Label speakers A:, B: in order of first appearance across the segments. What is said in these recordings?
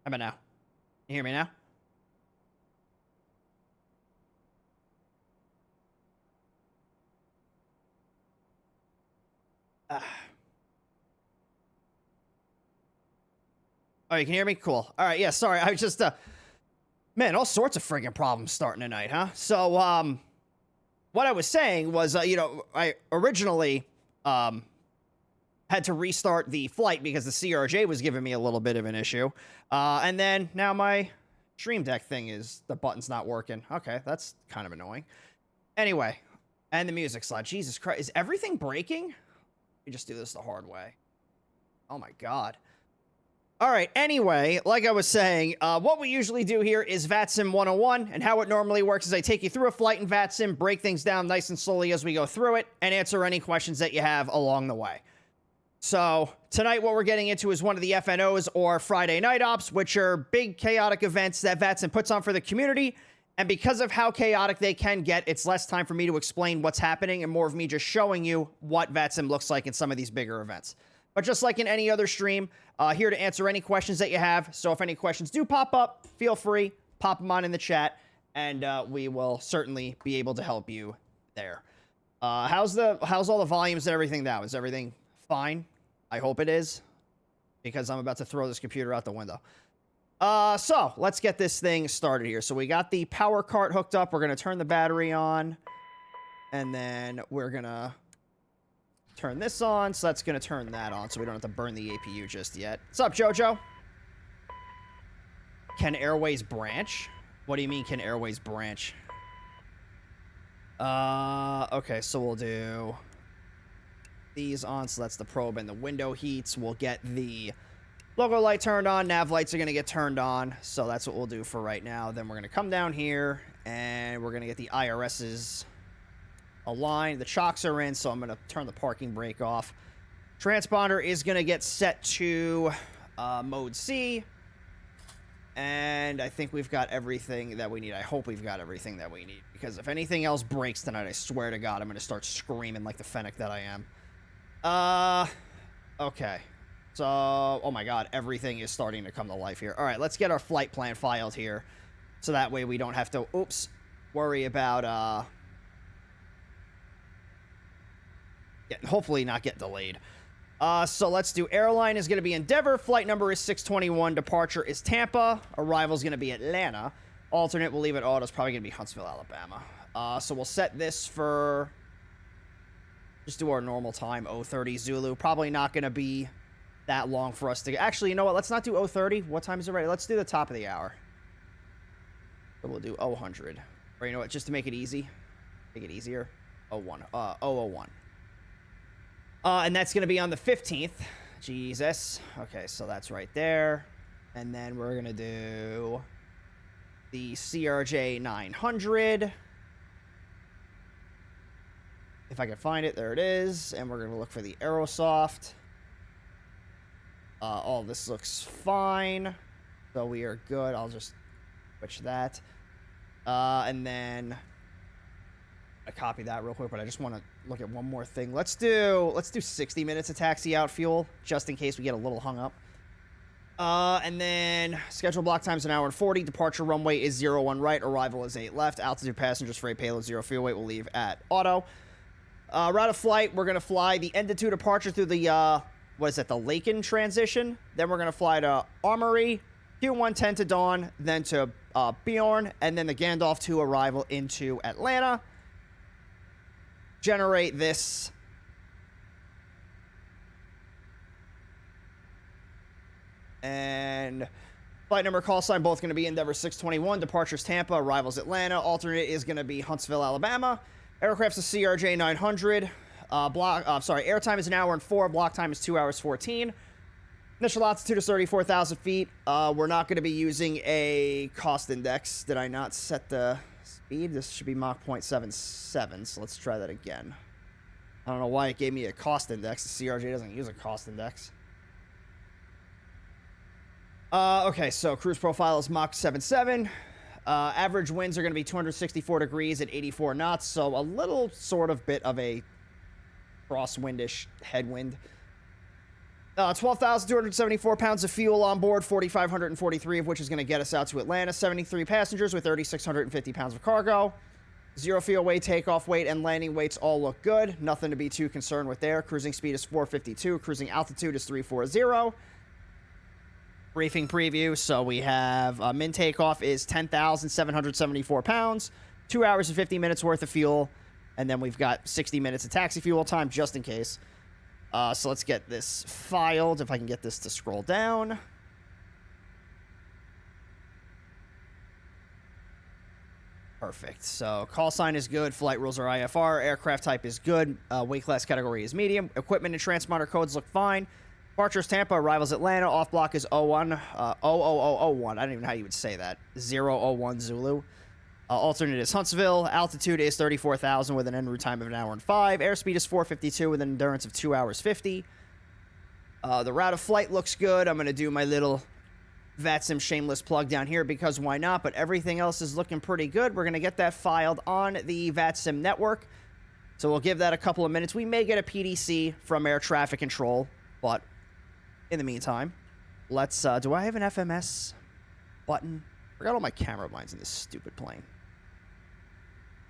A: How about now? You hear me now? Oh, you can hear me? Cool. All right, yeah, sorry. I was just, man, all sorts of friggin' problems starting tonight, huh? So, what I was saying was, I originally, had to restart the flight because the CRJ was giving me a little bit of an issue. And then now my Stream Deck thing the button's not working. Okay, that's kind of annoying. Anyway, and the music's loud. Jesus Christ, is everything breaking? Let me just do this the hard way. Oh my God. All right, anyway, like I was saying, what we usually do here is VATSIM 101, and how it normally works is I take you through a flight in VATSIM, break things down nice and slowly as we go through it, and answer any questions that you have along the way. So, tonight what we're getting into is one of the FNOs, or Friday Night Ops, which are big chaotic events that VATSIM puts on for the community, and because of how chaotic they can get, it's less time for me to explain what's happening and more of me just showing you what VATSIM looks like in some of these bigger events. But just like in any other stream, here to answer any questions that you have. So if any questions do pop up, feel free, pop them on in the chat, and we will certainly be able to help you there. How's all the volumes and everything now? Is everything fine? I hope it is, because I'm about to throw this computer out the window. So let's get this thing started here. So we got the power cart hooked up. We're going to turn the battery on, and then we're going to turn this on, so that's going to turn that on, so we don't have to burn the APU just yet. What's up, Jojo? Can Airways branch? What do you mean, can Airways branch? Okay, so we'll do these on, so that's the probe and the window heats. We'll get the logo light turned on. Nav lights are going to get turned on, so that's what we'll do for right now. Then we're going to come down here, and we're going to get the IRS's aligned. The chocks are in, so I'm going to turn the parking brake off. Transponder is going to get set to mode C. And I think we've got everything that we need. I hope we've got everything that we need, because if anything else breaks tonight, I swear to God, I'm going to start screaming like the fennec that I am. Okay. So, oh my God, everything is starting to come to life here. All right, let's get our flight plan filed here, so that way we don't have to, worry about, hopefully not get delayed. So let's do airline is going to be Endeavor. Flight number is 621. Departure is Tampa. Arrival is going to be Atlanta. Alternate, we'll leave it auto. It's probably going to be Huntsville, Alabama. So we'll set this for, just do our normal time, 0:30 Zulu. Probably not going to be that long for us to, actually, you know what? Let's not do 0:30. What time is it ready? Let's do the top of the hour. So we'll do 0:100. Or you know what? Just to make it easy, make it easier, 0:01. And that's going to be on the 15th. Jesus. Okay, so that's right there. And then we're going to do the CRJ900. If I can find it, there it is. And we're going to look for the Aerosoft. All this looks fine. So we are good. I'll just switch that. And then I copy that real quick, but I just want to look at one more thing. Let's do 60 minutes of taxi out fuel, just in case we get a little hung up. And then scheduled block time's 1 hour and 40. Departure runway is 01 right. Arrival is 8 left. Altitude passengers, freight payload 0 fuel weight. We'll leave at auto. Route of flight, we're going to fly the end to 2 departure through the, what is it, the Laken transition. Then we're going to fly to Armory, Q110 to Dawn, then to Bjorn, and then the Gandalf 2 arrival into Atlanta. Generate this. And flight number, call sign, both going to be Endeavor 621. Departures Tampa, arrivals Atlanta. Alternate is going to be Huntsville, Alabama. Aircraft's a CRJ900. Airtime is 1 hour and 4. Block time is 2 hours 14. Initial altitude is 34,000 feet. We're not going to be using a cost index. Did I not set the speed? This should be Mach 0.77, so let's try that again. I don't know why it gave me a cost index. The CRJ doesn't use a cost index. Okay, so cruise profile is Mach 77. Average winds are going to be 264 degrees at 84 knots, so a little sort of bit of a crosswindish headwind. 12,274 pounds of fuel on board, 4,543 of which is going to get us out to Atlanta. 73 passengers with 3,650 pounds of cargo. Zero fuel weight, takeoff weight, and landing weights all look good. Nothing to be too concerned with there. Cruising speed is 452. Cruising altitude is 340. Briefing preview. So we have min takeoff is 10,774 pounds. 2 hours and 50 minutes worth of fuel. And then we've got 60 minutes of taxi fuel time just in case. So let's get this filed. If I can get this to scroll down. Perfect. So call sign is good. Flight rules are IFR. Aircraft type is good. Weight class category is medium. Equipment and transponder codes look fine. Departures Tampa. Arrivals Atlanta. Off block is 01. 00001. I don't even know how you would say that. 001 Zulu. Alternate is Huntsville. Altitude is 34,000 with an en route time of 1 hour and 5. Airspeed is 452 with an endurance of 2 hours 50. The route of flight looks good. I'm going to do my little VATSIM shameless plug down here because why not? But everything else is looking pretty good. We're going to get that filed on the VATSIM network. So we'll give that a couple of minutes. We may get a PDC from air traffic control, but in the meantime, let's... do I have an FMS button? I forgot all my camera lines in this stupid plane.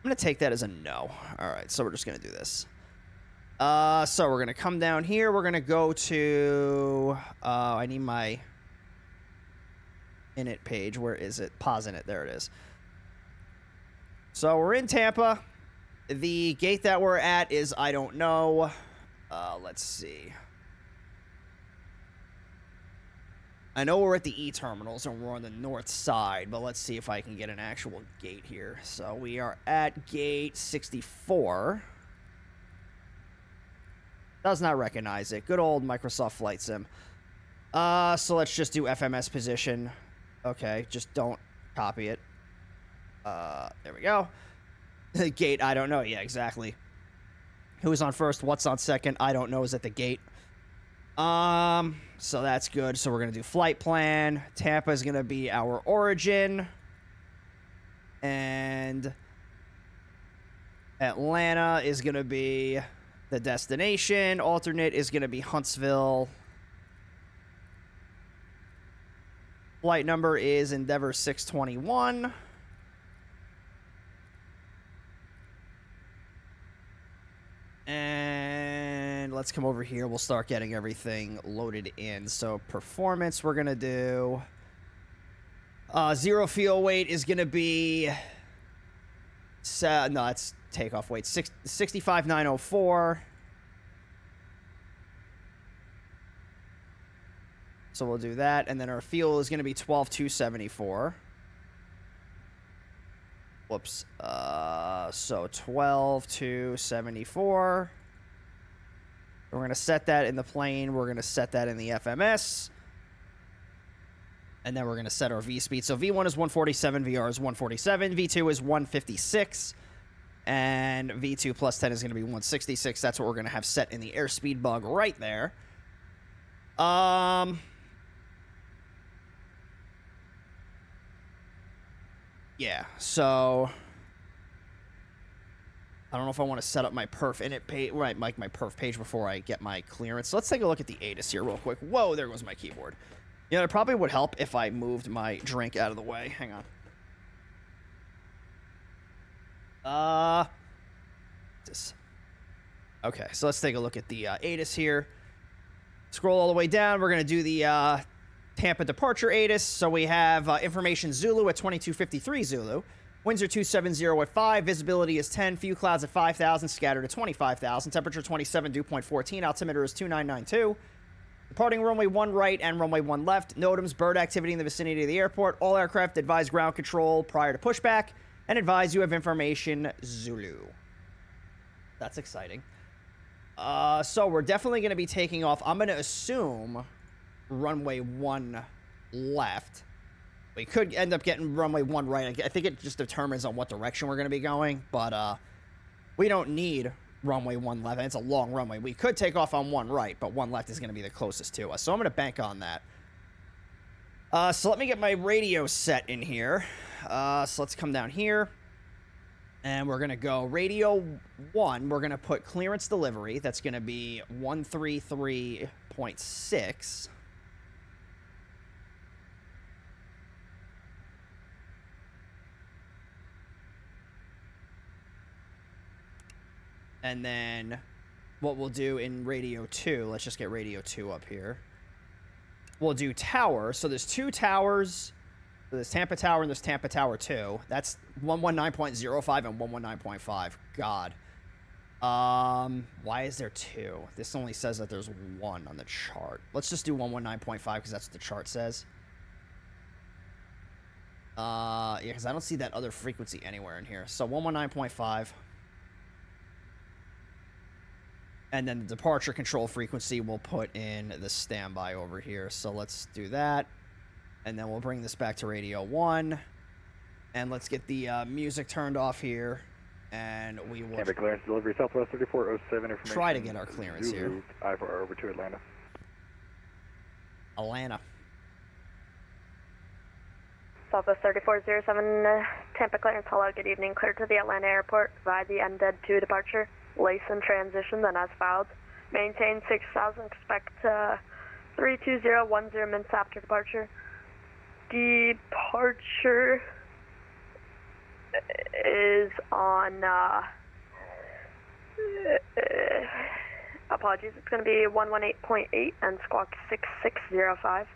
A: I'm going to take that as a no. All right, so we're just going to do this. So we're going to come down here. We're going to go to... I need my init page. Where is it? Pause in it. There it is. So we're in Tampa. The gate that we're at is I don't know. Let's see. I know we're at the E-terminals and we're on the north side, but let's see if I can get an actual gate here. So we are at gate 64. Does not recognize it. Good old Microsoft Flight Sim. So let's just do FMS position. Okay, just don't copy it. There we go. The gate, I don't know. Yeah, exactly. Who's on first? What's on second? I don't know. Is at the gate. So that's good. So we're going to do flight plan. Tampa is going to be our origin. And Atlanta is going to be the destination. Alternate is going to be Huntsville. Flight number is Endeavor 621. And let's come over here. We'll start getting everything loaded in. So performance, we're going to do... zero fuel weight is going to be... no, that's takeoff weight. 65,904. So we'll do that. And then our fuel is going to be 12,274. Whoops. So 12,274. We're going to set that in the plane. We're going to set that in the FMS. And then we're going to set our V speed. So V1 is 147, VR is 147, V2 is 156, and V2 plus 10 is going to be 166. That's what we're going to have set in the airspeed bug right there. Yeah, so I don't know if I want to set up my perf init page, right, my perf page before I get my clearance. So let's take a look at the ATIS here real quick. Whoa, there goes my keyboard. You know, it probably would help if I moved my drink out of the way. Hang on. Okay, so let's take a look at the ATIS here. Scroll all the way down. We're going to do the Tampa departure ATIS. So we have information Zulu at 2253 Zulu. Winds are 270 at 5. Visibility is 10. Few clouds at 5,000. Scattered at 25,000. Temperature 27, dew point 14. Altimeter is 2992. Departing runway 1 right and runway 1 left. NOTAMs, bird activity in the vicinity of the airport. All aircraft advise ground control prior to pushback. And advise you have information Zulu. That's exciting. So we're definitely going to be taking off. I'm going to assume runway 1 left. We could end up getting runway 1 right. I think it just determines on what direction we're going to be going. But we don't need runway 1 left. And it's a long runway. We could take off on 1 right, but 1 left is going to be the closest to us. So I'm going to bank on that. So let me get my radio set in here. So let's come down here. And we're going to go radio 1. We're going to put clearance delivery. That's going to be 133.6. And then what we'll do in radio 2, let's just get radio 2 up here. We'll do tower. So there's 2 towers. So there's Tampa Tower and there's Tampa Tower 2. That's 119.05 and 119.5. God. Why is there 2? This only says that there's 1 on the chart. Let's just do 119.5 because that's what the chart says. Yeah, because I don't see that other frequency anywhere in here. So 119.5. And then the departure control frequency we'll put in the standby over here. So let's do that. And then we'll bring this back to radio 1. And let's get the music turned off here. And we will
B: Tampa clearance delivery Southwest 3407 information.
A: Try to get our clearance
B: Zulu,
A: here.
B: I-4 over to Atlanta.
A: Atlanta.
C: Southwest 3407, Tampa clearance, hello, good evening. Clear to the Atlanta airport via the NDED 2 departure. Lace and transition, then as filed. Maintain 6000, expect 32010 minutes after departure. Departure is on, apologies, it's going to be 118.8 and squawk 6605.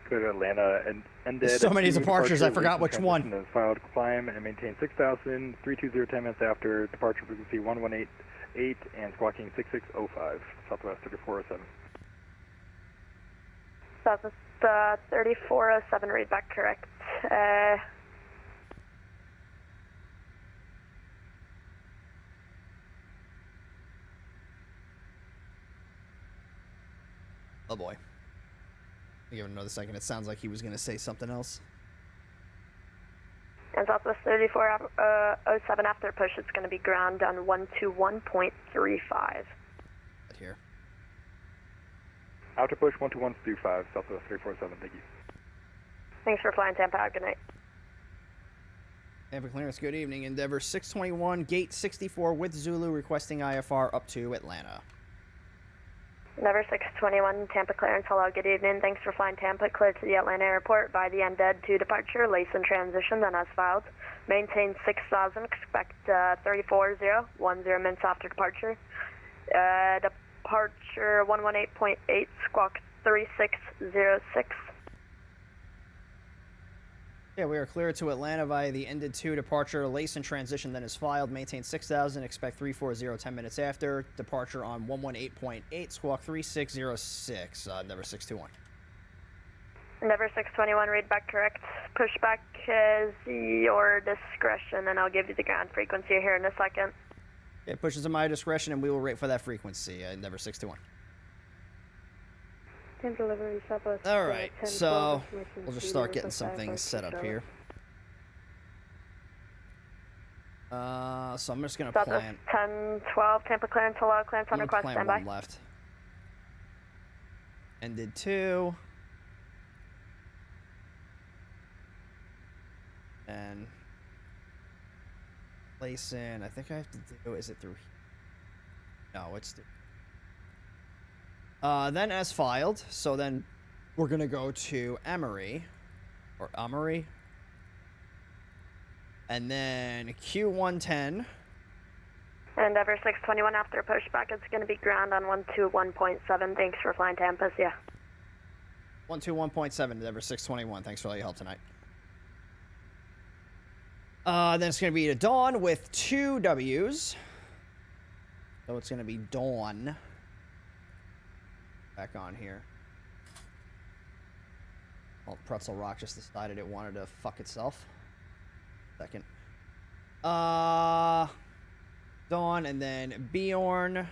B: Clear to Atlanta and
A: There's so many departures, I forgot which one.
B: Then filed, climb and maintain 6000, 320 10 minutes after departure frequency 1188 and squawking 6605, Southwest 3407.
C: Southwest 3407, read back correct.
A: Oh boy. Give it another second. It sounds like he was going to say something else.
C: And Southwest 3407 after push, it's going to be ground on 121.35.
A: Here.
B: Outer push 12135, Southwest 347, thank you.
C: Thanks for flying Tampa, good night.
A: Tampa clearance, good evening. Endeavor 621, gate 64 with Zulu requesting IFR up to Atlanta.
C: Endeavor 621, Tampa clearance, hello, good evening. Thanks for flying Tampa, clear to the Atlanta airport by the NDED 2 departure, lace and transition, then as filed. Maintain 6000, expect 34010 minutes after departure. Departure 118.8, squawk 3606.
A: Yeah, we are clear to Atlanta via the ended 2 departure, lace and transition, then is filed. Maintain 6000, expect 340 10 minutes after. Departure on 118.8, squawk 3606, Endeavor 621.
C: Endeavor 621, read back correct. Pushback is your discretion, and I'll give you the ground frequency here in a second.
A: It pushes at my discretion, and we will wait for that frequency, Endeavor 621.
C: Delivery, Southwest.
A: All right, so we'll just start getting some things set up here. So I'm just going to plan.
C: 1012, Tampa clearance, hello, clearance on request,
A: plan
C: standby.
A: one left. Ended 2. And place in, I think I have to do, is it through here? No, it's through. Then as filed, so then we're going to go to Emory, or Emory, and then Q110.
C: Endeavor 621 after pushback, it's going to be ground on 121.7. Thanks for flying Tampa, yeah.
A: 121.7, Endeavor 621. Thanks for all your help tonight. Then it's going to be to Dawn with 2 W's. So it's going to be Dawn. Back on here. Well, Pretzel Rock just decided it wanted to fuck itself. Second. Dawn, and then Bjorn.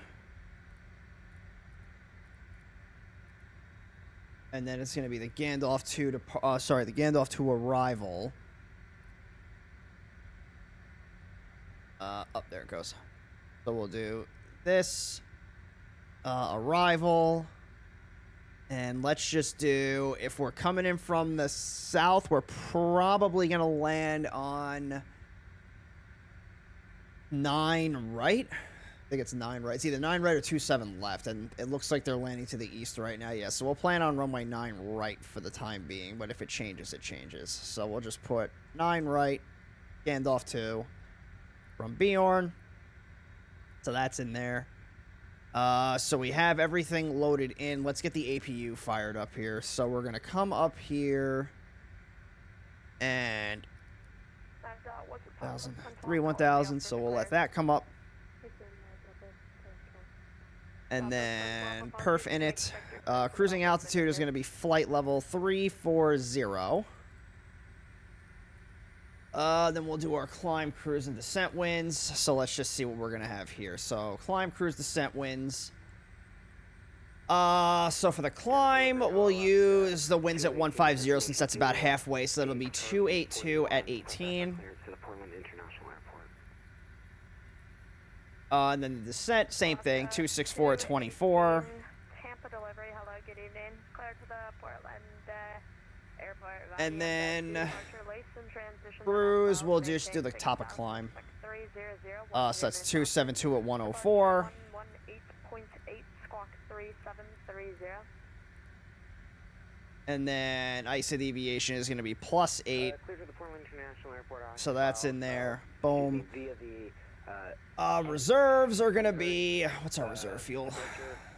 A: And then it's going to be the Gandalf 2 to, the Gandalf 2 arrival. Up there it goes. So we'll do this. Arrival. And let's just do, if we're coming in from the south, we're probably going to land on 9 right. I think it's 9 right. It's either 9 right or 27 left, and it looks like they're landing to the east right now. Yeah, so we'll plan on runway 9 right for the time being, but if it changes, it changes. So we'll just put 9 right, Gandalf 2 from Bjorn. So that's in there. So we have everything loaded in. Let's get the APU fired up here. So we're going to come up here and 1,000, so we'll let that come up. And then perf init. Cruising altitude is going to be flight level 340. Then we'll do our climb, cruise, and descent winds. So let's just see what we're going to have here. So climb, cruise, descent winds. So for the climb, we'll use the winds at 150 since that's about halfway. So that'll be 282 at 18. And then the descent, same thing, 264 at 24.
C: Tampa delivery, hello, good evening. Clear to the Portland airport.
A: And then cruise, we'll just do the top of climb. So that's 272 at 104.
C: 18.8, squawk 3730.
A: And then ISA deviation is going to be +8. So that's in there. Boom. Reserves are going to be, what's our reserve fuel?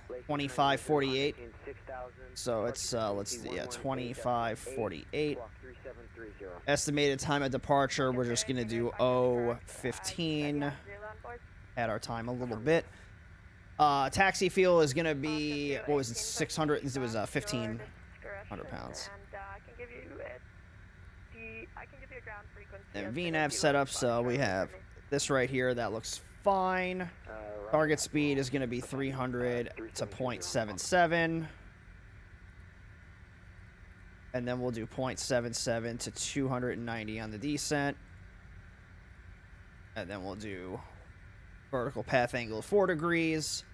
A: 2548. So it's, let's, yeah, 2548. Estimated time of departure, we're just going to do 0:15. Add our time a little bit. Taxi fuel is going to be, what was it, 600? It was 1,500 pounds. And VNAV setup, so we have this right here, that looks fine. Target speed is going to be 300 to 0.77. And then we'll do 0.77 to 290 on the descent. And then we'll do vertical path angle of 4 degrees.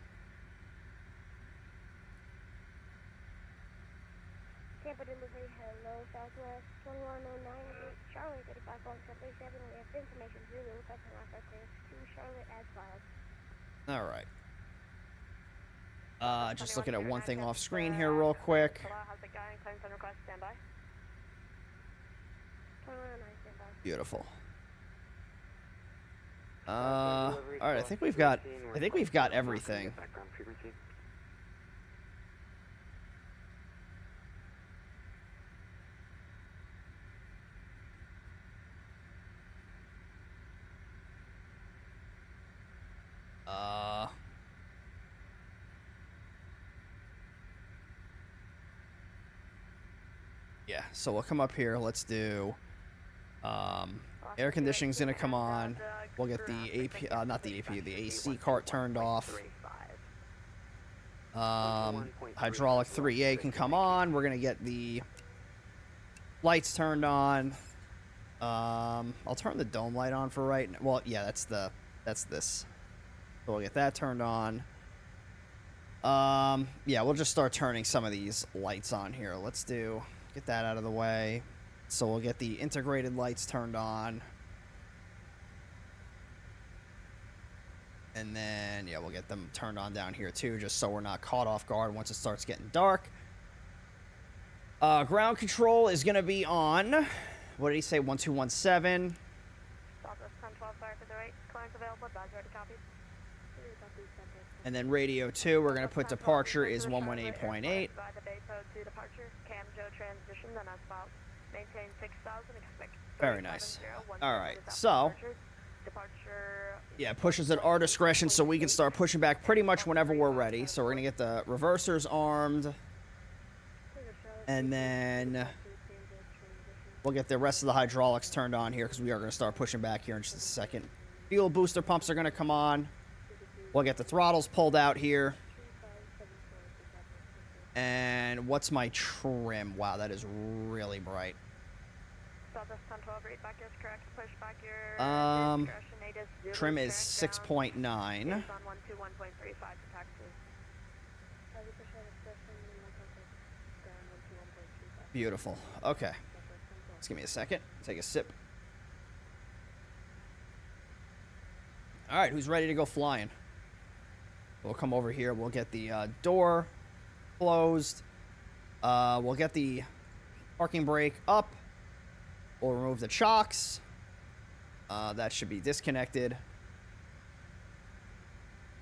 D: Tampa delivery, hello, Southwest 2109, Charlotte 35.737. We have information Zulu, requesting Wi-Fi clearance to Charlotte as filed.
A: All right. Just looking at one thing off screen here real quick.
C: Hello, how's it going? Claims on request, standby.
D: 2109, standby.
A: Beautiful. All right, I think we've got everything. Yeah, so we'll come up here. Let's do air conditioning's gonna come on. We'll get the AP, not the APU, the AC cart turned off. Hydraulic 3A can come on. We're gonna get the lights turned on. I'll turn the dome light on for right now. Well, yeah, that's this. So we'll get that turned on. Yeah, we'll just start turning some of these lights on here. Let's get that out of the way. So we'll get the integrated lights turned on. And then, yeah, we'll get them turned on down here too, just so we're not caught off guard once it starts getting dark. Ground control is going to be on, what did he say, 1217.
C: Southwest 1012, fire to the right. Clients available, badge ready, copy.
A: And then radio 2, we're going to put departure is 118.8.
C: By the Baypo to departure, CAMCO transition, then as filed. Maintain 6,000, expect.
A: Very nice. All right, so yeah, pushes at our discretion, so we can start pushing back pretty much whenever we're ready. So we're gonna get the reversers armed, and then we'll get the rest of the hydraulics turned on here because we are gonna start pushing back here in just a second. Fuel booster pumps are gonna come on. We'll get the throttles pulled out here. And what's my trim? Wow, that is really bright. Trim is 6.9. Beautiful. Okay. Just give me a second. Take a sip. All right, who's ready to go flying? We'll come over here. We'll get the door closed. We'll get the parking brake up. We'll remove the chocks. That should be disconnected.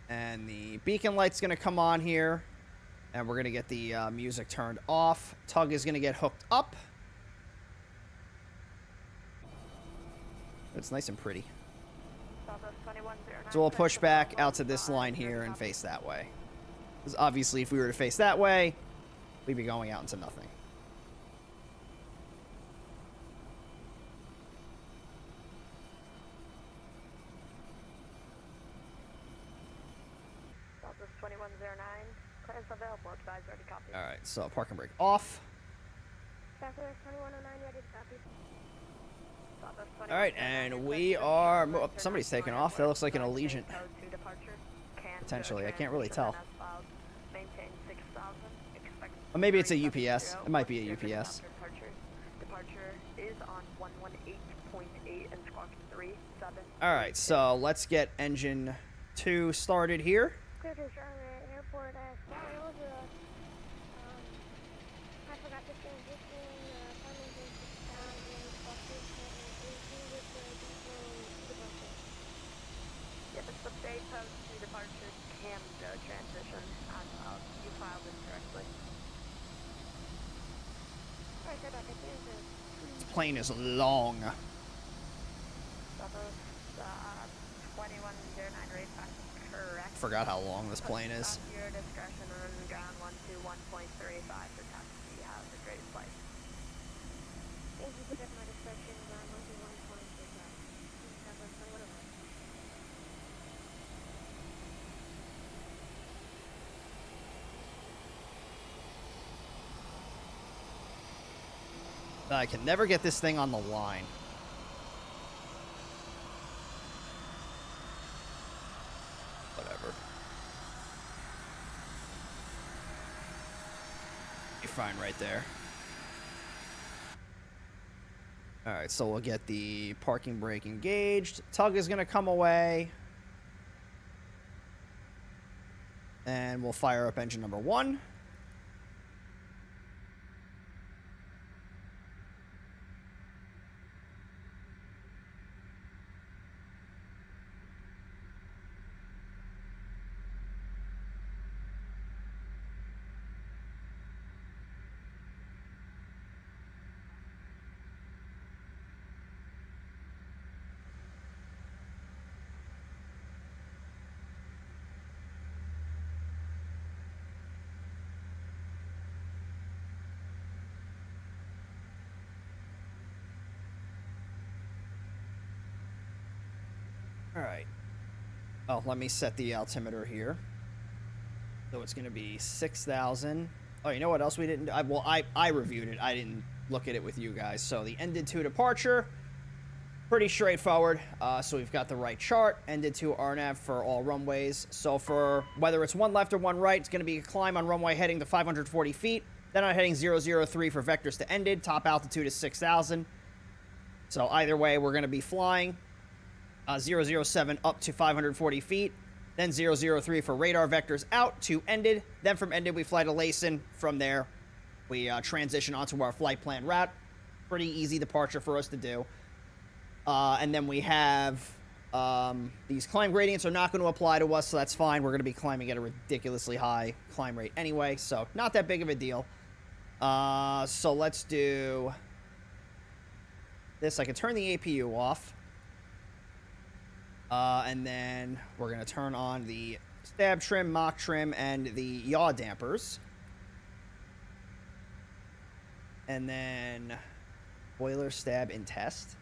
A: And the beacon light's going to come on here. And we're going to get the music turned off. Tug is going to get hooked up. It's nice and pretty. So we'll push back out to this line here and face that way. Because obviously if we were to face that way, we'd be going out into nothing.
C: Southwest 2109, clearance available, advise ready copy.
A: Alright, so parking brake off.
D: Southwest 2109, ready to copy.
A: Alright, and we are... Oh, somebody's taking off. That looks like an Allegiant. Potentially, I can't really tell. Or maybe it's a UPS. It might be a UPS.
C: Departure is on 118.8 and squawking 37.
A: Alright, so let's get engine 2 started here.
D: Clear to Charlotte Airport. Sorry, it was I forgot to transition. Finally, with the departure.
C: Yep, it's the Bay Post to departure CAMCO transition. You filed this correctly.
D: Alright, good luck.
A: This plane is long.
C: Southwest 2109 rate pass correct.
A: Forgot how long this plane is.
C: At your discretion, run ground 121.35 for taxi. Have a great flight.
D: Thank you for taking my discretion. Ground 121.35. Southwest 2109.
A: I can never get this thing on the line. Whatever. You're fine right there. Alright, so we'll get the parking brake engaged. Tug is going to come away. And we'll fire up engine number 1. Alright. Oh, let me set the altimeter here. So it's going to be 6,000. Oh, you know what else we didn't do? Well, I reviewed it. I didn't look at it with you guys. So the ended to departure, pretty straightforward. So we've got the right chart. Ended to RNAV for all runways. So for whether it's one left or one right, it's going to be a climb on runway heading to 540 feet. Then on heading 003 for vectors to ended. Top altitude is 6,000. So either way, we're going to be flying 007 up to 540 feet. Then 003 for radar vectors out to ended. Then from ended, we fly to Layson. From there, we transition onto our flight plan route. Pretty easy departure for us to do. And then we have these climb gradients are not going to apply to us, so that's fine. We're going to be climbing at a ridiculously high climb rate anyway, so not that big of a deal. So let's do this. I can turn the APU off. And then we're going to turn on the stab trim, mock trim, and the yaw dampers. And then boiler stab in test.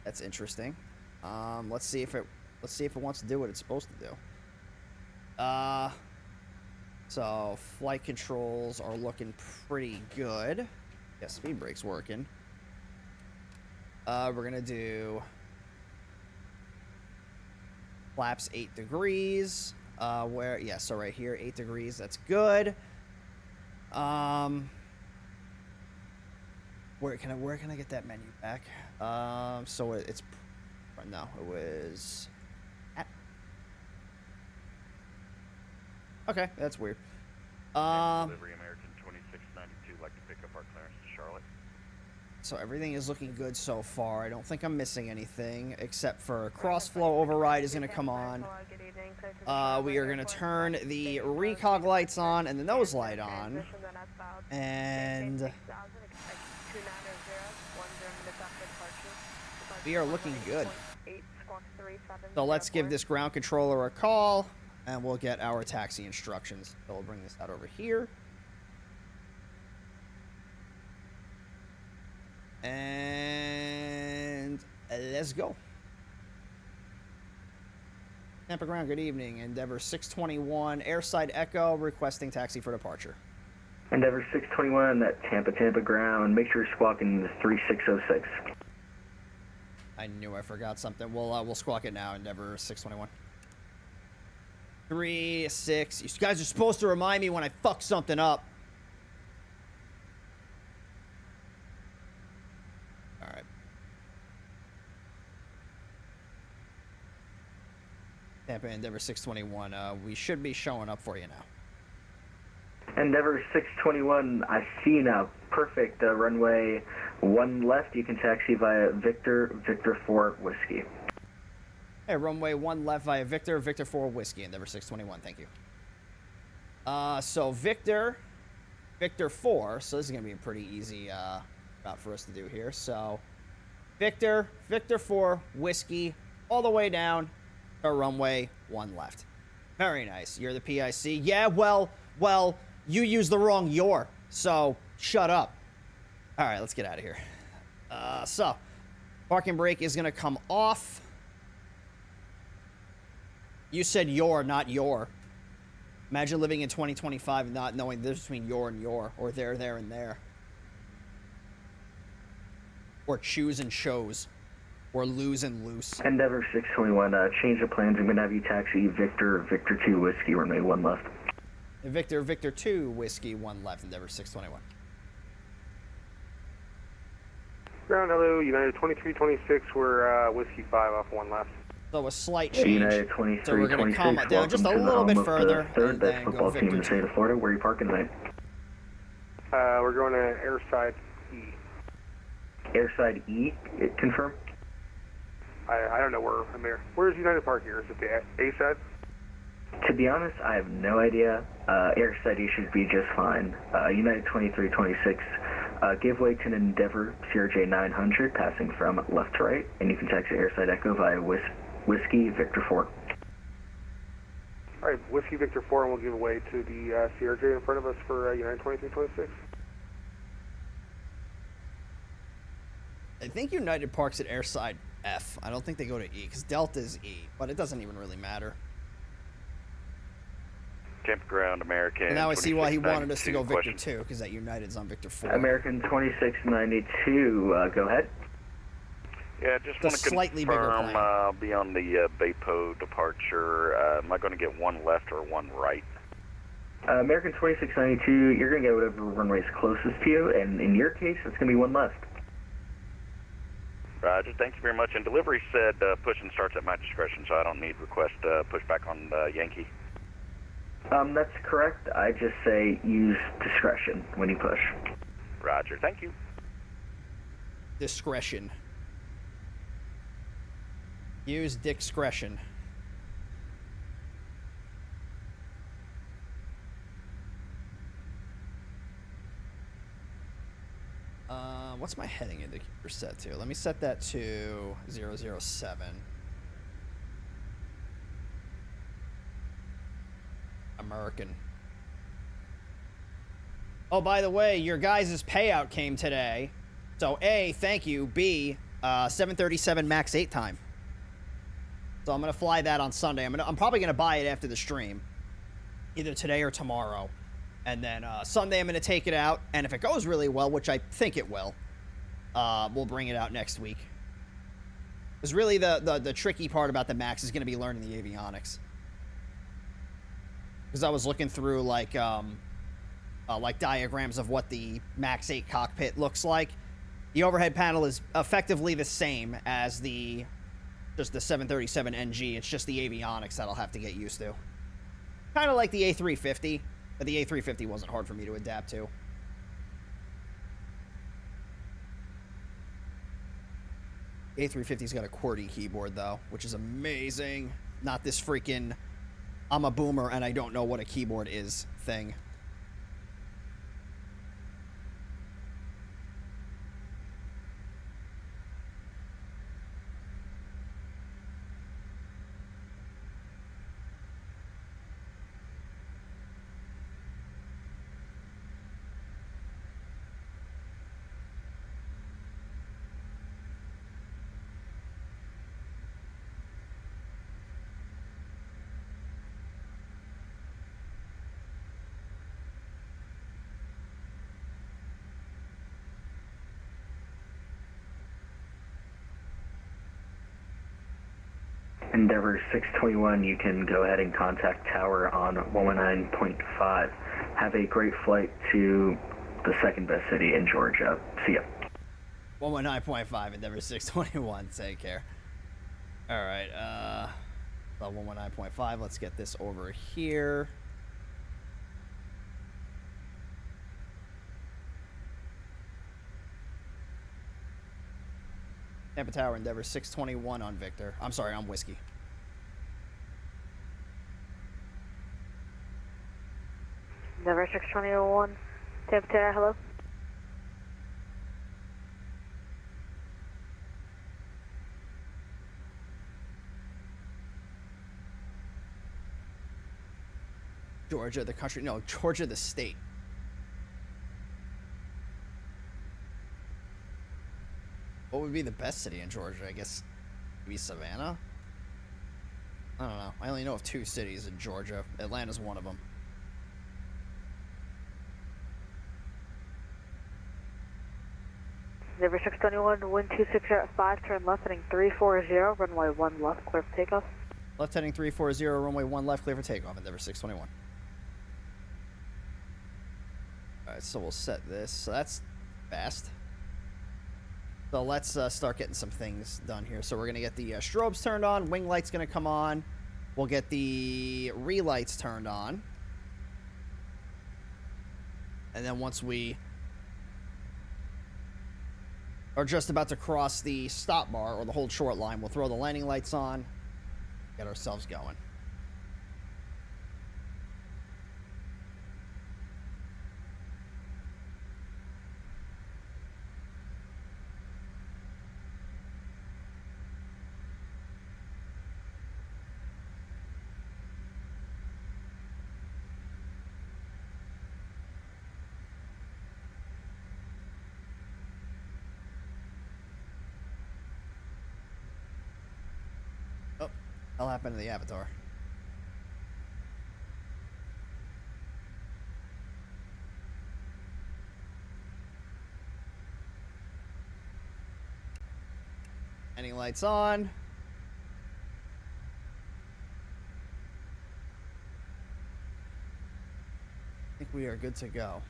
A: That's interesting. Let's see if it wants to do what it's supposed to do. So flight controls are looking pretty good. Yeah, speed brake's working. We're gonna do Flaps 8 degrees. So right here, 8 degrees. That's good. Where can I get that menu back? So it's no, it was. Okay, that's weird.
E: Delivery American 2692, like to pick up our clearance to Charlotte.
A: So everything is looking good so far. I don't think I'm missing anything except for cross-flow override is going to come on. We are going to turn the recog lights on and the nose light on. And we are looking good. So let's give this ground controller a call and we'll get our taxi instructions. So we'll bring this out over here. And let's go. Tampa ground, good evening. Endeavor 621, airside Echo, requesting taxi for departure.
F: Endeavor 621 at Tampa ground. Make sure you're squawking 3606.
A: I knew I forgot something. We'll squawk it now, Endeavor 621. 36. You guys are supposed to remind me when I fuck something up. Alright. Tampa Endeavor 621. We should be showing up for you now.
F: Endeavor 621, I see you now. Perfect. Runway 1 left. You can taxi via Victor 4 Whiskey.
A: Hey, runway 1 left via Victor 4 Whiskey, Endeavor 621. Thank you. So Victor 4. So this is going to be a pretty easy route for us to do here. So Victor 4 Whiskey, all the way down to runway 1 left. Very nice. You're the PIC. Yeah, well, you used the wrong your, so shut up. All right, let's get out of here. So parking brake is going to come off. You said your, not your. Imagine living in 2025 and not knowing the difference between your and your, or there, and there. Or choose and chose. Or lose and loose.
F: Endeavor 621, change of plans. I'm going to have you taxi Victor 2 Whiskey, runway 1 left.
A: Victor 2 Whiskey, 1 left, Endeavor 621.
B: Ground, hello, United 2326, we're Whiskey 5 off 1 left.
A: So a slight change.
F: United
A: So we're going to calm it down just a little bit further.
F: Third
A: And
F: best
A: then
F: football
A: go
F: team in
A: Victor
F: the state of Florida. Where are you parking tonight?
B: We're going to Airside E.
F: Airside E, confirm?
B: I don't know where I'm there. Where's United Park here? Is it the A side?
F: To be honest, I have no idea. Airside E should be just fine. United 2326, give way to an Endeavor CRJ900 passing from left to right, and you can taxi Airside Echo via Whiskey Victor 4.
B: All right, Whiskey Victor 4, and we'll give way to the CRJ in front of us for United 2326.
A: I think United parks at airside F. I don't think they go to E, because Delta's E, but it doesn't even really matter.
E: Tampa ground, American.
A: And now I see why he wanted us to go Victor 2, because that United's on Victor 4.
F: American 2692, go ahead.
E: Yeah, just want to
A: slightly bigger
E: confirm,
A: plane.
E: I'll be on the Baypo departure. Am I going to get 1 left or 1 right?
F: American 2692, you're going to get whatever runway is closest to you, and in your case, it's going to be 1 left.
E: Roger, thank you very much. And delivery said push and starts at my discretion, so I don't need request push back on Yankee.
F: That's correct. I just say use discretion when you push.
E: Roger, thank you.
A: Discretion. Use discretion. What's my heading indicator set to? Let me set that to 007. American. Oh, by the way, your guys' payout came today. So A, thank you. B, 7:37 max 8 time. So I'm gonna fly that on Sunday. I'm probably gonna buy it after the stream, either today or tomorrow. And then Sunday I'm gonna take it out, and if it goes really well, which I think it will, we'll bring it out next week. Because really the tricky part about the Max is going to be learning the avionics. Because I was looking through like diagrams of what the Max 8 cockpit looks like. The overhead panel is effectively the same as just the 737 NG. It's just the avionics that I'll have to get used to. Kind of like the A350, but the A350 wasn't hard for me to adapt to. A350's got a QWERTY keyboard, though, which is amazing. Not this freaking I'm a boomer and I don't know what a keyboard is thing.
F: Endeavor 621, you can go ahead and contact tower on 119.5. Have a great flight to the second best city in Georgia. See ya.
A: 119.5, Endeavor 621. Take care. All right, 119.5. Let's get this over here. Tampa Tower, Endeavor 621 on Victor. I'm sorry, on Whiskey.
C: Endeavor 621, Tampa Tower, hello.
A: Georgia, the country. No, Georgia, the state. What would be the best city in Georgia? I guess maybe Savannah? I don't know. I only know of 2 cities in Georgia. Atlanta's one of them.
C: Endeavor 621, wind 26 at 5, turn left heading 340, runway 1 left, clear for takeoff.
A: Left heading 340, runway 1 left, clear for takeoff, Endeavor 621. Alright, so we'll set this. So that's fast. So let's start getting some things done here. So we're going to get the strobes turned on. Wing light's going to come on. We'll get the relights turned on. And then once we are just about to cross the stop bar or the hold short line, we'll throw the landing lights on, get ourselves going. What happened to the Avatar? Any lights on? I think we are good to go.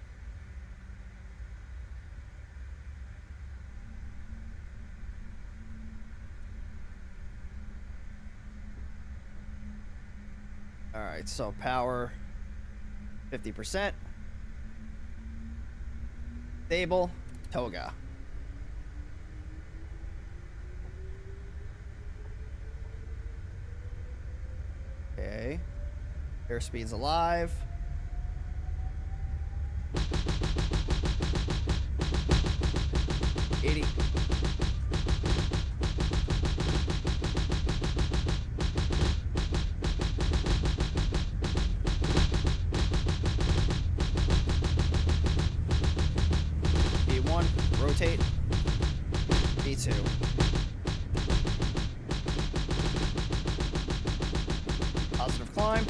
A: Alright, so power 50%. Stable, toga. Okay. Airspeed's alive. $80. Rotate. B2. Positive climb.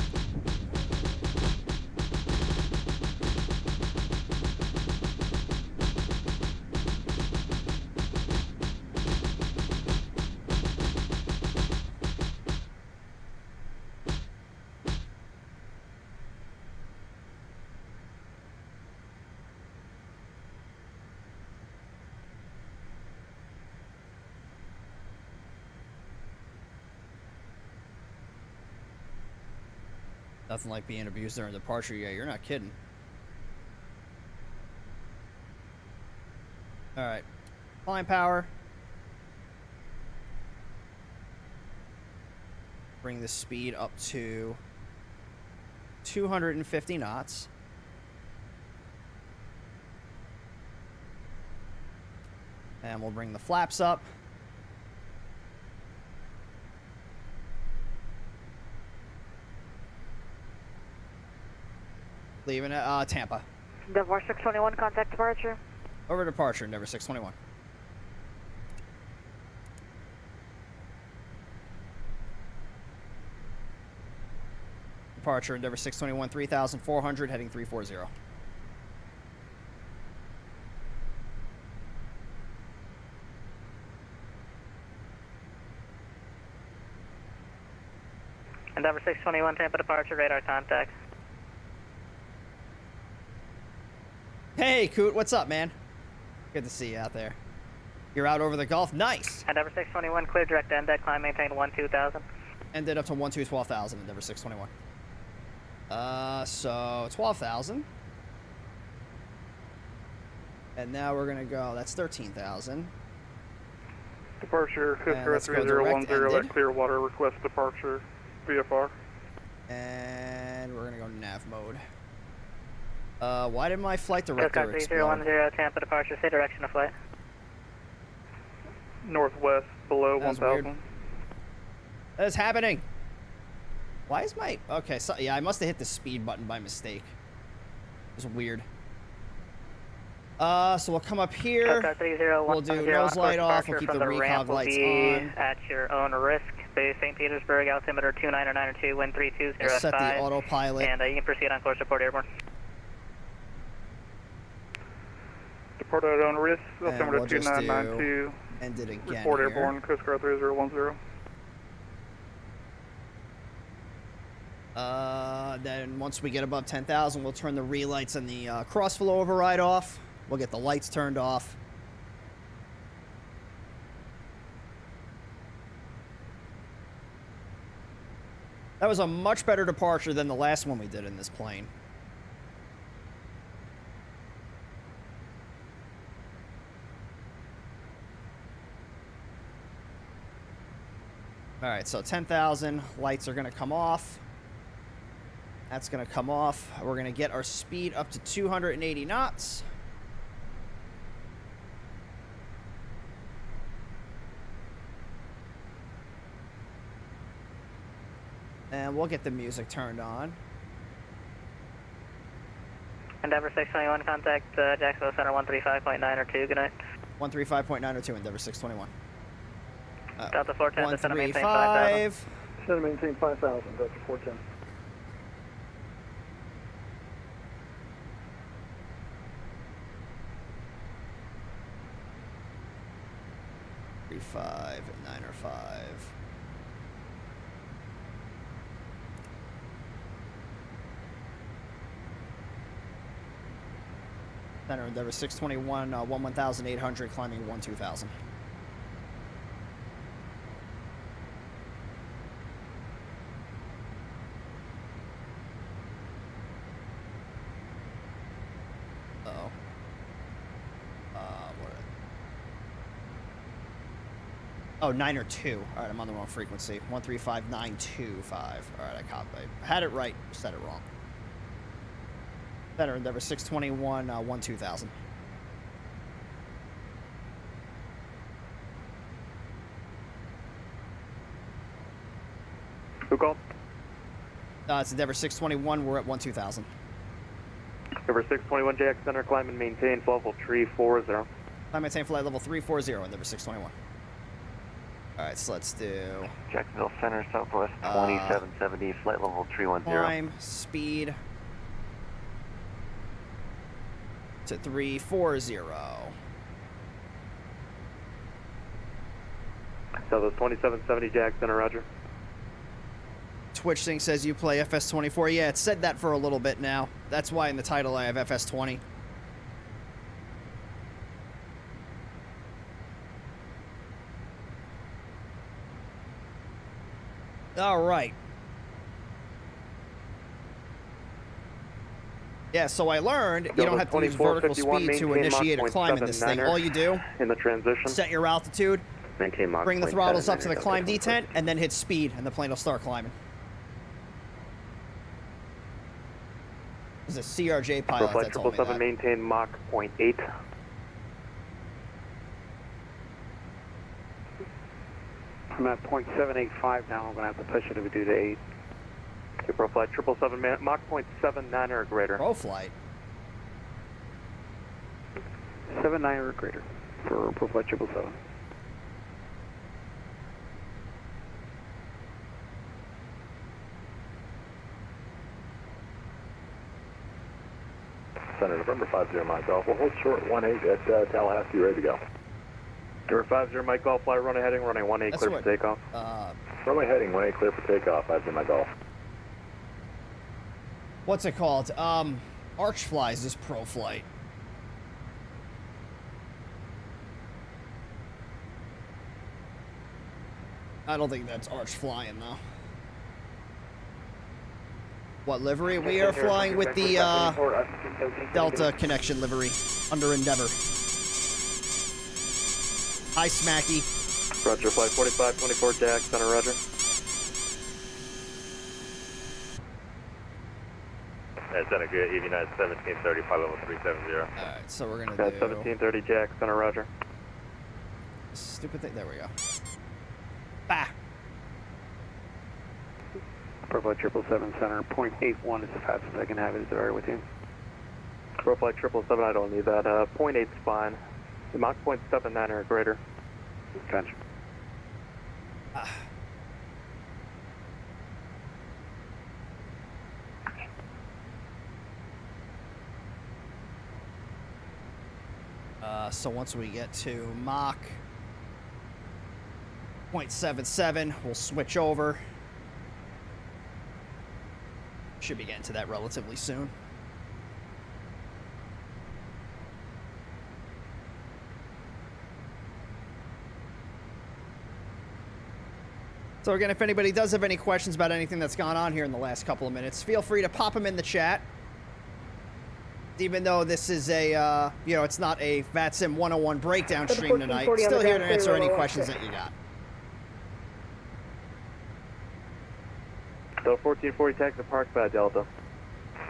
A: Nothing like being abused during departure. Yeah, you're not kidding. All right. Flying power. Bring the speed up to 250 knots. And we'll bring the flaps up. Leaving at Tampa.
C: Endeavor 621, contact departure.
A: Over departure, Endeavor 621. Departure, Endeavor 621, 3,400, heading 340.
C: Endeavor 621, Tampa departure, radar contact.
A: Hey, Coot, what's up, man? Good to see you out there. You're out over the Gulf? Nice!
C: Endeavor 621, clear direct end, dead climb, maintain 12,000.
A: Ended up to 12,000, Endeavor 621. So 12,000. And now we're gonna go, that's 13,000.
B: Departure,
A: And let's go direct
B: 3010
A: ended.
B: at Clearwater, request departure, VFR.
A: And we're gonna go nav mode. Why did my flight
C: Coast
A: director
C: Guard
A: explode?
C: 3010, Tampa departure, say direction of flight.
B: Northwest, below
A: That was weird.
B: 1000.
A: That is happening. Why is my... Okay, so yeah, I must have hit the speed button by mistake. It was weird. So we'll come up here.
C: Coast Guard 3010,
A: We'll do nose light off. We'll keep the recog lights on.
C: At your own risk. Bay St. Petersburg, altimeter 29992, wind 320
A: We'll set the
C: S5.
A: autopilot.
C: And you can proceed on course report airborne.
B: Depart at own risk,
A: And
B: altimeter
A: we'll just
B: 2992,
A: end it again
B: report
A: here.
B: airborne, Coast Guard 3010.
A: Then once we get above 10,000, we'll turn the relights and the crossflow override off. We'll get the lights turned off. That was a much better departure than the last one we did in this plane. All right, so 10,000 lights are going to come off. That's going to come off. We're going to get our speed up to 280 knots. And we'll get the music turned on.
C: Endeavor 621, contact Jacksonville Center 135.902, good night.
A: 135.902, Endeavor 621.
C: Delta 410, descend and maintain 5,000.
A: 135.
B: Descend and maintain 5000, Delta 410.
A: Five, 9 or 5. Center Endeavor 621, 11,800, climbing 12,000. Uh-oh. What? Oh, 9 or 2. All right, I'm on the wrong frequency. 135.925. All right, I copied. I had it right, said it wrong. Center Endeavor 621, 12,000.
B: Who called?
A: It's Endeavor 621. We're at 12,000.
B: Endeavor 621, Jack Center, climb and maintain level 340.
A: Climb and maintain flight level 340, Endeavor 621. All right, so let's do
G: Jacksonville Center, Southwest 2770, flight level 310.
A: climb speed to 340.
B: Southwest 2770, Jack Center, roger.
A: Twitch thing says you play FS24. Yeah, it said that for a little bit now. That's why in the title I have FS20. All right. Yeah, so I learned you don't have to use vertical speed to initiate a climb in this thing. All you do,
G: in the transition.
A: set your altitude,
G: Maintain Mach
A: bring the
G: 0.7
A: throttles up to the
G: Delta
A: climb
G: 24.
A: detent, and then hit speed, and the plane will start climbing. This is a CRJ pilot
G: Flight
A: that told me
G: 777,
A: that.
G: maintain Mach 0.8.
H: I'm at 0.785 now. I'm going to have to push it if we do to 8.
G: Okay, Pro Flight 777, Mach 0.79 or greater.
A: Pro flight.
H: 79 or greater for Flight 777.
B: Center November 50 Mike Golf. We'll hold short 18 at Tallahassee, ready to go.
G: November 50 Mike Golf, fly runway heading, runway 18,
A: That's
G: clear
A: what-
G: for takeoff.
B: Runway heading, 18 clear for takeoff, 50 Mike Golf.
A: What's it called? Arch flies is pro flight. I don't think that's arch flying though. What livery? We are flying with the Delta connection livery under Endeavor. Hi, Smacky.
G: Roger, flight 4524 Jack, center, roger.
E: Center, good, United 1730, pilot level 370.
A: All right, so we're gonna
G: That's
A: do
G: 1730 Jack, center, roger.
A: stupid thing. There we go. Bah.
H: Flight 777 center, 0.81 is the fastest I can have it. Is it all right with you?
G: Pro Flight 777, I don't need that. 0.8 is fine. The Mach 0.79 or greater.
H: Gotcha.
A: So once we get to Mach 0.77, we'll switch over. Should be getting to that relatively soon. So again, if anybody does have any questions about anything that's gone on here in the last couple of minutes, feel free to pop them in the chat. Even though this is a, you know, it's not a VATSIM 101 breakdown stream tonight, still here to answer any questions that you got.
G: So 1440 taxi park by Delta.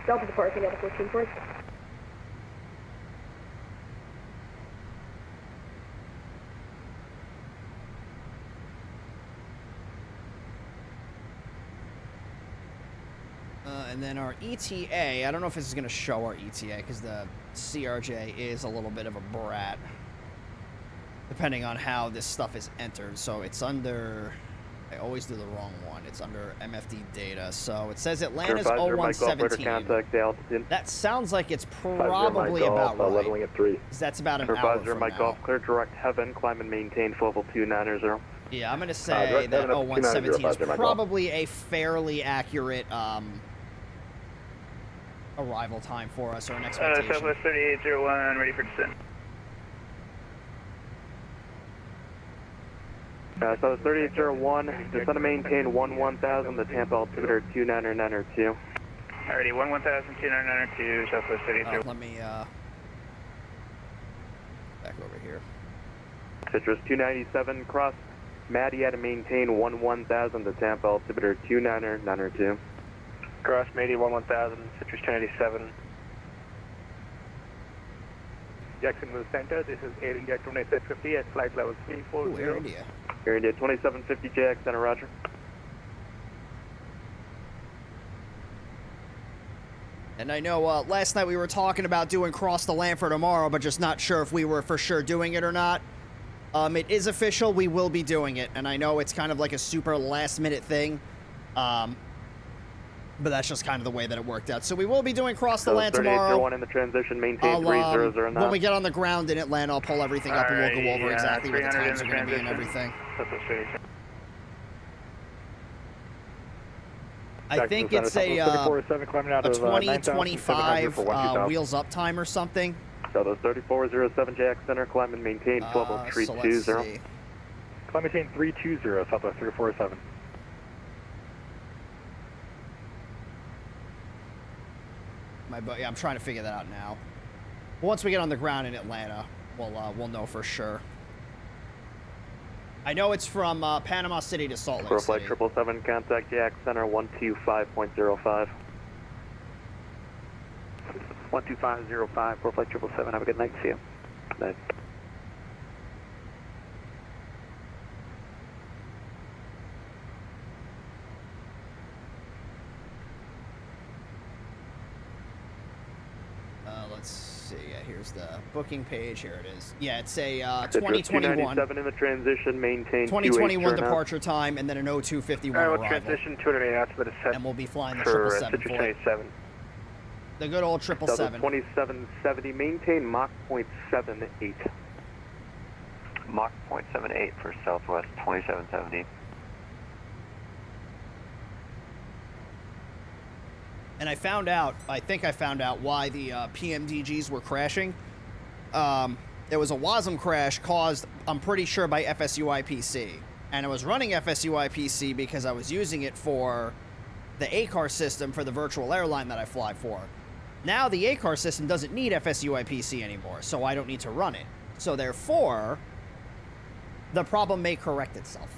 C: Delta departing at 1440.
A: And then our ETA, I don't know if this is going to show our ETA because the CRJ is a little bit of a brat, depending on how this stuff is entered. So it's under, I always do the wrong one. It's under MFD data. So it says Atlanta's 0117. That sounds like it's probably about right.
B: Leveling at 3.
A: 'Cause that's about an
G: Clear
A: hour
G: 50
A: from
G: Mike
A: now.
G: Golf, clear direct heaven, climb and maintain level 290.
A: Yeah, I'm going to say
B: direct
A: that
B: heaven up to
A: 0117 is
B: 290, Mike Golf.
A: probably a fairly accurate arrival time for us, or an expectation.
I: Southwest 3801, ready for descent.
G: So 3801, descend to maintain 1000, the Tampa altimeter 29902.
I: Alrighty, 11,000, 2992, Southwest 3801.
A: Let me, back over here.
G: Citrus 297, cross Madia to maintain 1000, the Tampa altimeter 29902.
B: Cross Mady 1000, Citrus 297. Jacksonville Center, this is Air India 2750 at flight level 340.
A: Ooh, Air India.
G: Air India 2750 Jack, center, roger.
A: And I know last night we were talking about doing Cross the Land for tomorrow, but just not sure if we were for sure doing it or not. It is official. We will be doing it. And I know it's kind of like a super last-minute thing. But that's just kind of the way that it worked out. So we will be doing Cross the Land tomorrow.
G: 3801 in the transition, maintain 300
A: when we get on the ground in Atlanta, I'll pull everything up and we'll go over exactly what the
I: 300
A: times
I: in
A: are
I: the
A: going to be and
I: transition.
A: everything.
I: Southwest 3801.
A: I think it's a 2025 wheels up time or something.
G: So those 3407 Jack, center, climb and maintain
A: So let's
G: 12320.
A: see.
B: Climb maintain 320, Southwest 3407.
A: Yeah, I'm trying to figure that out now. Once we get on the ground in Atlanta, we'll know for sure. I know it's from Panama City to Salt Lake
G: For
A: City.
G: flight 777, contact Jack Center 125.05.
H: 12505 for flight 777. Have a good night. See you.
G: Nice.
A: Let's see. Yeah, here's the booking page. Here it is. Yeah, it's a
G: Citrus
A: 2021.
G: 297 in the transition, maintain
A: 2021
G: QH
A: departure time, and then an 0251
I: Alright,
A: arrival.
I: we'll transition 208 knots with a set
A: And we'll be flying the
I: for
A: 777
I: Citrus
A: for it.
I: 97.
A: The good old
G: Delta
A: 777.
G: 2770, maintain Mach 0.78.
J: Mach 0.78 for Southwest 2770.
A: And I think I found out why the PMDGs were crashing. There was a WASM crash caused, I'm pretty sure, by FSUIPC. And I was running FSUIPC because I was using it for the ACAR system for the virtual airline that I fly for. Now the ACAR system doesn't need FSUIPC anymore, so I don't need to run it. So therefore, the problem may correct itself.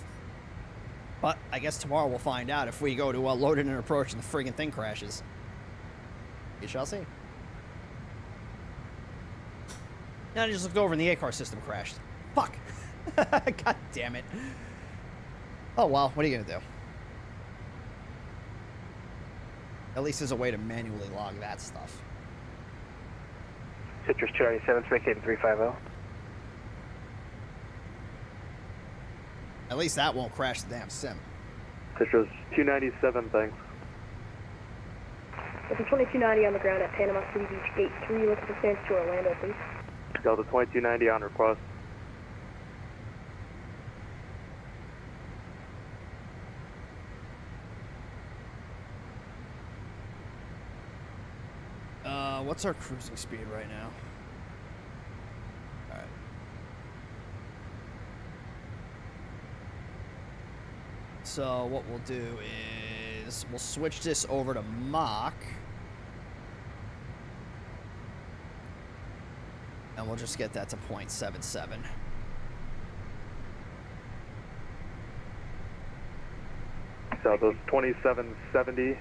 A: But I guess tomorrow we'll find out if we go to load in and approach and the friggin' thing crashes. We shall see. Now I just looked over and the ACAR system crashed. Fuck. God damn it. Oh well, what are you gonna do? At least there's a way to manually log that stuff.
I: Citrus 297, vacating 350.
A: At least that won't crash the damn sim.
G: Citrus 297, thanks.
C: Delta 2290 on the ground at Panama City Beach Gate 3, looking for clearance to Orlando, please.
G: Delta 2290 on request.
A: What's our cruising speed right now? Alright. So what we'll do is we'll switch this over to Mach. And we'll just get that to 0.77.
G: Southwest 2770.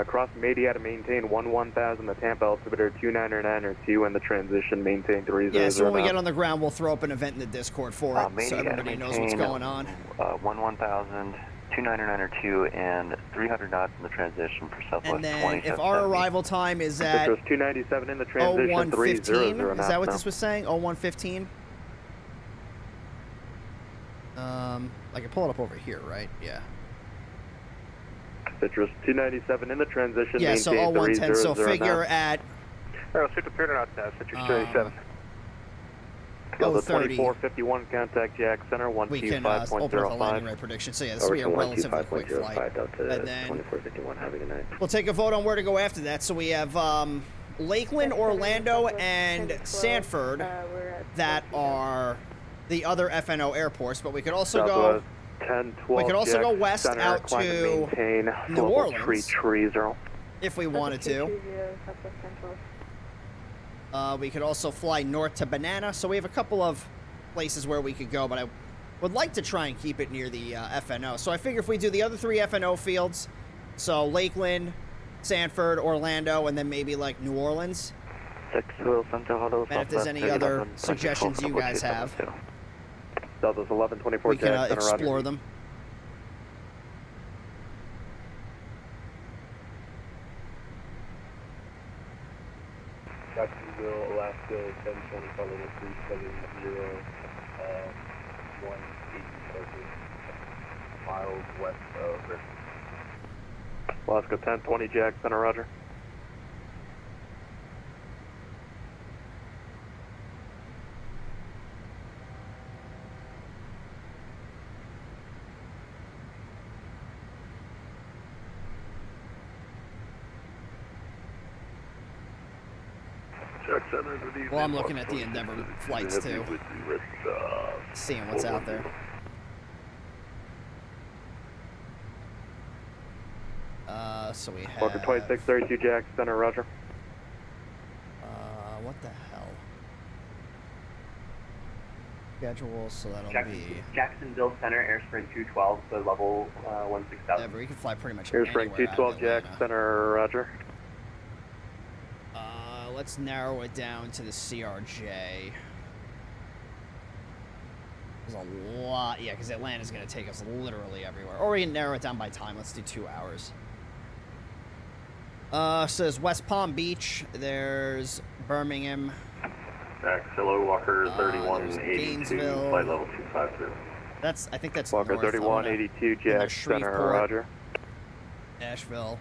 G: Cross Madiat to maintain 1000, the Tampa altimeter 29902, and the transition maintain 30.
A: Yeah, so when we get on the ground, we'll throw up an event in the Discord for it, so
J: Madiat
A: everybody knows what's going on.
J: 1000, 29902, and 300 knots in the transition for Southwest
A: And then
J: 2770.
A: if our arrival time is at
G: Citrus 297 in the transition
A: 0115,
G: 300
A: is that what
G: now.
A: this was saying? 0115? I can pull it up over here, right? Yeah.
G: Citrus 297 in the transition.
A: Yeah, so
G: maintain
A: 0110, so
G: 300
A: figure
G: knots.
A: at
I: Alright, super clear knots now, Citrus 297.
G: Delta
A: 030.
G: 2451, contact Jack Center
A: We can open up the landing
G: 125.05.
A: rate prediction. So yeah, this will be a relatively quick flight. And then
G: 2451, have a good night.
A: we'll take a vote on where to go after that. So we have Lakeland, Orlando, and Sanford that are the other FNO airports, but we could also go.
G: 10, 12,
A: We could also go west
G: Center,
A: out
G: climb and
A: to
G: maintain
A: New
G: level
A: Orleans.
G: 330.
A: If we wanted to. We could also fly north to Banana. So we have a couple of places where we could go, but I would like to try and keep it near the FNO. So I figure if we do the other 3 FNO fields, so Lakeland, Sanford, Orlando, and then maybe like New Orleans.
J: 6 Wilson to Hollow,
A: And if there's any other suggestions you guys have,
G: Delta's 1124
A: we can
G: Jack Center,
A: explore
G: Roger.
A: them.
B: Jacksonville, Alaska, 1020, following 370, 180 miles west of Richmond.
G: Alaska 1020 Jack Center, Roger.
B: Jack Center, good evening.
A: Well, I'm looking at the Endeavor flights too, seeing what's out there. So we have
G: Walker 2632 Jack Center, Roger.
A: the hell? Schedule, so that'll be...
J: Jacksonville Center, Airspring 212, so level 16,000.
A: Yeah, but we can fly pretty much
G: Airspring
A: anywhere
G: 212, Jack Center, roger.
A: Let's narrow it down to the CRJ. There's a lot, yeah, because Atlanta's going to take us literally everywhere. Or we can narrow it down by time. Let's do 2 hours. So there's West Palm Beach. There's Birmingham.
J: Jack, Silo, Walker 3182,
A: Gainesville.
J: flight level 252.
A: That's, I think that's
G: Walker
A: north.
G: 3182, Jack Center, roger.
A: Asheville.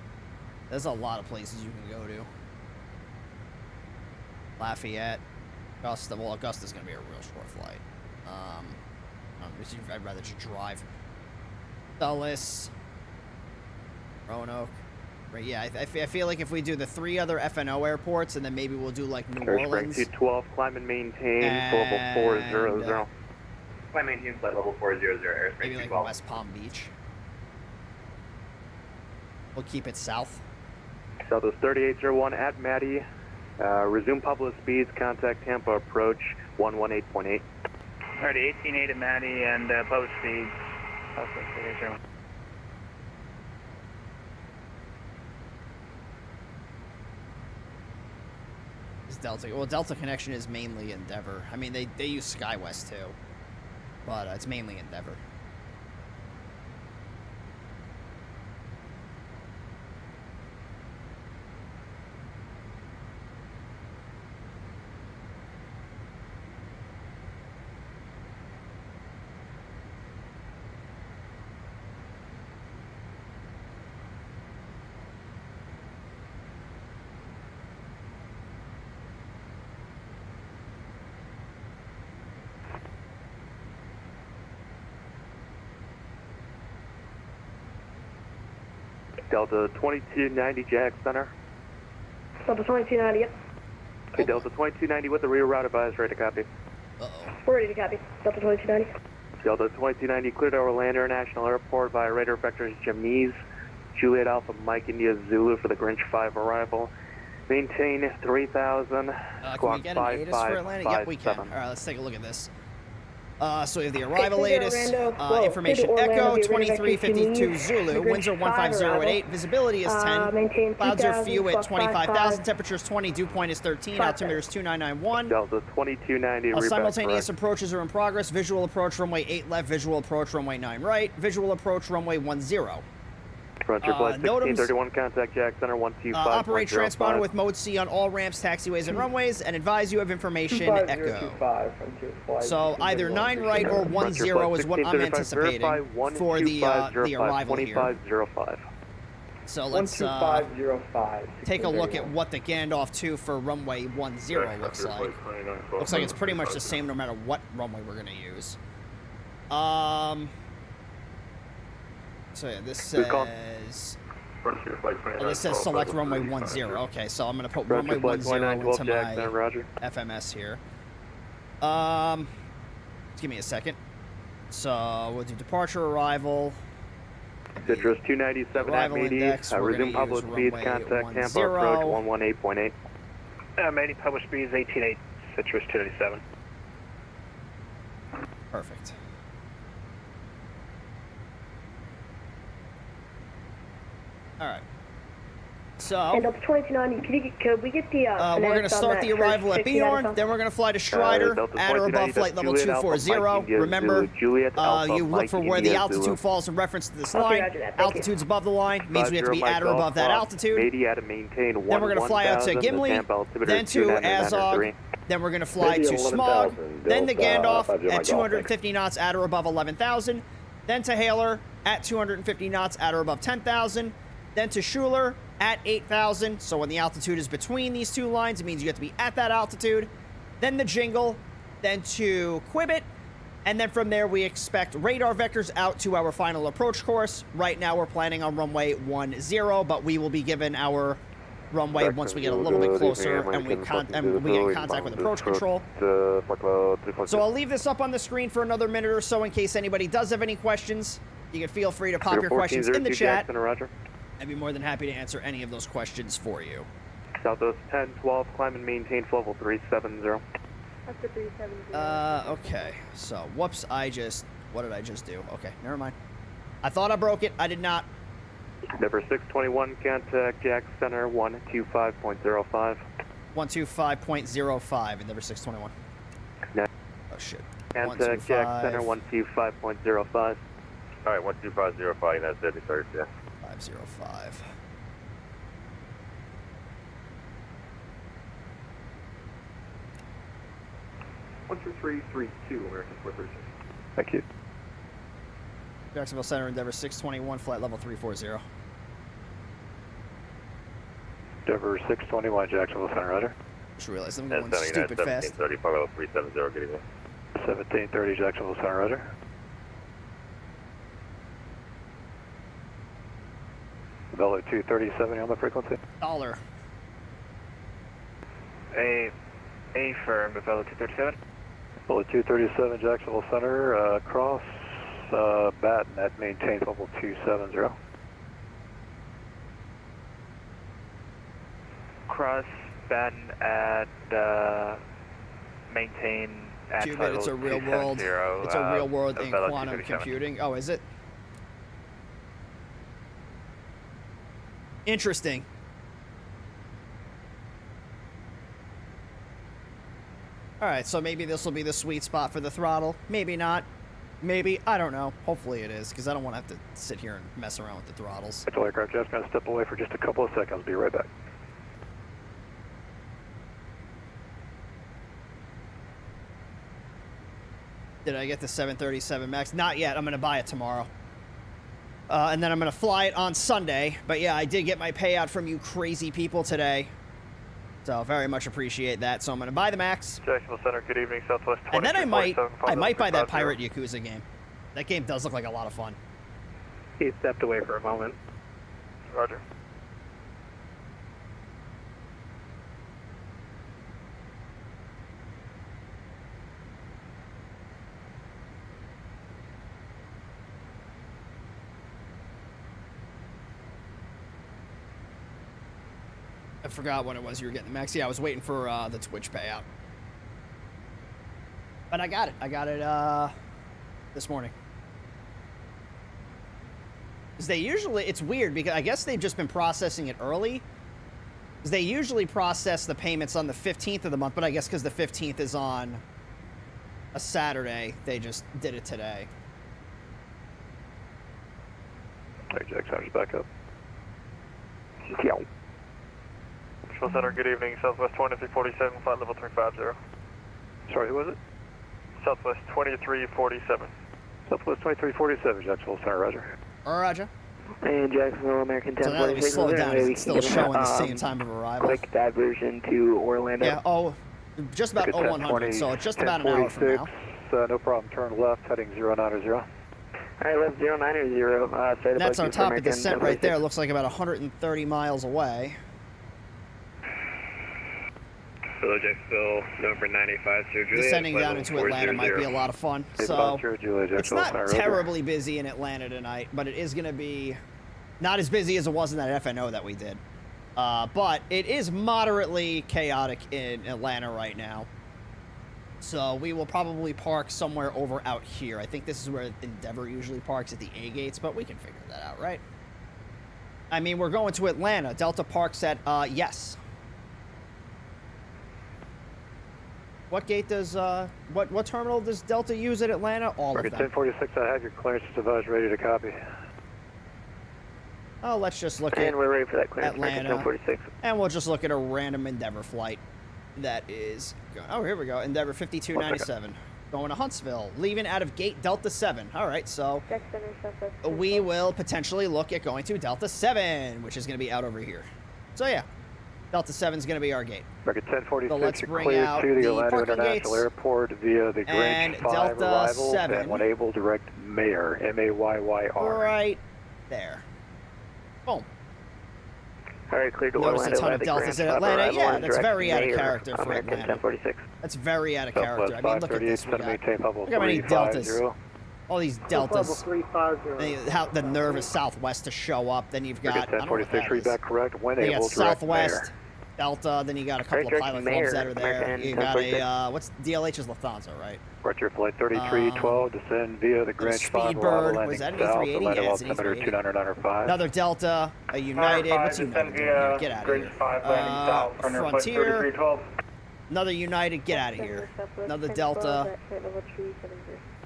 A: There's a lot of places you can go to. Lafayette. Augusta. Well, Augusta's going to be a real short flight. I'd rather just drive. Dulles. Roanoke. Right, yeah, I feel like if we do the 3 other FNO airports, and then maybe we'll do, like, New Orleans.
G: Airspring 212, climb and maintain, level 400.
J: Climb and maintain, flight level 400, Airspring
A: maybe,
J: 212.
A: like, West Palm Beach. We'll keep it south.
G: Southwest 3801 at Maddie. Resume public speeds, contact Tampa approach 118.8.
I: Alrighty, 18.8 at Maddie and public speeds. Southwest 3801.
A: Delta. Well, Delta Connection is mainly Endeavor. I mean, they use SkyWest too, but it's mainly Endeavor.
G: Delta 2290, Jack Center.
C: Delta 2290, yep.
G: Okay, Delta 2290 with the reroute advised, ready to copy.
A: Uh-oh.
C: We're ready to copy. Delta 2290.
G: Delta 2290 cleared to Orlando International Airport via radar vectors Jamies, Juliet Alpha Mike India Zulu for the Grinch 5 arrival. Maintain 3000,
A: can we get an ATIS for Atlanta? Yep, we can. All right, let's take a look at this. So we have the arrival ATIS, information Echo, 2352 Zulu, winds are 150 at 8, visibility is 10, clouds are few at 25,000, temperature is 20, dew point is 13, altimeter is 2991.
G: Delta 2290,
A: simultaneous approaches are in progress, visual approach runway 8 left, visual approach runway 9 right, visual approach runway 10.
G: Frontier flight 1631, contact Jack Center 125.
A: Operate transponder with mode C on all ramps, taxiways, and runways, and advise you of information Echo. So either 9 right or 10 is what I'm anticipating for the arrival here.
G: 2505.
A: So let's take a look at what the Gandalf 2 for runway 10 looks like. Looks like it's pretty much the same no matter what runway we're going to use. So yeah, this says... this says select runway 10. Okay, so I'm going to put runway 10 into my FMS here. Just give me a second. So we'll do departure, arrival.
G: Citrus 297 at Meady. Resume public speeds, contact Tampa approach 118.8.
I: Meady, public speeds 18.8, Citrus 297.
A: Perfect. All right. So
C: and Delta 2290, could we get the
A: we're going to start the arrival at Bjorn, then we're going to fly to Strider at or above flight level 240. Remember, you look for where the altitude falls in reference to this line. Altitude's above the line means we have to be at or above that altitude. Then we're going to fly out to Gimli, then to Azog, then we're going to fly to Smog, then to Gandalf at 250 knots at or above 11,000, then to Haler at 250 knots at or above 10,000, then to Schuler at 8,000. So when the altitude is between these two lines, it means you have to be at that altitude. Then the Jingle, then to Quibbit, and then from there we expect radar vectors out to our final approach course. Right now we're planning on runway 10, but we will be given our runway once we get a little bit closer and we get in contact with approach control. So I'll leave this up on the screen for another minute or so in case anybody does have any questions. You can feel free to pop your questions in the chat. I'd be more than happy to answer any of those questions for you.
G: Southwest 1012, climb and maintain level 370.
D: Up to 370.
A: Okay. So, whoops, what did I just do? Okay, never mind. I thought I broke it. I did not.
G: Endeavor 621, contact Jack Center 125.05.
A: 125.05, Endeavor 621.
G: No.
A: Oh, shit.
G: Contact Jack Center 125.05.
E: Alright, 12505, that's 33rd, yeah.
A: 505.
B: American 436.
H: Thank you.
A: Jacksonville Center, Endeavor 621, flight level 340.
H: Endeavor 621, Jacksonville Center, Roger.
A: Just realized I'm going stupid fast.
E: 1730, level 370, good evening.
H: 1730, Jacksonville Center, Roger. Velo 23070 on the frequency.
A: Dollar.
I: A firm, Velo 237.
H: Velo 237, Jacksonville Center, cross Baton at maintain level 270.
I: Cross Baton at maintain at
A: Cuban, it's a real world. It's a real world in
I: Velo
A: quantum
I: 237.
A: computing. Oh, is it? Interesting. All right, so maybe this will be the sweet spot for the throttle. Maybe not. Maybe. I don't know. Hopefully it is, because I don't want to have to sit here and mess around with the throttles.
H: Actual aircraft just going to step away for just a couple of seconds. Be right back.
A: Did I get the 737 MAX? Not yet. I'm going to buy it tomorrow. And then I'm going to fly it on Sunday. But yeah, I did get my payout from you crazy people today. So very much appreciate that. So I'm going to buy the MAX.
G: Jacksonville Center, good evening, Southwest 20.
A: And then I might buy that Pirate Yakuza game. That game does look like a lot of fun.
G: He stepped away for a moment. Roger.
A: I forgot when it was you were getting the MAX. Yeah, I was waiting for the Twitch payout. But I got it. I got it this morning. Because they usually, it's weird because I guess they've just been processing it early. Because they usually process the payments on the 15th of the month, but I guess because the 15th is on a Saturday, they just did it today.
H: Hey, Jack Center's back up.
G: Yeah. Jacksonville Center, good evening, Southwest 2347, flight level 350.
H: Sorry, who was it?
G: Southwest 2347.
H: Southwest 2347, Jacksonville Center, Roger.
A: Roger.
K: And Jacksonville, American 1046.
A: So now that we slow it down, it's still showing the same time of arrival.
K: Quick diversion to Orlando.
A: Yeah, just about 0100, so it's just about an hour from now.
H: No problem, turn left, heading 090.
K: All right, left 090.
A: That's on top of descent right there. Looks like about 130 miles away.
L: Hello, Jacksonville, November 95, Sir Juliet.
A: Descending down into Atlanta might be a lot of fun. So it's not terribly busy in Atlanta tonight, but it is going to be not as busy as it was in that FNO that we did. But it is moderately chaotic in Atlanta right now. So we will probably park somewhere over out here. I think this is where Endeavor usually parks at the A gates, but we can figure that out, right? I mean, we're going to Atlanta. Delta parks at, yes. What gate does, what terminal does Delta use at Atlanta? All of them.
H: 1046, I have your clearance device ready to copy.
A: Oh, let's just look at
K: and we're ready for that clearance.
A: Atlanta.
K: 1046.
A: And we'll just look at a random Endeavor flight. That is, oh, here we go. Endeavor 5297. Going to Huntsville. Leaving out of gate Delta 7. All right, so we will potentially look at going to Delta 7, which is going to be out over here. So, yeah. Delta 7 is going to be our gate.
H: Record 1046,
A: so let's bring out
H: to the Orlando International
A: gates.
H: Airport via the Grange 5
A: Delta
H: arrival
A: 7.
H: and enable direct Mayor, M-A-Y-Y-R.
A: Right there. Boom.
K: All right, clear to
A: Notice
K: Orlando.
A: a ton of Deltas in Atlanta. Yeah, that's very out of character for Atlanta.
K: 1046.
A: That's very out of character. I mean, look at this. Look how many Deltas. All these Deltas. The nerve is Southwest to show up. Then you've got, I don't know what that is.
H: Read that correct. When
A: you got
H: able,
A: Southwest. Delta, then you got a couple of pilot clubs that are there. You got a, what's DLH is Lufthansa, right?
H: Roger, flight 3312, descend via the Greenwich 5, arrival landing south, Atlanta altimeter 2995.
A: Another Delta, a United, what's United doing here? Get out of here. Frontier, another United, get out of here. Another Delta,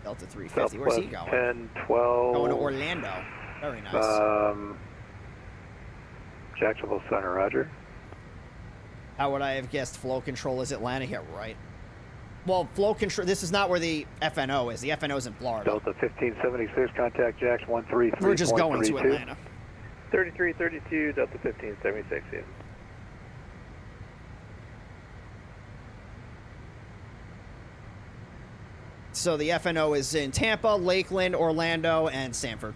A: Delta 350, where's he going?
H: 1012.
A: Going to Orlando, very nice.
H: Jacksonville Center, roger.
A: How would I have guessed flow control is Atlanta? Yeah, right. Well, flow control, this is not where the FNO is. The FNO is in Florida.
H: Delta 1576, contact Jax 133.32.
A: We're just going to Atlanta.
L: 3332, Delta 1576, yeah.
A: So the FNO is in Tampa, Lakeland, Orlando, and Sanford.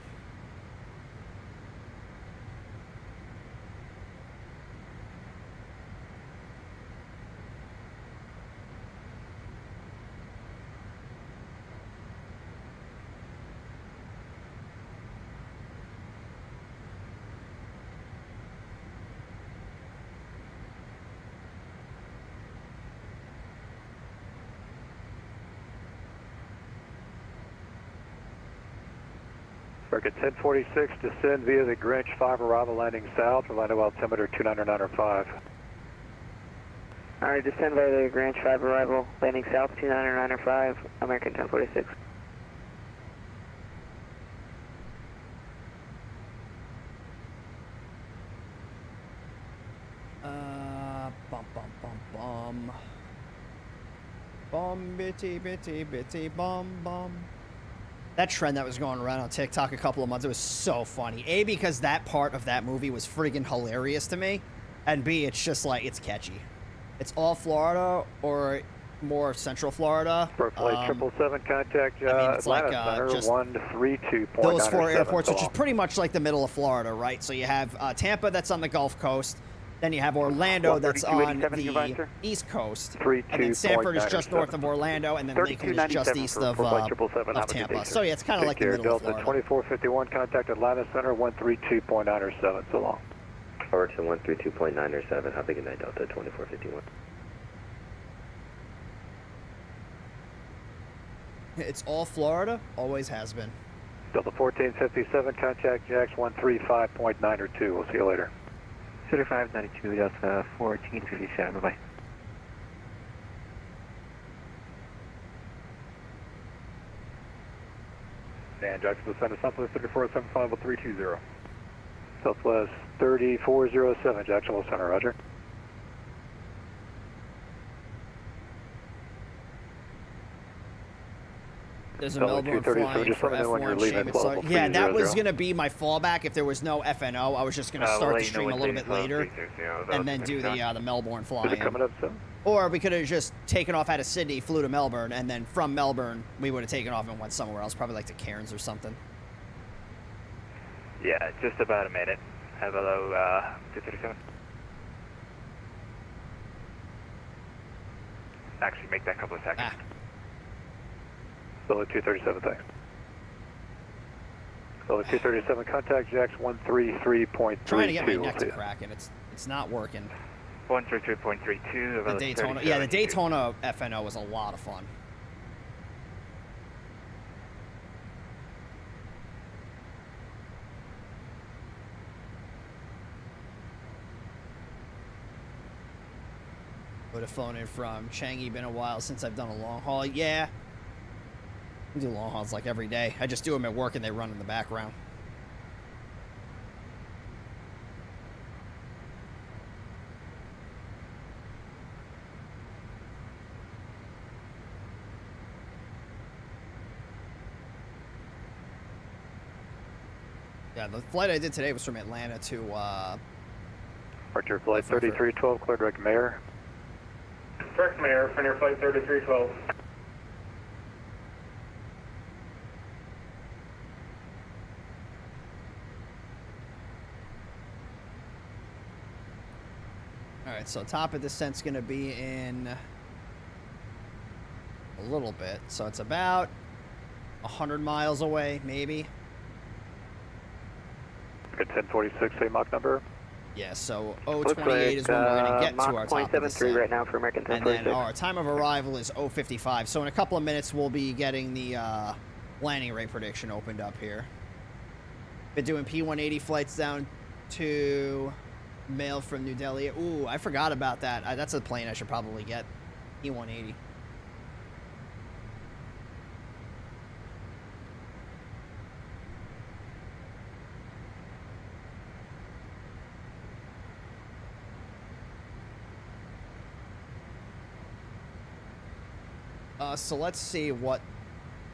H: Circuit 1046, descend via the Greenwich 5, arrival landing south, Orlando altimeter 29905.
K: Alright, descend via the Greenwich 5, arrival landing south 29905, American 1046.
A: Bum, bitty, bitty, bitty, bum, bum. That trend that was going around on TikTok a couple of months, it was so funny. A, because that part of that movie was friggin' hilarious to me. And B, it's just like, it's catchy. It's all Florida or more Central Florida.
H: For flight 777, contact
A: it's
H: Atlanta
A: like,
H: Center
A: just
H: 132.97.
A: those four airports, which is pretty much like the middle of Florida, right? So you have Tampa, that's on the Gulf Coast. Then you have Orlando, that's on the East Coast. And then Sanford is just north of Orlando, and then Lakeland is just east of Tampa. So yeah, it's kind of like the middle of Florida.
H: Delta 2451, contact Atlanta Center 132.97, so long.
M: Over to 132.97, have a good night, Delta 2451.
A: It's all Florida, always has been.
H: Delta 1457, contact Jax 135.902, we'll see you later.
J: 3592, Delta 1457, bye-bye.
H: And Jacksonville Center, Southwest 3475, 320. Southwest 3407, Jacksonville Center, roger.
A: There's a Melbourne flying for F1 shame. Yeah, that was going to be my fallback if there was no FNO. I was just going to start the stream a little bit later and then do the Melbourne fly. Or we could have just taken off out of Sydney, flew to Melbourne, and then from Melbourne, we would have taken off and went somewhere else, probably like to Cairns or something.
I: Yeah, just about a minute. Hello, 237. Actually, make that a couple of seconds.
H: Solo 237, thanks. Solo 237, contact Jax 133.32.
A: Trying to get my neck to crack, and it's not working.
I: 133.32.
A: The Daytona, yeah, the Daytona FNO was a lot of fun. Would have flown in from Changi. Been a while since I've done a long haul. Yeah. I do long hauls like every day. I just do them at work and they run in the background. Yeah, the flight I did today was from Atlanta to,
H: Archer flight 3312, cleared direct Mayor.
B: Direct Mayor, Frontier flight 3312.
A: Alright, so top of descent's going to be in a little bit. So it's about 100 miles away, maybe.
H: Good 1046, say Mach number.
A: Yeah, so
K: Looks
A: 028
K: like,
A: is when we're going to get to our top of the
K: 0.73
A: set.
K: right now for American
A: And
K: 1046.
A: then our time of arrival is 055. So in a couple of minutes, we'll be getting the landing rate prediction opened up here. Been doing P180 flights down to mail from New Delhi. Ooh, I forgot about that. That's a plane I should probably get. P180. So let's see what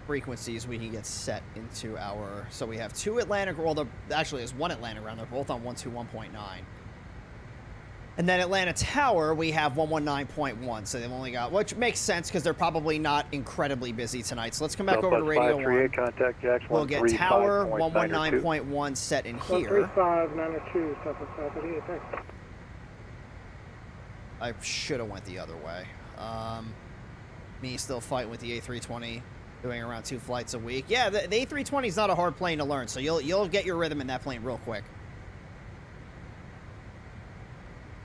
A: frequencies we can get set into our... So we have 2 Atlantic... Well, actually, there's 1 Atlantic ground. They're both on 121.9. And then Atlanta Tower, we have 119.1. So they've only got... Which makes sense because they're probably not incredibly busy tonight. So let's come back over to Radio 1.
H: Contact Jax
A: We'll get Tower 119.1 set in here.
N: 135.92, Southwest 538, thanks.
A: I should have went the other way. Me still fighting with the A320, doing around 2 flights a week. Yeah, the A320 is not a hard plane to learn, so you'll get your rhythm in that plane real quick.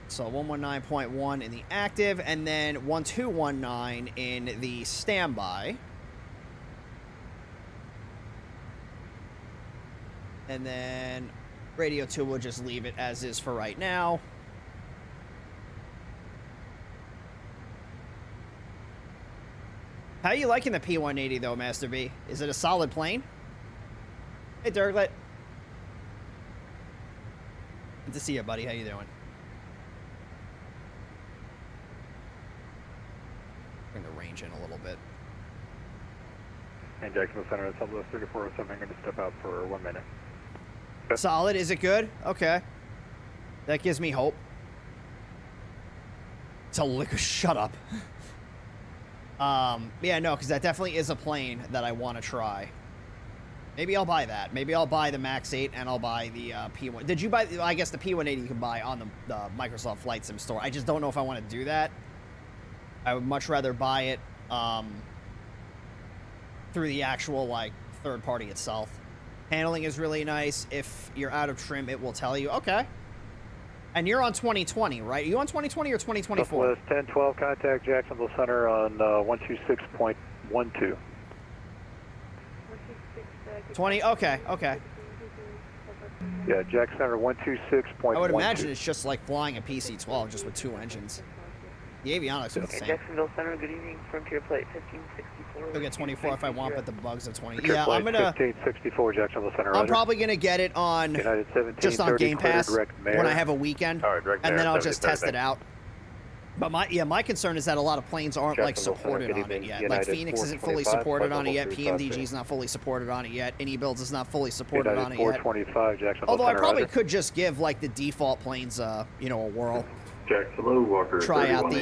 A: So 119.1 in the active, and then 1219 in the standby. And then Radio 2 will just leave it as is for right now. How are you liking the P180 though, Master B? Is it a solid plane? Hey, Dirklet. Good to see you, buddy. How you doing? Bring the range in a little bit.
B: And Jacksonville Center at Southwest 3407. I'm going to step out for 1 minute.
A: Solid. Is it good? Okay. That gives me hope. Shut up. Yeah, no, because that definitely is a plane that I want to try. Maybe I'll buy that. Maybe I'll buy the Max 8 and I'll buy the P1. Did you buy? I guess the P180 you can buy on the Microsoft Flight Sim store. I just don't know if I want to do that. I would much rather buy it through the actual like third party itself. Handling is really nice. If you're out of trim, it will tell you. Okay. And you're on 2020, right? Are you on 2020 or 2024?
H: Southwest 1012, contact Jacksonville Center on 126.12.
A: 20, okay.
H: Yeah, Jack Center 126.12.
A: I would imagine it's just like flying a PC-12, just with 2 engines. The avionics are the same.
K: Jacksonville Center, good evening. Frontier Flight 1564.
A: I'll get 24 if I want, but the bugs of 20.
H: Frontier
A: Yeah,
H: Flight
A: I'm gonna.
H: 1564, Jacksonville Center.
A: I'm
H: Roger.
A: probably gonna get it on
H: United 17,
A: just on
H: 30,
A: Game Pass when I have a weekend,
E: direct
A: and then
E: mayor,
A: I'll just
E: 70,
A: test it out. But my concern is that a lot of planes aren't like supported on it yet. Like Phoenix isn't fully supported on it yet. PMDG is not fully supported on it yet. Any builds is not fully supported on it yet.
H: 425, Jacksonville
A: Although I
H: Center,
A: probably
H: Roger.
A: could just give like the default planes, a whirl.
O: Jacksonville, Walker.
A: Try out the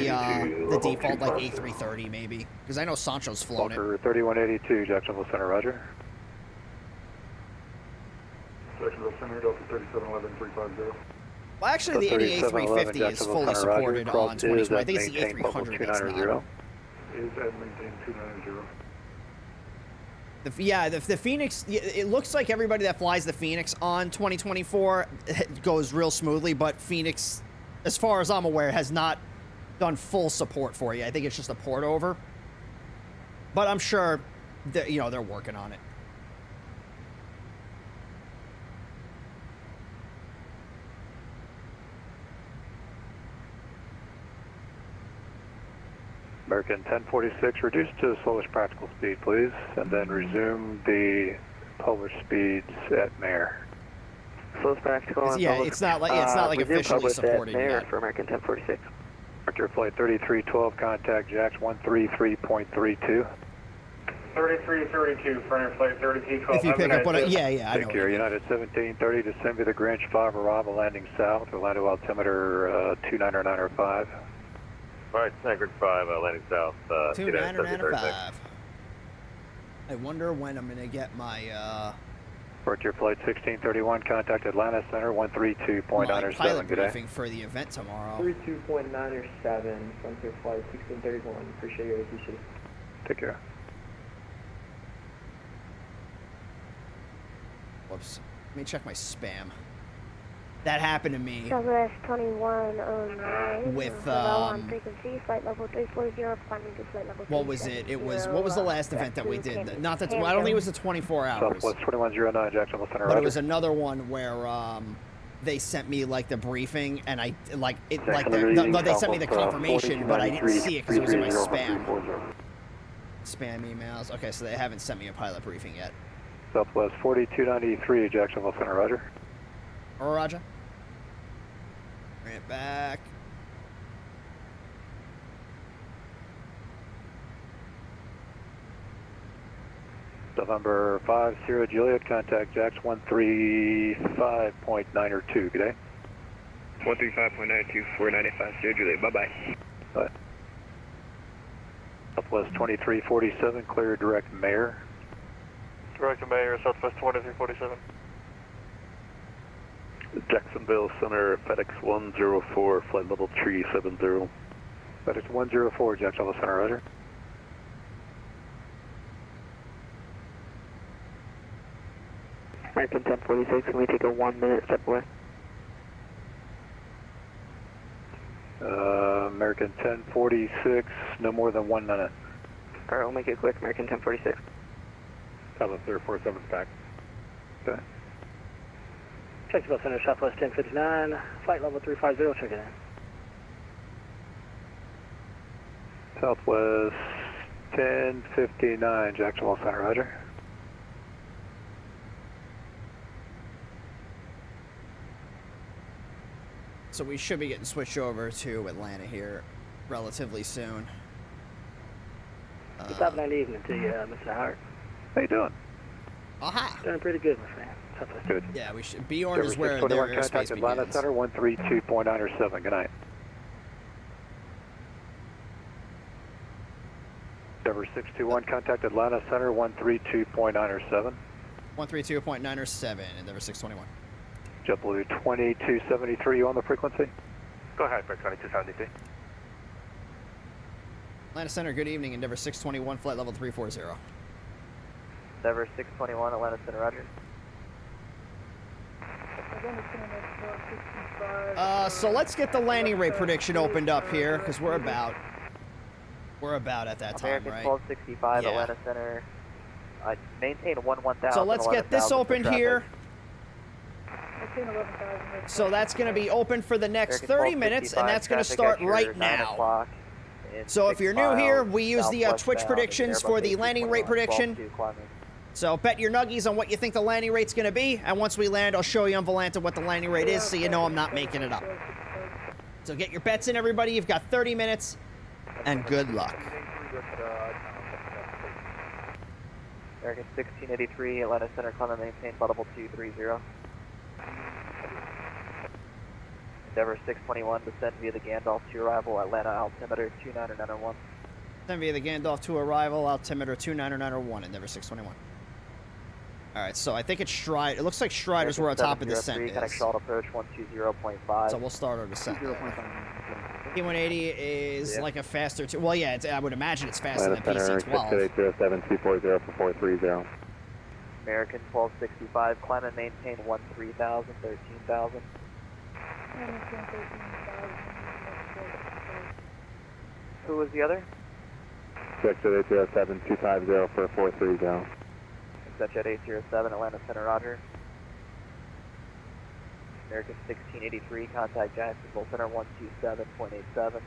A: default like A330 maybe, because I know Sancho's flown it.
H: Walker 3182, Jacksonville Center, Roger.
B: Jacksonville Center, Delta 3711350.
A: Well, actually, the A350 is fully supported on 2020. I think it's the A300 that's not.
B: Is at maintain 290.
A: The Phoenix, it looks like everybody that flies the Phoenix on 2024 goes real smoothly, but Phoenix, as far as I'm aware, has not done full support for you. I think it's just a port over. But I'm sure that, they're working on it.
H: American 1046, reduce to the slowest practical speed, please, and then resume the published speeds at Mare.
K: Slowest practical.
A: Yeah, it's not like officially supported yet.
K: For American 1046.
H: Archer Flight 3312, contact Jax 133.32.
B: 3332, Frontier Flight 3212.
A: If you pick up what I know.
H: Thank you. United 1730 to send me the Grinch 5 arrival landing south, Orlando altimeter 29905.
E: All right, Snagrid 5, landing south.
A: 29905. I wonder when I'm gonna get my
H: Frontier Flight 1631, contact Atlanta Center 132.97.
A: pilot
H: Good day.
A: briefing for the event tomorrow.
P: 32.97, Frontier Flight 1631. Appreciate your ATC.
H: Take care.
A: Whoops. Let me check my spam. That happened to me.
D: Southwest 2109.
A: With,
D: on frequency, flight level 340, climbing to flight level
A: what was it? It was, what was the last event that we did? Not that, I don't think it was the 24 hours.
H: Southwest 2109, Jacksonville Center,
A: But it was another one where, they sent me like the briefing, and I like it like they sent me the confirmation, but I didn't see it because it was in my spam emails. Okay, so they haven't sent me a pilot briefing yet.
H: Southwest 4293, Jacksonville Center, roger.
A: Roger. Bring it back.
H: November 5, Sierra Juliet, contact Jax 135.902. Good day.
L: 135.92, 495, Sierra Juliet. Bye-bye.
H: Bye. Southwest 2347, clear direct Mayor.
G: Direct Mayor, Southwest 2347.
H: Jacksonville Center, FedEx 104, flight level 370. FedEx 104, Jacksonville Center, roger.
K: American 1046, can we take a 1 minute step away?
H: American 1046, no more than 1 minute.
K: Alright, we'll make it quick, American 1046.
H: Southwest 047 back. Okay.
N: Jacksonville Center, Southwest 1059, flight level 350, check it in.
H: Southwest 1059, Jacksonville Center, roger.
A: So we should be getting switched over to Atlanta here relatively soon.
N: Top 90 evening to you, Mr. Howard.
H: How you doing?
A: Aha!
N: Doing pretty good, my friend.
H: Good.
A: Yeah, we should. Bjorn is where their airspace
H: contact Atlanta
A: begins.
H: Center 132.907. Good night. Endeavor 621, contact Atlanta Center 132.907.
A: 132.907, Endeavor 621.
H: JetBlue 2273, you on the frequency?
G: Go ahead, Brick 2273.
A: Atlanta Center, good evening, Endeavor 621, flight level 340.
P: Endeavor 621, Atlanta Center, roger.
A: So let's get the landing rate prediction opened up here, because we're about at that time,
P: American
A: right?
P: 1265,
A: Yeah.
P: Atlanta Center. Maintain 1000.
A: So let's get this opened here. So that's going to be open for the next 30 minutes, and that's going to start right now. So if you're new here, we use the Twitch predictions for the landing rate prediction. So bet your nuggies on what you think the landing rate's going to be, and once we land, I'll show you on Volanta what the landing rate is, so you know I'm not making it up. So get your bets in, everybody. You've got 30 minutes, and good luck.
P: American 1683, Atlanta Center, climb and maintain flight level 230. Endeavor 621, descend via the Gandalf to arrival, Atlanta altimeter 29901.
A: Descend via the Gandalf to arrival, altimeter 29901, Endeavor 621. Alright, so I think it's Stride. It looks like Strider's where our top of descent is.
P: Connect short approach 120.5.
A: So we'll start our descent. P180 is like a faster... well, yeah, I would imagine it's faster than PC-12.
M: 60807-240 for 430.
P: American 1265, climb and maintain 13,000, 13,000. Who was the other?
M: 60807-250 for 430.
P: Jet 807, Atlanta Center, roger. American 1683, contact Jacksonville Center 127.87.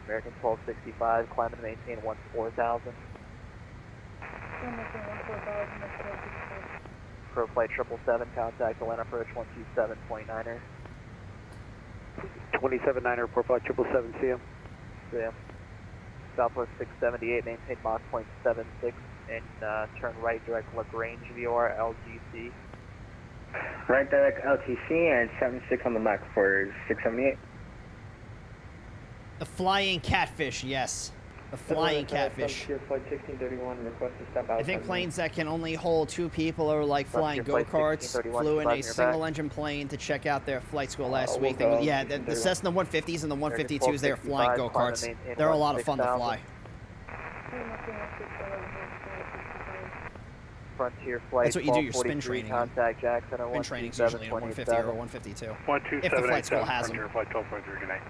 P: American 1265, climb and maintain 14,000. Pro Flight 777, contact Atlanta approach 127.9er.
H: 27.9er, Pro Flight 777, see you.
P: See ya. Southwest 678, maintain Mach point 76 and turn right direct LaGrange VOR LGC.
K: Right direct LTC and 76 on the Mach for 678.
A: The flying catfish, yes. The flying catfish.
P: Flight 1631, request to step out.
A: I think planes that can only hold 2 people are like flying go-karts. Flew in a single-engine plane to check out their flight school last week. Yeah, the Cessna 150s and the 152s, they're flying go-karts. They're a lot of fun to fly.
P: Frontier Flight
A: That's what you do your spin
P: 1243,
A: training in.
P: contact Jackson at
A: Spin training's usually in a 150 or a 152.
H: 12787,
A: If the flight school has them.
H: Frontier Flight 1243, good night.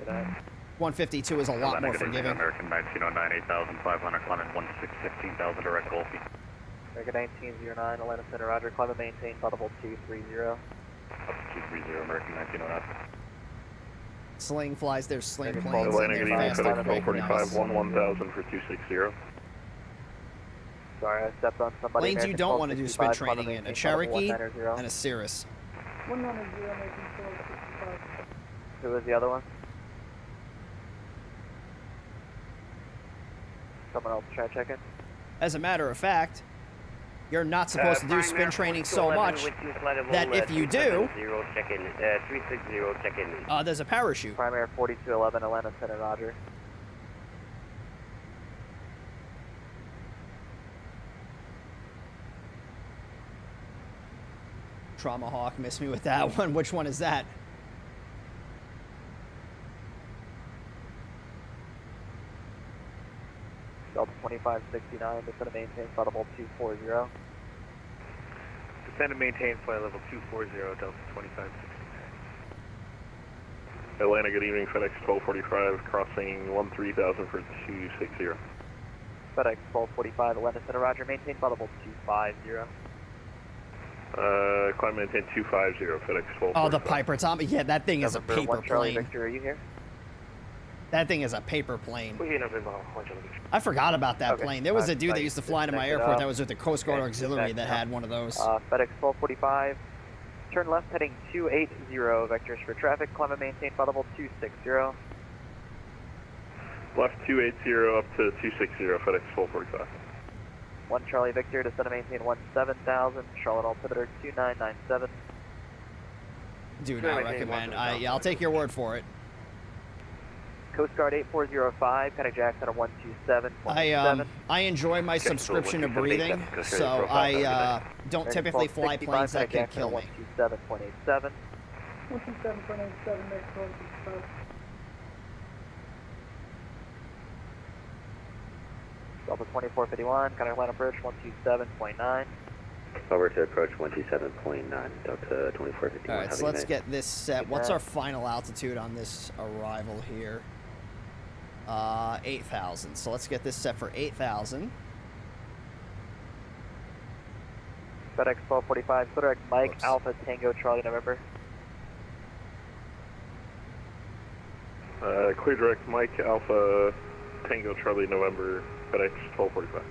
P: Good night.
A: 152 is a lot more
E: Good evening,
A: forgiving.
E: American 1909, 8,500, climbing 16,15,000 direct Golfy.
P: American 1909, Atlanta Center, roger, climb and maintain, audible 230.
E: Up to 230, American 1909.
A: Sling flies their sling
P: American
A: planes
E: Atlanta,
A: and
E: good
A: they're
E: evening,
A: fast.
E: FedEx
A: They're very
E: 1245,
A: nice.
E: 11,000 for 260.
P: Sorry, I stepped on somebody.
A: Planes you
P: American
A: don't want to do spin
P: 1265, climb
A: training in, a
P: maintain,
A: Cherokee
P: audible 190.
A: and a Cirrus.
N: 190, making 1265.
P: Who was the other one? Someone else try to check in?
A: As a matter of fact, you're not supposed to do spin training so much that if you do, there's a parachute.
P: Primary 4211, Atlanta Center, roger.
A: Trauma Hawk missed me with that one. Which one is that?
P: Delta 2569, descend and maintain, audible 240.
B: Descend and maintain flight level 240, Delta 2569.
E: Atlanta, good evening, FedEx 1245, crossing 13,000 for 260.
P: FedEx 1245, Atlanta Center, roger, maintain, audible 250.
E: Climb maintain 250, FedEx 1245.
A: Oh, the Piper, Tommy. Yeah, that thing is a
P: November
A: paper
P: 1 Charlie
A: plane.
P: Victor, are you here?
A: That thing is a paper plane. I forgot about that
P: Okay.
A: plane. There was a dude that used to fly into my
P: Check it
A: airport
P: out.
A: that was with the Coast Guard
P: Okay,
A: Auxiliary
P: check
A: that
P: it
A: had
P: out.
A: one of those.
P: FedEx 1245, turn left heading 280, vectors for traffic, climb and maintain, audible 260.
E: Left 280 up to 260, FedEx 1245.
P: 1 Charlie Victor, descend and maintain 17,000, Charlotte altimeter 2997.
A: Do not recommend. Yeah, I'll take your word for it.
P: Coast Guard 8405, contact Jackson at 127.7.
A: I enjoy my subscription to breathing, so I don't typically fly planes that can kill me.
P: 127.87.
N: 127.87, next 1265.
P: Delta 2451, contact Atlanta Bridge 127.9.
M: Over to approach 127.9, Delta 2451.
A: All right, so let's get this set. What's our final altitude on this arrival here? 8,000. So let's get this set for 8,000.
P: FedEx 1245, clear Mike,
A: Oops.
P: Alpha Tango Charlie November.
E: Clear direct Mike, Alpha, Tango, Charlie, November, FedEx 1245.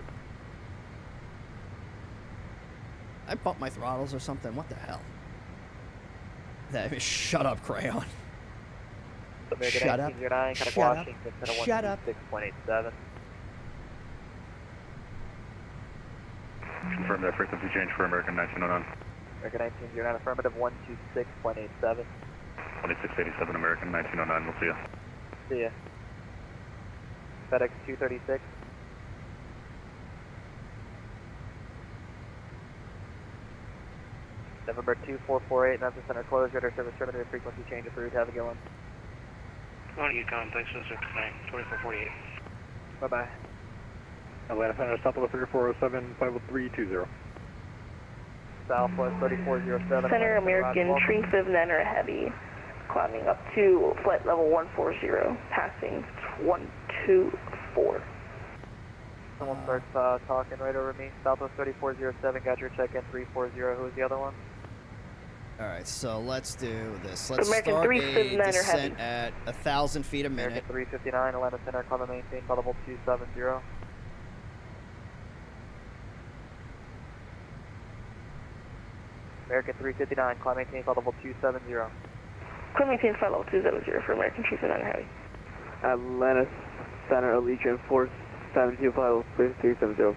A: I bumped my throttles or something. What the hell? Shut up, Crayon.
P: American
A: Shut up.
P: 1909, contact
A: Shut up.
P: Washington Center
A: Shut up.
P: 126.87.
E: Confirm that frequency change for American 1909.
P: American 1909, affirmative 126.87.
E: 2687, American 1909, we'll see you.
P: See ya. FedEx 236. November 2448, Memphis Center closed, radar service terminated, frequency change approved, have a good one.
I: On Yukon, thanks for the 2448.
P: Bye-bye.
B: Atlanta Center, Southwest 3407, 50320.
P: Southwest 3407.
C: Center American, Tree 79er Heavy, climbing up to flight level 140, passing 124.
P: Someone starts talking right over me. Southwest 3407, got your check-in 340, who's the other one?
A: All right, so let's do this. Let's
C: American
A: start a
C: 359er
A: descent
C: Heavy.
A: at 1,000 feet a minute.
P: American 359, Atlanta Center, climb and maintain, audible 270. American 359, climb maintain, audible 270.
C: Climb maintain flight level 200 for American Tree 79er Heavy.
K: Atlanta Center, Allegiant 472, flight level 370.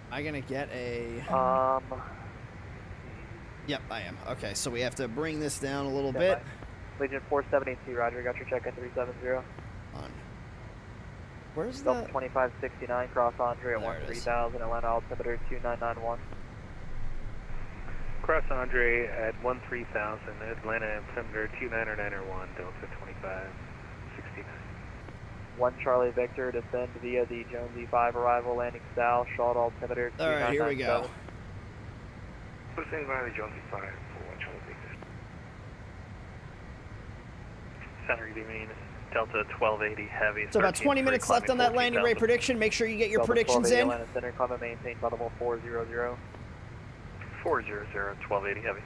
A: Am I gonna get a? Yep, I am. Okay, so we have to bring this down a little bit.
P: Legion 472, roger, got your check-in 370.
A: On. Where's
P: Delta
A: the?
P: 2569, cross Andre at
A: There it is.
P: 13,000, Atlanta altimeter 2991.
B: Cross Andre at 13,000, Atlanta altimeter 2991, Delta 2569.
P: 1 Charlie Victor, descend via the Jones E5 arrival, landing south, short altimeter 2997.
A: All right, here we go.
L: Descend via the Jones E5 for 1 Charlie Victor.
I: Center, good evening. Delta 1280 heavy.
A: So about 20 minutes left on that landing rate prediction. Make sure you get your
P: Delta
A: predictions in.
P: Atlanta Center, climb maintain level 400.
I: 400, 1280 heavy.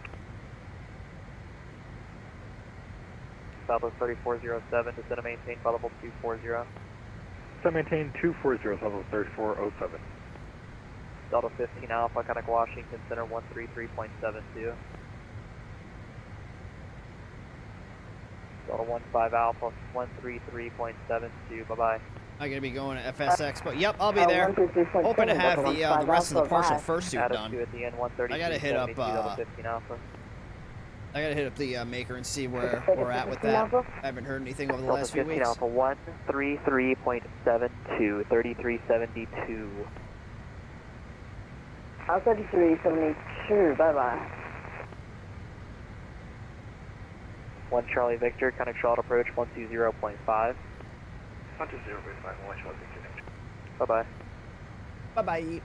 P: Southwest 3407, descend and maintain level 240.
B: So maintain 240, level 3407.
P: Delta 15 Alpha, Connect Washington Center 133.72. Delta 15 Alpha 133.72. Bye bye.
A: I'm gonna be going to FSX, but yep, I'll be there. Hoping to have the rest of the partial fursuit done. I gotta hit up. I gotta hit up the maker and see where we're at with that. I haven't heard anything over the last few weeks.
P: Alpha 133.72, 3372.
K: I'll 3372. Bye bye.
P: 1 Charlie Victor, connect short approach 120.5.
L: 120.5, 1 Charlie Victor.
P: Bye bye.
A: Bye bye.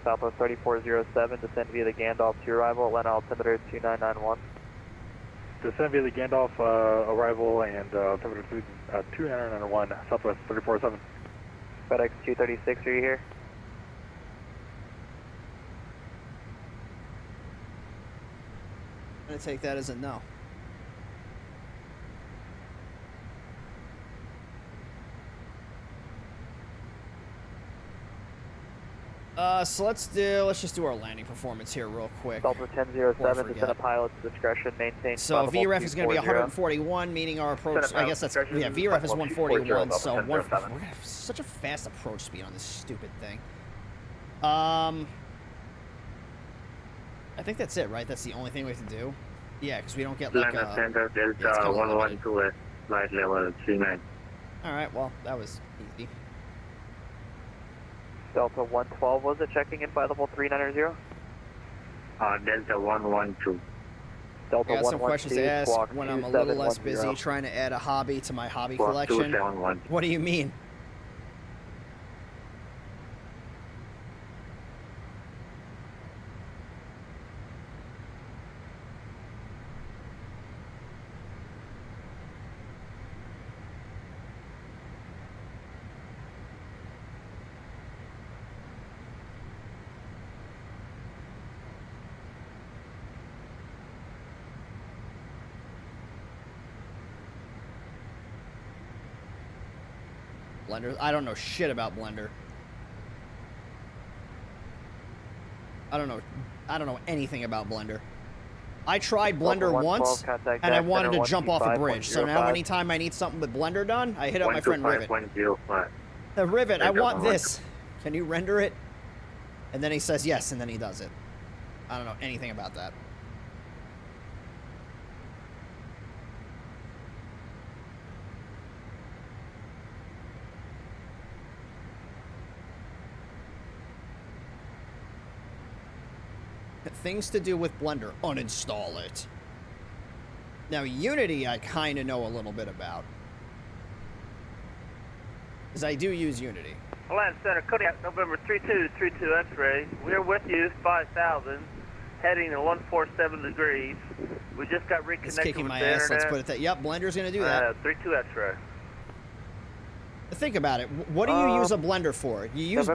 P: Southwest 3407, descend via the Gandalf to arrival, Atlanta altimeter 2991.
B: Descend via the Gandalf arrival and altimeter 2991, Southwest 3407.
P: FedEx 236, are you here?
A: I'm gonna take that as a no. So let's just do our landing performance here real quick.
P: Delta 1007, descend a pilot's discretion, maintain.
A: So VREF is going to be 141, meaning our approach. I guess that's VREF is 141. So we're gonna have such a fast approach speed on this stupid thing. I think that's it, right? That's the only thing we have to do. Yeah, because we don't get like
L: Atlanta Center Delta 112 at flight level 39.
A: All right, well that was easy.
P: Delta 112, was it checking in by level 390?
L: Delta 112.
P: Delta
A: I got some questions to ask
P: squawk
A: when I'm a little less busy trying to add a hobby to my hobby collection. What do you mean? Blender. I don't know shit about Blender. I don't know anything about Blender. I tried Blender once, and I wanted to jump off a bridge. So now anytime I need something with Blender done, I hit up my friend Rivet. Rivet, I want this. Can you render it? And then he says yes, and then he does it. I don't know anything about that. Things to do with Blender, uninstall it. Now Unity I kind of know a little bit about, because I do use Unity.
O: Atlanta Center, Kodiak, November 3232 X-ray. We're with you, 5000, heading at 147 degrees. We just got reconnected
A: It's kicking
O: with
A: my
O: the
A: ass,
O: internet.
A: let's put it that. Yep, Blender's going to do that.
O: 32 X-ray.
A: Think about it. What do you use a blender for? You use use a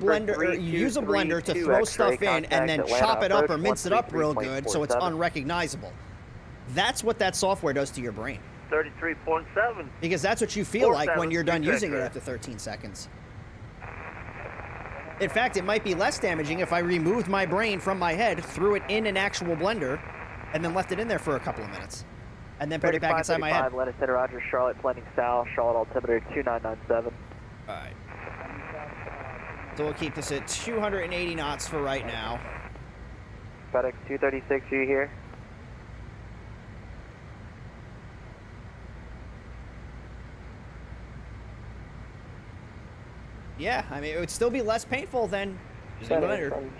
A: blender to throw stuff in and then chop it up or mince it up real good so it's unrecognizable. That's what that software does to your brain.
O: 33.7.
A: Because that's what you feel like when you're done using it after 13 seconds. In fact, it might be less damaging if I removed my brain from my head, threw it in an actual blender, and then left it in there for a couple of minutes. And then put it back inside my head.
P: Atlanta Center, Roger, Charlotte, landing south, Charlotte altimeter 2997.
A: All right. So we'll keep this at 280 knots for right now.
P: FedEx 236, are you here?
A: Yeah, I mean, it would still be less painful than using a blender.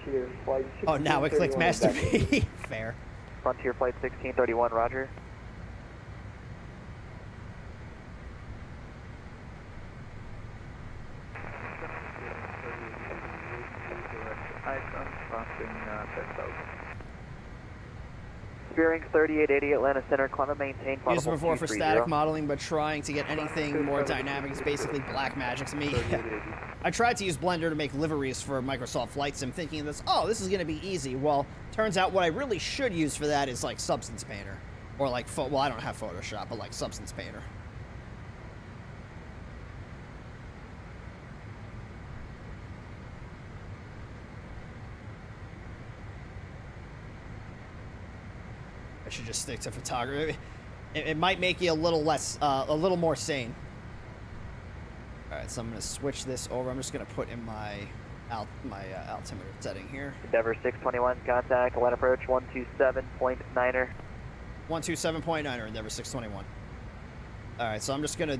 A: Oh, now it clicked Master P. Fair.
P: Frontier Flight 1631, Roger. Icon crossing 10,000.
K: Bearing 3880 Atlanta Center, climate maintain.
A: Used it before for static modeling, but trying to get anything more dynamic is basically black magic to me. I tried to use Blender to make liveries for Microsoft Flight Sim, thinking this, oh, this is going to be easy. Well, turns out what I really should use for that is like Substance Painter. Or like, well, I don't have Photoshop, but like Substance Painter. I should just stick to photography. It might make you a little less, a little more sane. All right, so I'm gonna switch this over. I'm just gonna put in my altimeter setting here.
K: Endeavor 621, contact, land approach 127.9er.
A: 127.9er, Endeavor 621. All right, so I'm just gonna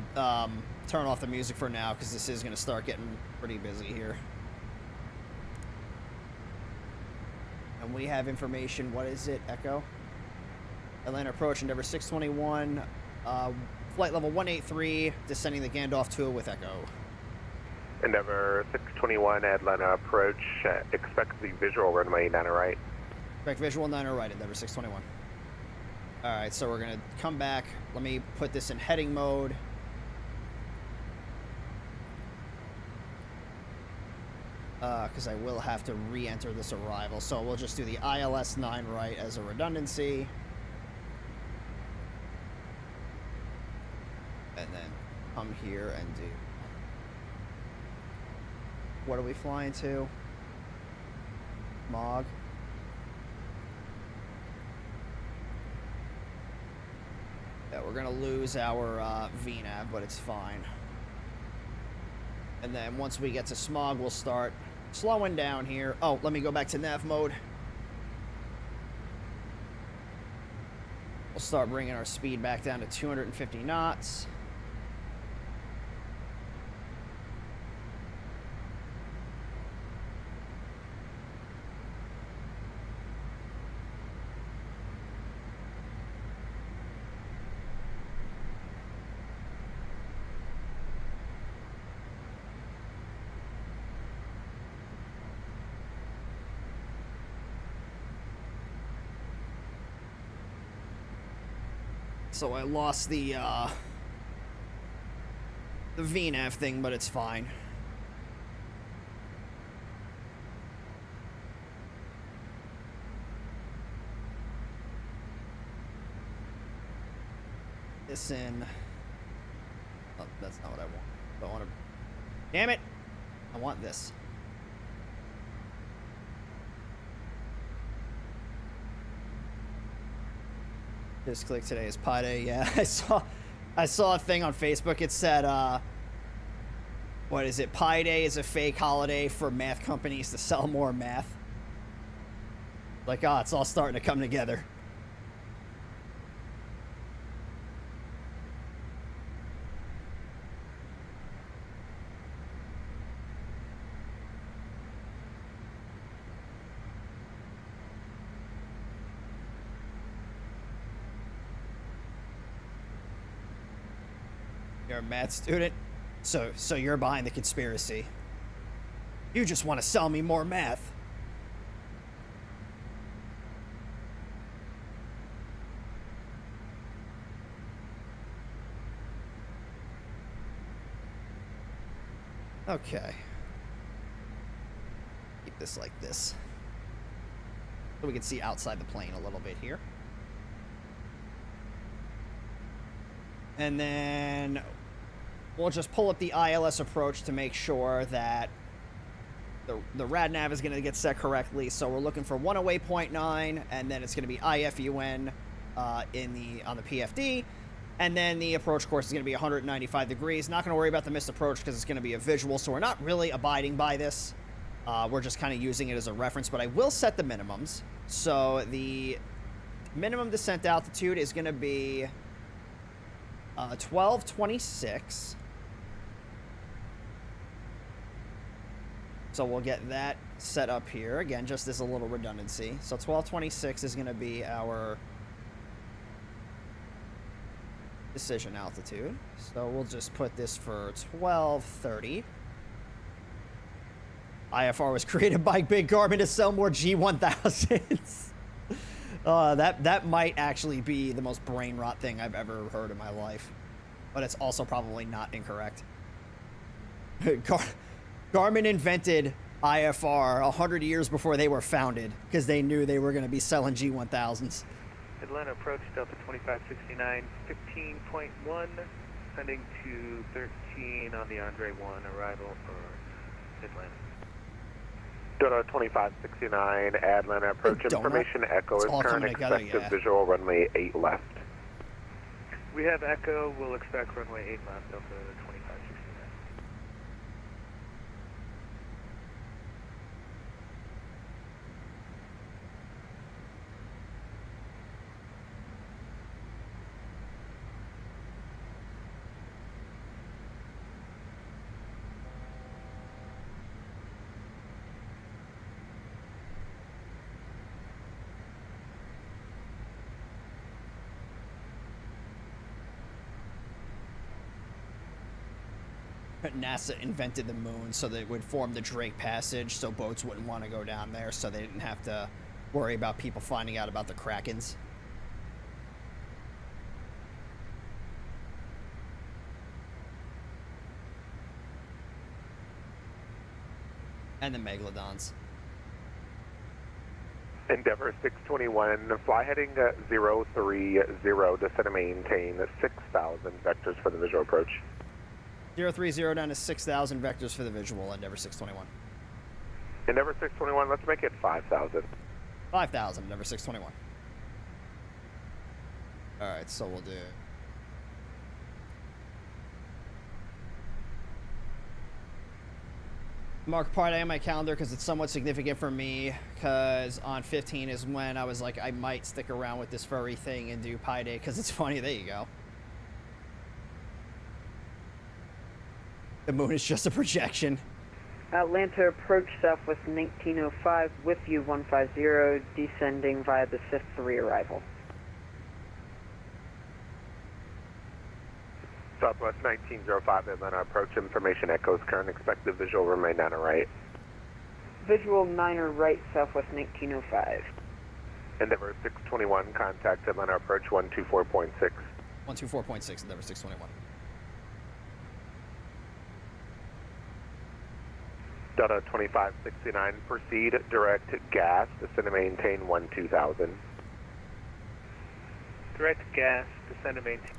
A: turn off the music for now because this is gonna start getting pretty busy here. And we have information. What is it? Echo. Atlanta approach, Endeavor 621, flight level 183, descending the Gandalf 2 with Echo.
L: Endeavor 621, Atlanta approach, expect the visual runway 9 right.
A: Expect visual 9 right, Endeavor 621. Alright, so we're going to come back. Let me put this in heading mode. Because I will have to re-enter this arrival. So we'll just do the ILS 9 right as a redundancy. And then come here and do... What are we flying to? Mog. Yeah, we're gonna lose our VNAV, but it's fine. And then once we get to smog, we'll start slowing down here. Oh, let me go back to nav mode. We'll start bringing our speed back down to 250 knots. So I lost the VNAV thing, but it's fine. This in. Oh, that's not what I want. I want to. Damn it! I want this. Just click today is Pi Day. Yeah, I saw a thing on Facebook. It said, what is it? Pi Day is a fake holiday for math companies to sell more math. Like, oh, it's all starting to come together. You're a math student, so you're behind the conspiracy. You just want to sell me more math. Okay. Keep this like this. So we can see outside the plane a little bit here. And then we'll just pull up the ILS approach to make sure that the rad nav is going to get set correctly. So we're looking for 108.9, and then it's going to be IFUN on the PFD, and then the approach course is going to be 195 degrees. Not going to worry about the missed approach because it's going to be a visual, so we're not really abiding by this. We're just kind of using it as a reference, but I will set the minimums. So the minimum descent altitude is going to be 1226. So we'll get that set up here. Again, just as a little redundancy. So 1226 is going to be our decision altitude. So we'll just put this for 1230. IFR was created by Big Garmin to sell more G1000s. That might actually be the most brain rot thing I've ever heard in my life. But it's also probably not incorrect. Garmin invented IFR 100 years before they were founded because they knew they were going to be selling G1000s.
G: Atlanta approach Delta 2569, 15.1, sending to 13 on the Andre 1, arrival for Atlanta.
L: Delta 2569, Atlanta approach information echo is current expected visual runway 8 left.
G: We have echo, we'll expect runway 8 left Delta 2569.
A: NASA invented the moon so that it would form the Drake Passage so boats wouldn't want to go down there so they didn't have to worry about people finding out about the Krakens. And the Megalodons.
L: Endeavor 621, fly heading 030, descend and maintain 6,000 vectors for the visual approach.
A: 030 down to 6,000 vectors for the visual, Endeavor 621.
L: Endeavor 621, let's make it 5,000.
A: 5,000, Endeavor 621. Alright, so we'll do... Mark Pi Day on my calendar because it's somewhat significant for me because on 15 is when I was like, I might stick around with this furry thing and do Pi Day because it's funny. There you go. The moon is just a projection.
K: Atlanta approach southwest 1905 with you 150, descending via the 5th arrival.
L: Southwest 1905, Atlanta approach information echoes current expected visual remain 9 right.
K: Visual 9 right, southwest 1905.
L: Endeavor 621, contact Atlanta approach 124.6.
A: 124.6, Endeavor 621.
L: Delta 2569, proceed direct gas, descend and maintain 12,000.
G: Direct gas, descend and maintain.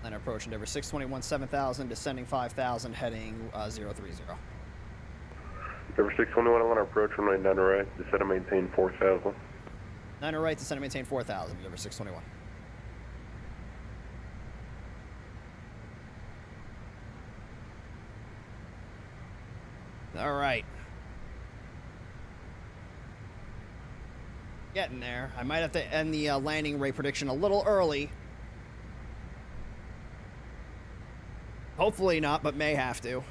A: And approach Endeavor 621, 7,000, descending 5,000, heading 030.
Q: Endeavor 621, Atlanta approach, runway 9 right, descend and maintain 4,000.
A: 9 right, descend and maintain 4,000, Endeavor 621. All right. Getting there. I might have to end the landing rate prediction a little early. Hopefully not, but may have to.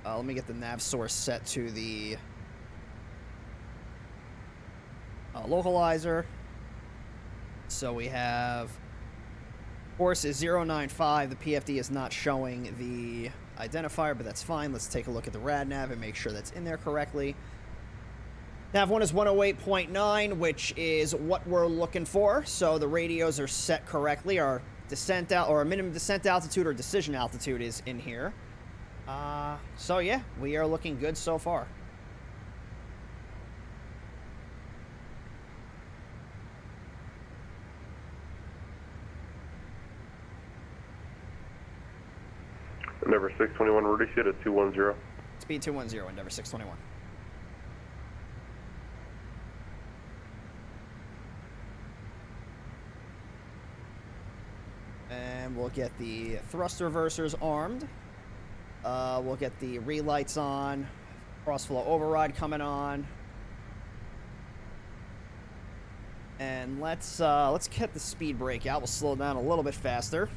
A: Let me get the nav source set to the localizer. So we have course is 095. The PFD is not showing the identifier, but that's fine. Let's take a look at the rad nav and make sure that's in there correctly. Nav 1 is 108.9, which is what we're looking for. So the radios are set correctly. Our descent out or minimum descent altitude or decision altitude is in here. So yeah, we are looking good so far.
Q: Endeavor 621, reduce it at 210.
A: Speed 210, Endeavor 621. And we'll get the thrust reversers armed. We'll get the relights on. Crossflow override coming on. And let's get the speed brake out. We'll slow down a little bit faster.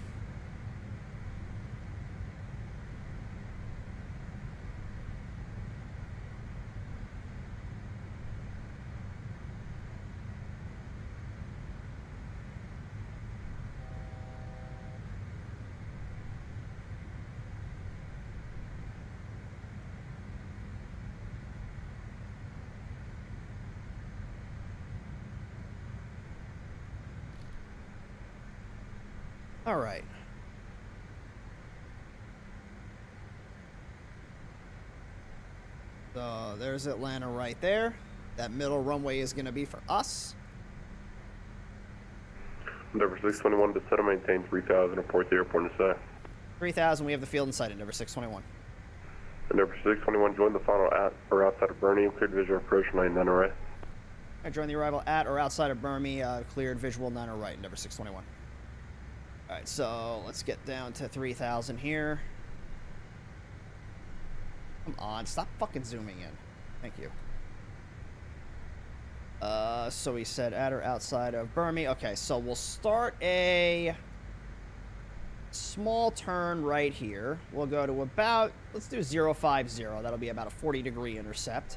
A: All right. So there's Atlanta right there. That middle runway is going to be for us.
Q: Endeavor 621 to set and maintain 3000, report the airport in a sec.
A: 3000, we have the field in sight, Endeavor 621.
Q: Endeavor 621, join the final at or outside of Bernie, cleared visual approach 99 right.
A: I join the arrival at or outside of Burmy, cleared visual 9 right, Endeavor 621. All right, so let's get down to 3000 here. Come on, stop fucking zooming in. Thank you. So we said at or outside of Burmy. Okay, so we'll start a small turn right here. We'll go to about, let's do 050. That'll be about a 40-degree intercept.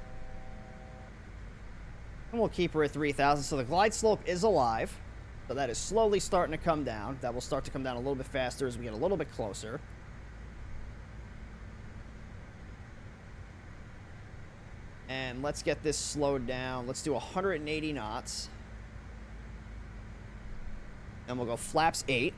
A: And we'll keep her at 3000. So the glide slope is alive. So that is slowly starting to come down. That will start to come down a little bit faster as we get a little bit closer. And let's get this slowed down. Let's do 180 knots. And we'll go flaps 8.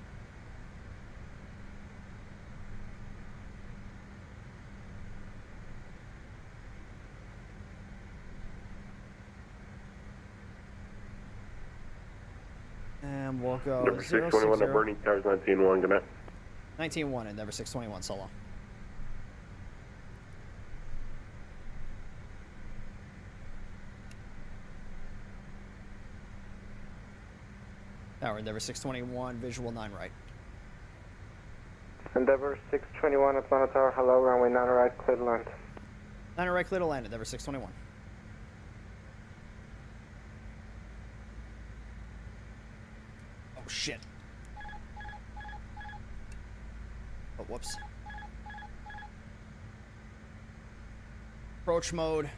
A: And we'll go
Q: Endeavor 621 to Bernie, towers 19-1, good night.
A: 19-1, Endeavor 621, so long. Tower, Endeavor 621, visual 9 right.
R: Endeavor 621, Atlanta Tower, hello, runway 9 right, clear to land.
A: 9 right, clear to land, Endeavor 621. Oh, shit. Oh, whoops. Approach mode.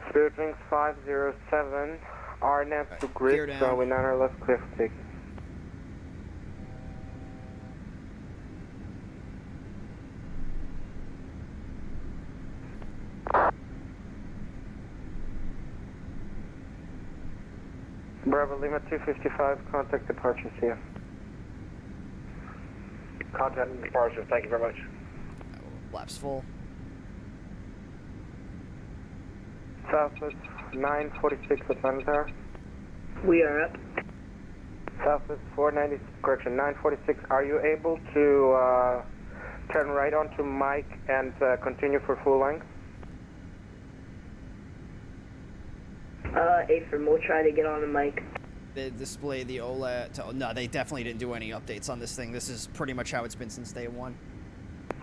R: Spirit Wings 507, RNAV to grid, runway 9 right left, clear for take. Bravo Lima 255, contact departure, see ya.
S: Contact departure, thank you very much.
A: Flaps full.
R: Southwest 946 Atlanta Tower.
K: We are up.
R: Southwest 490, correction, 946. Are you able to turn right onto Mike and continue for full length?
K: Affirm, we'll try to get on the mic.
A: They display the OLED. No, they definitely didn't do any updates on this thing. This is pretty much how it's been since day one.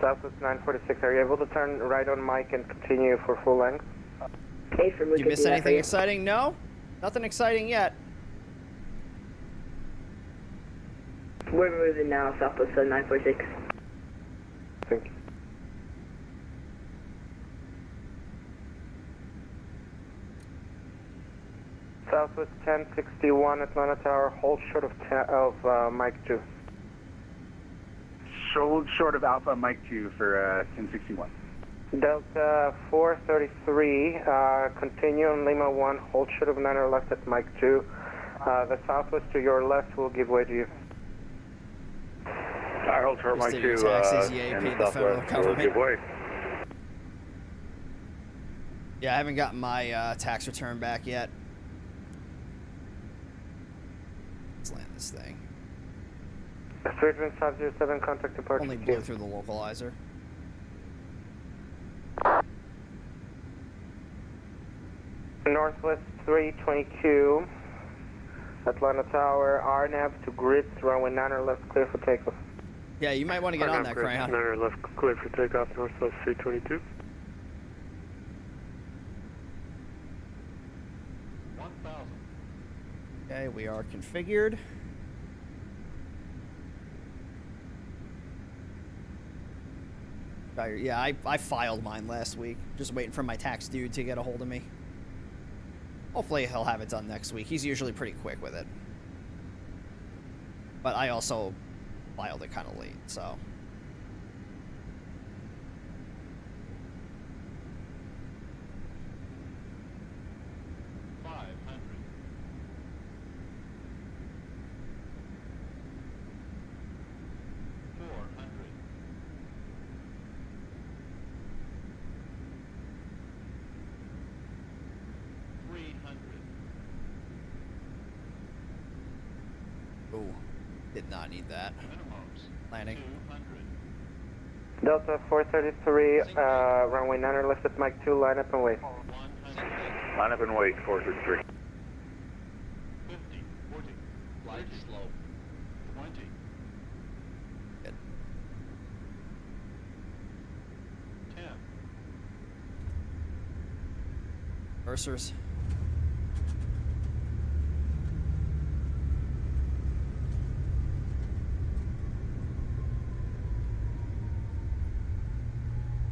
R: Southwest 946, are you able to turn right on Mike and continue for full length?
K: Affirm, we
A: Did you miss anything exciting? No? Nothing exciting yet.
K: We're moving now, Southwest 946.
R: Thank you. Southwest 1061 Atlanta Tower, hold short of Mike 2.
S: Hold short of Alpha Mike 2 for 1061.
R: Delta 433, continue on Lima 1, hold short of 9 or left at Mike 2. The Southwest to your left will give way to you.
Q: I hold short Mike 2,
A: and the Southwest will
Q: give way.
A: Yeah, I haven't gotten my tax return back yet. Let's land this thing.
R: Spirit Wings 507, contact departure.
A: Only blew through the localizer.
R: Northwest 322, Atlanta Tower, RNAV to grids, runway 9 or left, clear for takeoff.
A: Yeah, you might want to get on that, Crayon.
H: 9 or left, clear for takeoff, Northwest 322.
T: 1000.
A: Okay, we are configured. Yeah, I filed mine last week. Just waiting for my tax dude to get a hold of me. Hopefully he'll have it done next week. He's usually pretty quick with it. But I also filed it kind of late, so. Did not need that. Landing.
R: Delta 433, runway 9 left at Mike 2, line up and wait.
B: Line up and wait, 433.
T: 50, 40, flight slow. 20.
A: Good.
T: 10.
A: Cursors.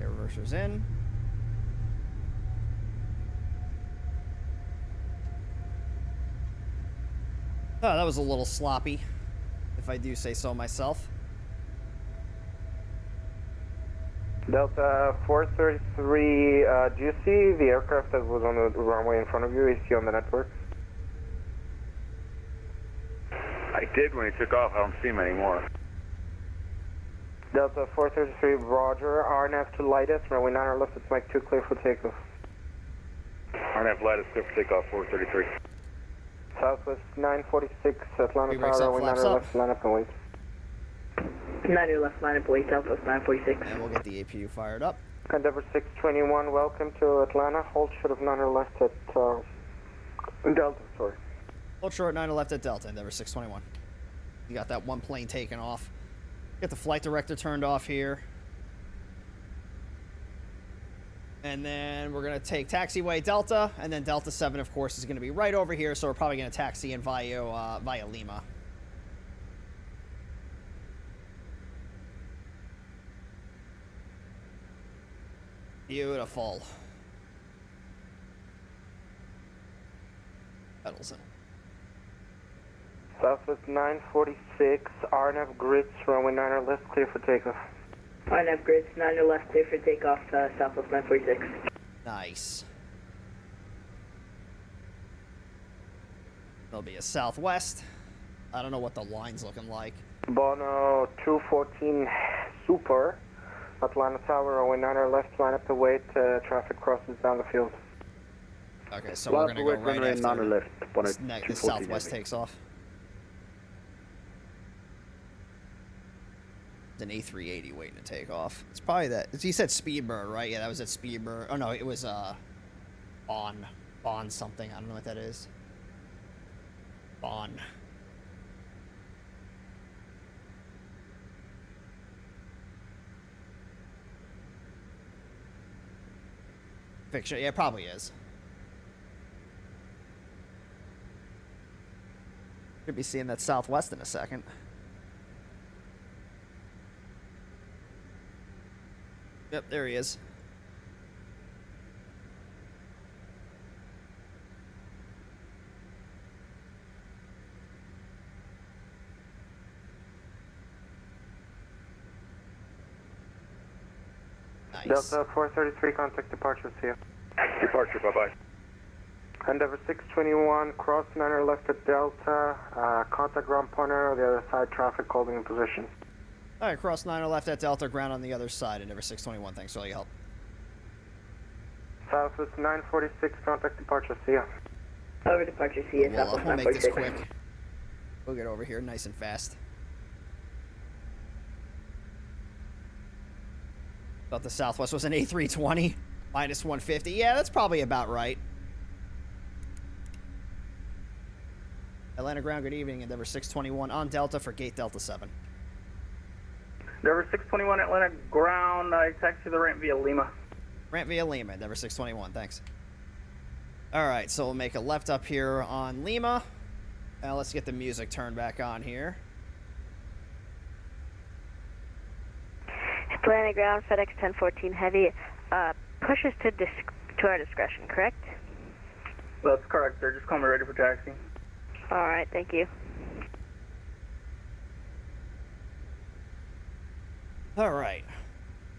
A: Reversers in. Oh, that was a little sloppy, if I do say so myself.
R: Delta 433, do you see the aircraft that was on the runway in front of you? Is he on the network?
B: I did when he took off. I don't see him anymore.
R: Delta 433, roger. RNF to light us. Runway 9 left at Mike 2, clear for takeoff.
B: RNF light is clear for takeoff, 433.
R: Southwest 946, Atlanta
A: Breaks
R: Tower,
A: up,
R: runway 9
A: flaps up.
R: left, line up and wait.
K: 9 left, line up, wait, Southwest 946.
A: And we'll get the APU fired up.
R: Endeavor 621, welcome to Atlanta. Hold short of 9 left at Delta, sorry.
A: Hold short 9 left at Delta, Endeavor 621. You got that one plane taken off. Get the flight director turned off here. And then we're going to take taxiway Delta, and then Delta 7, of course, is going to be right over here, so we're probably going to taxi in via Lima. Beautiful. Pedals in.
R: Southwest 946, RNF grids, runway 9 left, clear for takeoff.
K: RNF grids, 9 left, clear for takeoff, Southwest 946.
A: Nice. There'll be a southwest. I don't know what the line's looking like.
R: Bono 214 Super, Atlanta Tower, runway 9 left, line up to wait, traffic crosses down the field.
A: Okay, so we're going to go right after the southwest takes off. It's an A380 waiting to take off. It's probably that. He said Speedbird, right? Yeah, that was at Speedbird. Oh, no, it was Bond something. I don't know what that is. Bond. Fiction. Yeah, it probably is. Could be seeing that southwest in a second. Yep, there he is. Nice.
R: Delta 433, contact departure, see you.
B: Departure, bye-bye.
R: Endeavor 621, cross 9 left at Delta, contact ground pointer on the other side, traffic holding in position.
A: All right, cross 9 left at Delta, ground on the other side, Endeavor 621. Thanks for all your help.
R: Southwest 946, contact departure, see ya.
K: Over departure, see you, Southwest
A: We'll make this
K: 946.
A: quick. We'll get over here nice and fast. Thought the southwest was an A320, minus 150. Yeah, that's probably about right. Atlanta ground, good evening. Endeavor 621 on Delta for gate Delta 7.
I: Endeavor 621 Atlanta ground, I taxi the ramp via Lima.
A: Ramp via Lima, Endeavor 621, thanks. All right, so we'll make a left up here on Lima. Now let's get the music turned back on here.
C: Atlanta ground, FedEx 1014 Heavy, pushes to our discretion, correct?
I: That's correct, sir. Just call me ready for taxi.
C: Alright, thank you.
A: All right.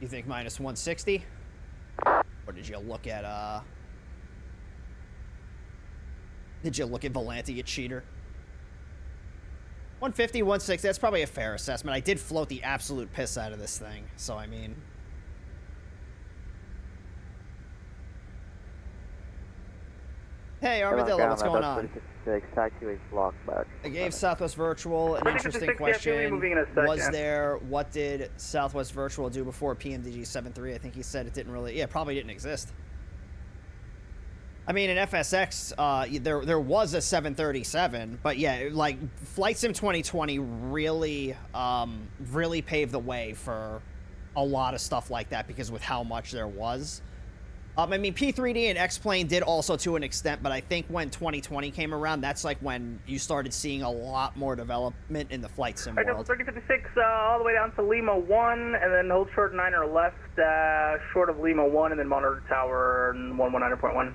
A: You think minus 160? Or did you look at, Did you look at Volante, you cheater? 150, 160, that's probably a fair assessment. I did float the absolute piss out of this thing, so I mean... Hey, Armadillo, what's going on?
P: 36, taxiway block back.
A: I gave Southwest Virtual an interesting
I: 36,
A: question.
I: moving in a second.
A: Was there, what did Southwest Virtual do before PMDG 73? I think he said it didn't really, yeah, probably didn't exist. I mean, in FSX, there was a 737, but yeah, like, Flight Sim 2020 really, really paved the way for a lot of stuff like that, because with how much there was. I mean, P3D and X-Plane did also to an extent, but I think when 2020 came around, that's like when you started seeing a lot more development in the Flight Sim
I: Alright,
A: world.
I: 3056, all the way down to Lima 1, and then hold short 9 or left, short of Lima 1, and then monitor tower 119.1.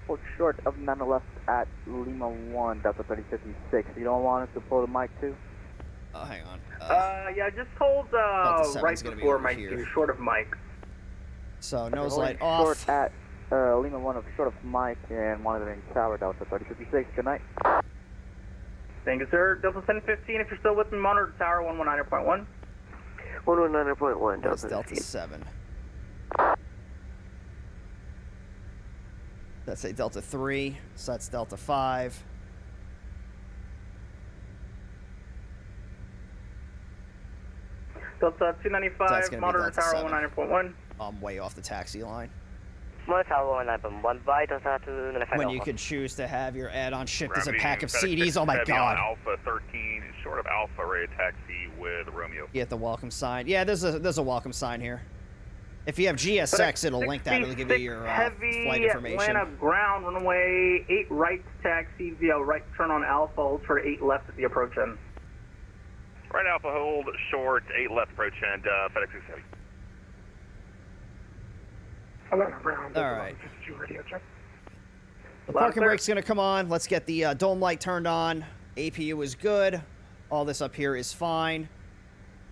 P: Hold short of 9 left at Lima 1, Delta 3056. You don't want us to pull the mic 2?
A: Oh, hang on.
I: Yeah, just hold right before Mike 2, short of Mike.
A: So, nose light
P: short
A: off.
P: At Lima 1 of short of Mike and monitoring tower, Delta 3056. Good night.
I: Thank you, sir. Delta 1015, if you're still with me, monitor tower 119.1.
P: 119.1,
A: That's
P: Delta
A: Delta 7. That's a Delta 3, so that's Delta 5.
I: Delta 295, monitor tower 119.1.
A: I'm way off the taxi line.
P: Monitor tower 119.1, by Delta 295.
A: When you could choose to have your add-on shipped as a pack of CDs, oh my god.
E: Alpha 13, short of Alpha, ready to taxi with Romeo.
A: Get the welcome sign. Yeah, there's a welcome sign here. If you have GSX, it'll link that. It'll give you your flight information.
I: Atlanta ground, runway 8 right taxi via right turn on Alpha, hold for 8 left at the approach end.
E: Right Alpha, hold short, 8 left approach end, FedEx 670.
R: Atlanta ground.
A: All right.
R: Radio check.
A: The parking brake's going to come on. Let's get the dome light turned on. APU is good. All this up here is fine.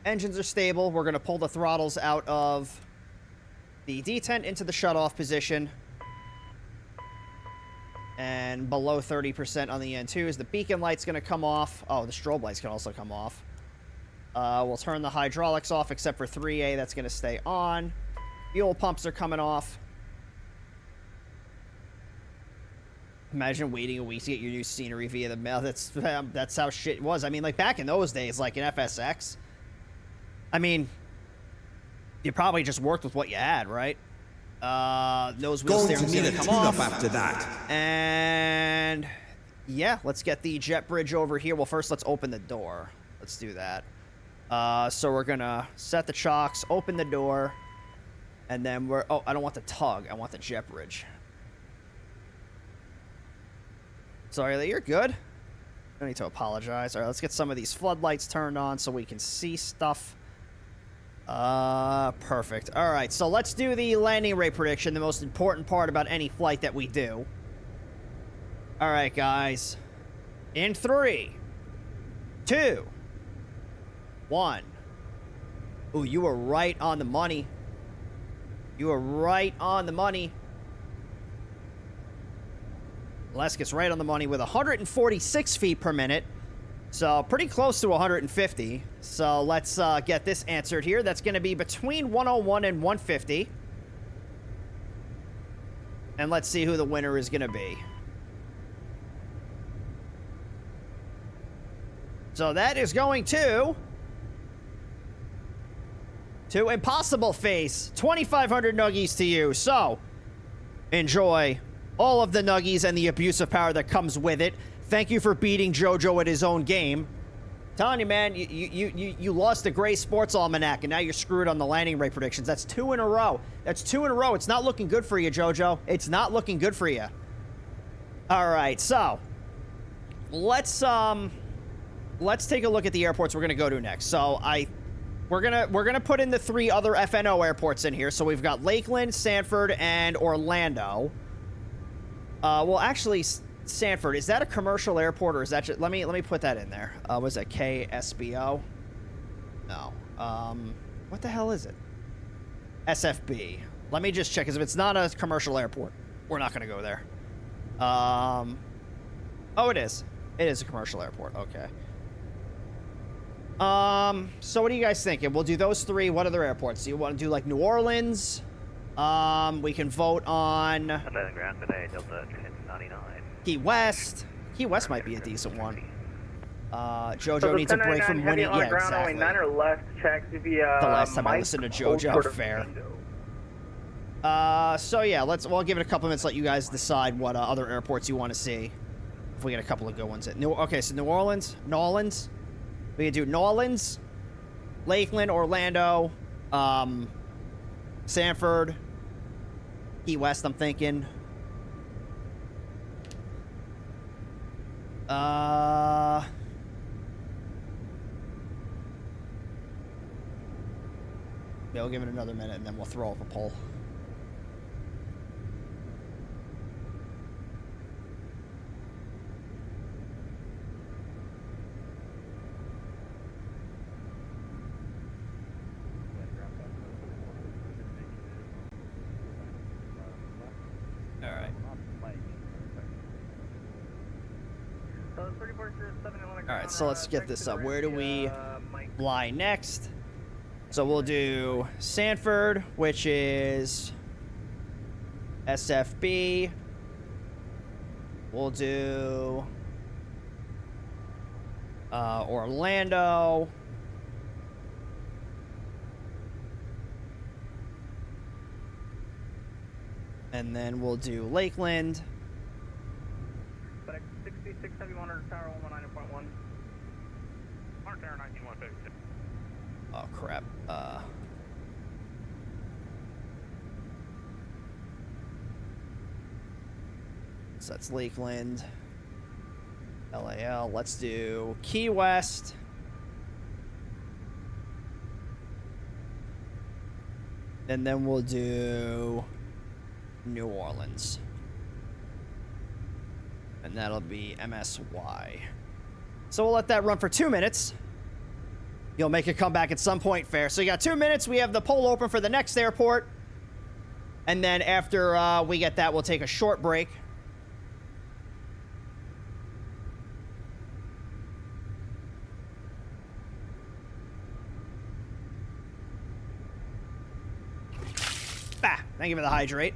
A: Engines are stable. We're going to pull the throttles out of the detent into the shutoff position. And below 30% on the N2s. The beacon light's going to come off. Oh, the strobe lights can also come off. We'll turn the hydraulics off except for 3A. That's going to stay on. Fuel pumps are coming off. Imagine waiting a week to get your new scenery via the mail. That's how shit was. I mean, like, back in those days, like in FSX, I mean, you probably just worked with what you had, right? Nose wheel steering's gonna come off
U: after that.
A: And yeah, let's get the jet bridge over here. Well, first let's open the door. Let's do that. So we're gonna set the chocks, open the door, and then we're, oh, I don't want the tug. I want the jet bridge. Sorry, you're good. No need to apologize. All right, let's get some of these floodlights turned on so we can see stuff. Perfect. All right, so let's do the landing rate prediction, the most important part about any flight that we do. All right, guys. In 3, 2, 1. Ooh, you were right on the money. You were right on the money. Les gets right on the money with 146 feet per minute. So pretty close to 150. So let's get this answered here. That's going to be between 101 and 150. And let's see who the winner is going to be. So that is going to Impossible Face. 2,500 nuggies to you. So enjoy all of the nuggies and the abuse of power that comes with it. Thank you for beating JoJo at his own game. Telling you, man, you lost the Gray Sports Almanac, and now you're screwed on the landing rate predictions. That's 2 in a row. That's 2 in a row. It's not looking good for you, JoJo. It's not looking good for you. All right, so let's take a look at the airports we're gonna go to next. So we're gonna put in the 3 other FNO airports in here. So we've got Lakeland, Sanford, and Orlando. Well, actually, Sanford, is that a commercial airport, or is that just, let me put that in there. Was that KSBO? No. What the hell is it? SFB. Let me just check, because if it's not a commercial airport, we're not gonna go there. Oh, it is. It is a commercial airport. Okay. So what are you guys thinking? We'll do those 3. What other airports? Do you want to do, like, New Orleans? We can vote on
P: Landing ground today, Delta 1099.
A: Key West. Key West might be a decent one.
I: So
A: JoJo
I: the
A: needs a break
I: 1099
A: from
I: heavy
A: winning.
I: on the
A: Yeah,
I: ground,
A: exactly.
I: only 9 or left, check to be,
A: The last time I
I: Mike,
A: listened to
I: hold
A: JoJo,
I: short of
A: fair.
I: Tango.
A: So yeah, we'll give it a couple minutes, let you guys decide what other airports you want to see. If we get a couple of good ones. Okay, so New Orleans. We can do New Orleans, Lakeland, Orlando, Sanford, Key West, I'm thinking. Yeah, we'll give it another minute and then we'll throw up a poll. Alright, so let's get this up. Where do we fly next? So we'll do Sanford, which is SFB. We'll do Orlando. And then we'll do Lakeland.
I: 6671 Tower 119.1.
E: Tower 19156.
A: Oh crap. So that's Lakeland. LAL. Let's do Key West. And then we'll do New Orleans. And that'll be MSY. So we'll let that run for 2 minutes. You'll make a comeback at some point, fair. So you got 2 minutes. We have the poll open for the next airport. And then after we get that, we'll take a short break. Thank you for the hydrate.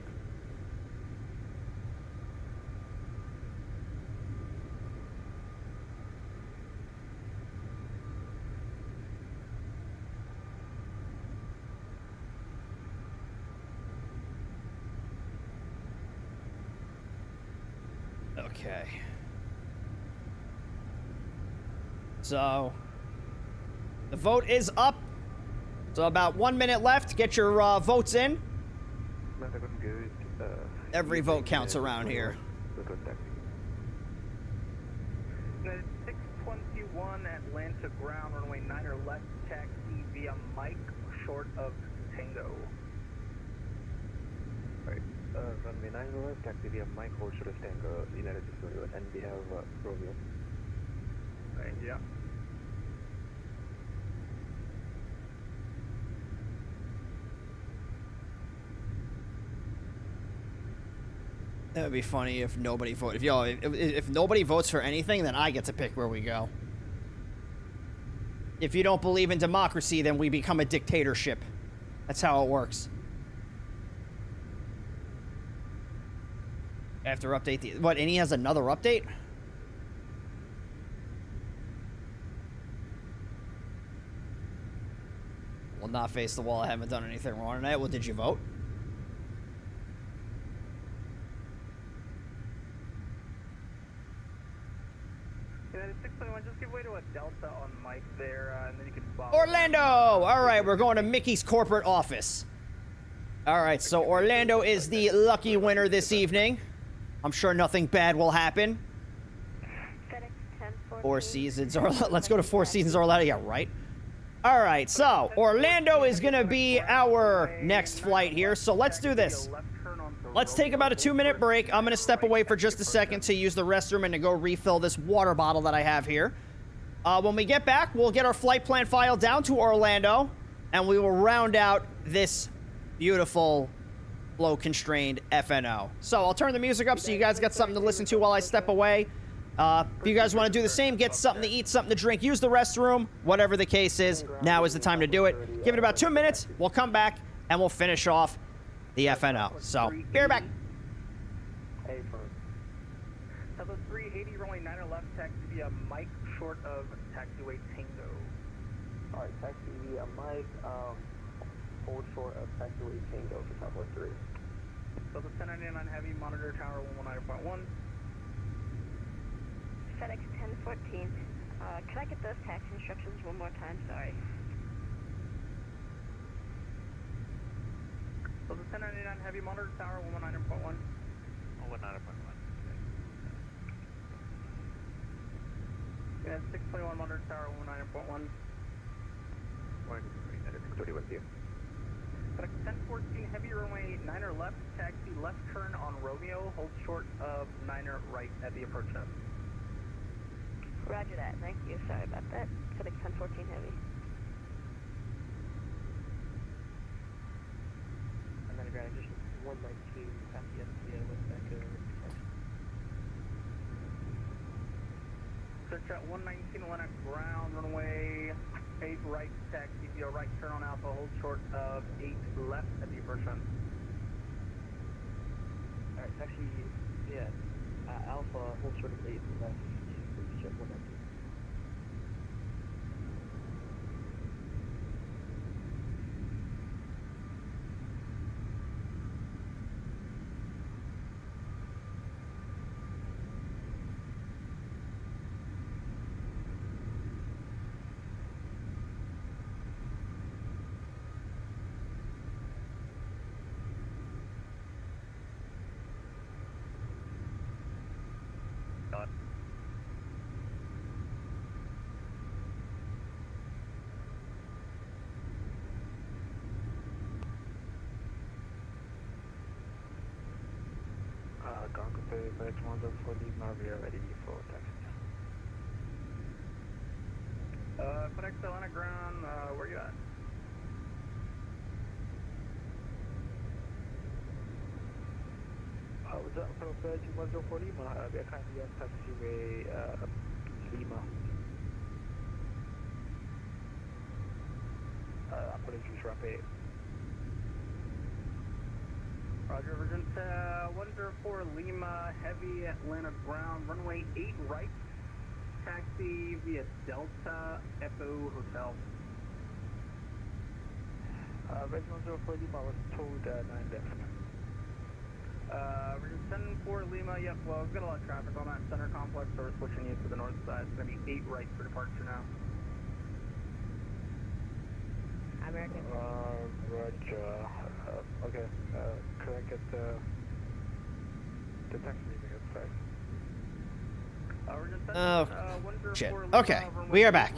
A: Okay. So, the vote is up. So about 1 minute left. Get your votes in. Every vote counts around here.
I: 621 Atlanta ground, runway 9 or left, taxi via Mike, short of Tango.
J: Right, runway 9 or left, taxi via Mike, hold short of Tango, United States, and we have Romeo.
I: Right, yeah.
A: That would be funny if nobody voted. If nobody votes for anything, then I get to pick where we go. If you don't believe in democracy, then we become a dictatorship. That's how it works. After update the... What, and he has another update? Will not face the wall. I haven't done anything wrong tonight. Well, did you vote?
I: United 621, just give way to a Delta on Mike there, and then you can follow.
A: Orlando! All right, we're going to Mickey's corporate office. All right, so Orlando is the lucky winner this evening. I'm sure nothing bad will happen. Four Seasons, or let's go to Four Seasons Orlando. Yeah, right. All right, so Orlando is going to be our next flight here. So let's do this. Let's take about a 2-minute break. I'm going to step away for just a second to use the restroom and to go refill this water bottle that I have here. When we get back, we'll get our flight plan file down to Orlando, and we will round out this beautiful flow-constrained FNO. So I'll turn the music up so you guys got something to listen to while I step away. If you guys want to do the same, get something to eat, something to drink, use the restroom, whatever the case is, now is the time to do it. Give it about 2 minutes. We'll come back, and we'll finish off the FNO. So, be right back.
I: Hey, first. Southwest 380, runway 9 left, taxi via Mike, short of taxiway Tango.
P: Alright, taxi via Mike, hold short of taxiway Tango for Southwest 3.
I: Southwest 1099 heavy, monitor tower 119.1.
C: FedEx 1014. Could I get those taxi instructions one more time? Sorry.
I: Southwest 1099 heavy, monitor tower 119.1.
J: 119.1.
I: Yeah, 621 monitor tower 119.1.
P: 630 with you.
I: FedEx 1014 heavy, runway 9 left, taxi left turn on Romeo, hold short of 9 right at the approach node.
C: Roger that. Thank you. Sorry about that. FedEx 1014 heavy.
P: And then ground addition 192 at the SPA with Echo.
I: Search at 119 Atlantic ground, runway 8 right, taxi via right turn on Alpha, hold short of 8 left at the approach node.
P: Alright, taxi, yeah, Alpha, hold short of 8 left. Check 192.
H: Concord Bay, FedEx 104 Lima, we are ready for taxi.
I: FedEx Atlantic ground, where you at?
H: What's up, so FedEx 104 Lima, we are currently on taxiway Lima. Apologies, rapid.
I: Roger, Virgin 104 Lima, heavy Atlanta ground, runway 8 right, taxi via Delta Echo Hotel.
H: Red 104 Lima was told 9 left.
I: Virgin 104 Lima, yep, well, we've got a lot of traffic on that center complex, so we're switching you to the north side. It's going to be 8 right for departure now.
C: American.
H: Roger. Okay, could I get the taxi leaving outside?
A: Oh, shit. Okay, we are back.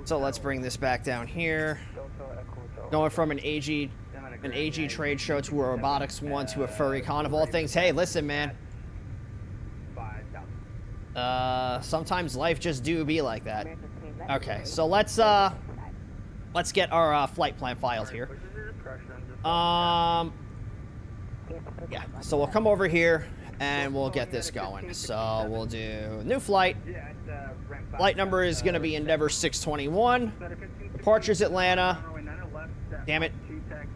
A: So let's bring this back down here. Going from an AG trade show to a robotics one to a furry con of all things. Hey, listen, man. Sometimes life just do be like that. Okay, so let's get our flight plan filed here. Yeah, so we'll come over here and we'll get this going. So we'll do new flight. Flight number is going to be Endeavor 621. Departure's Atlanta. Damn it.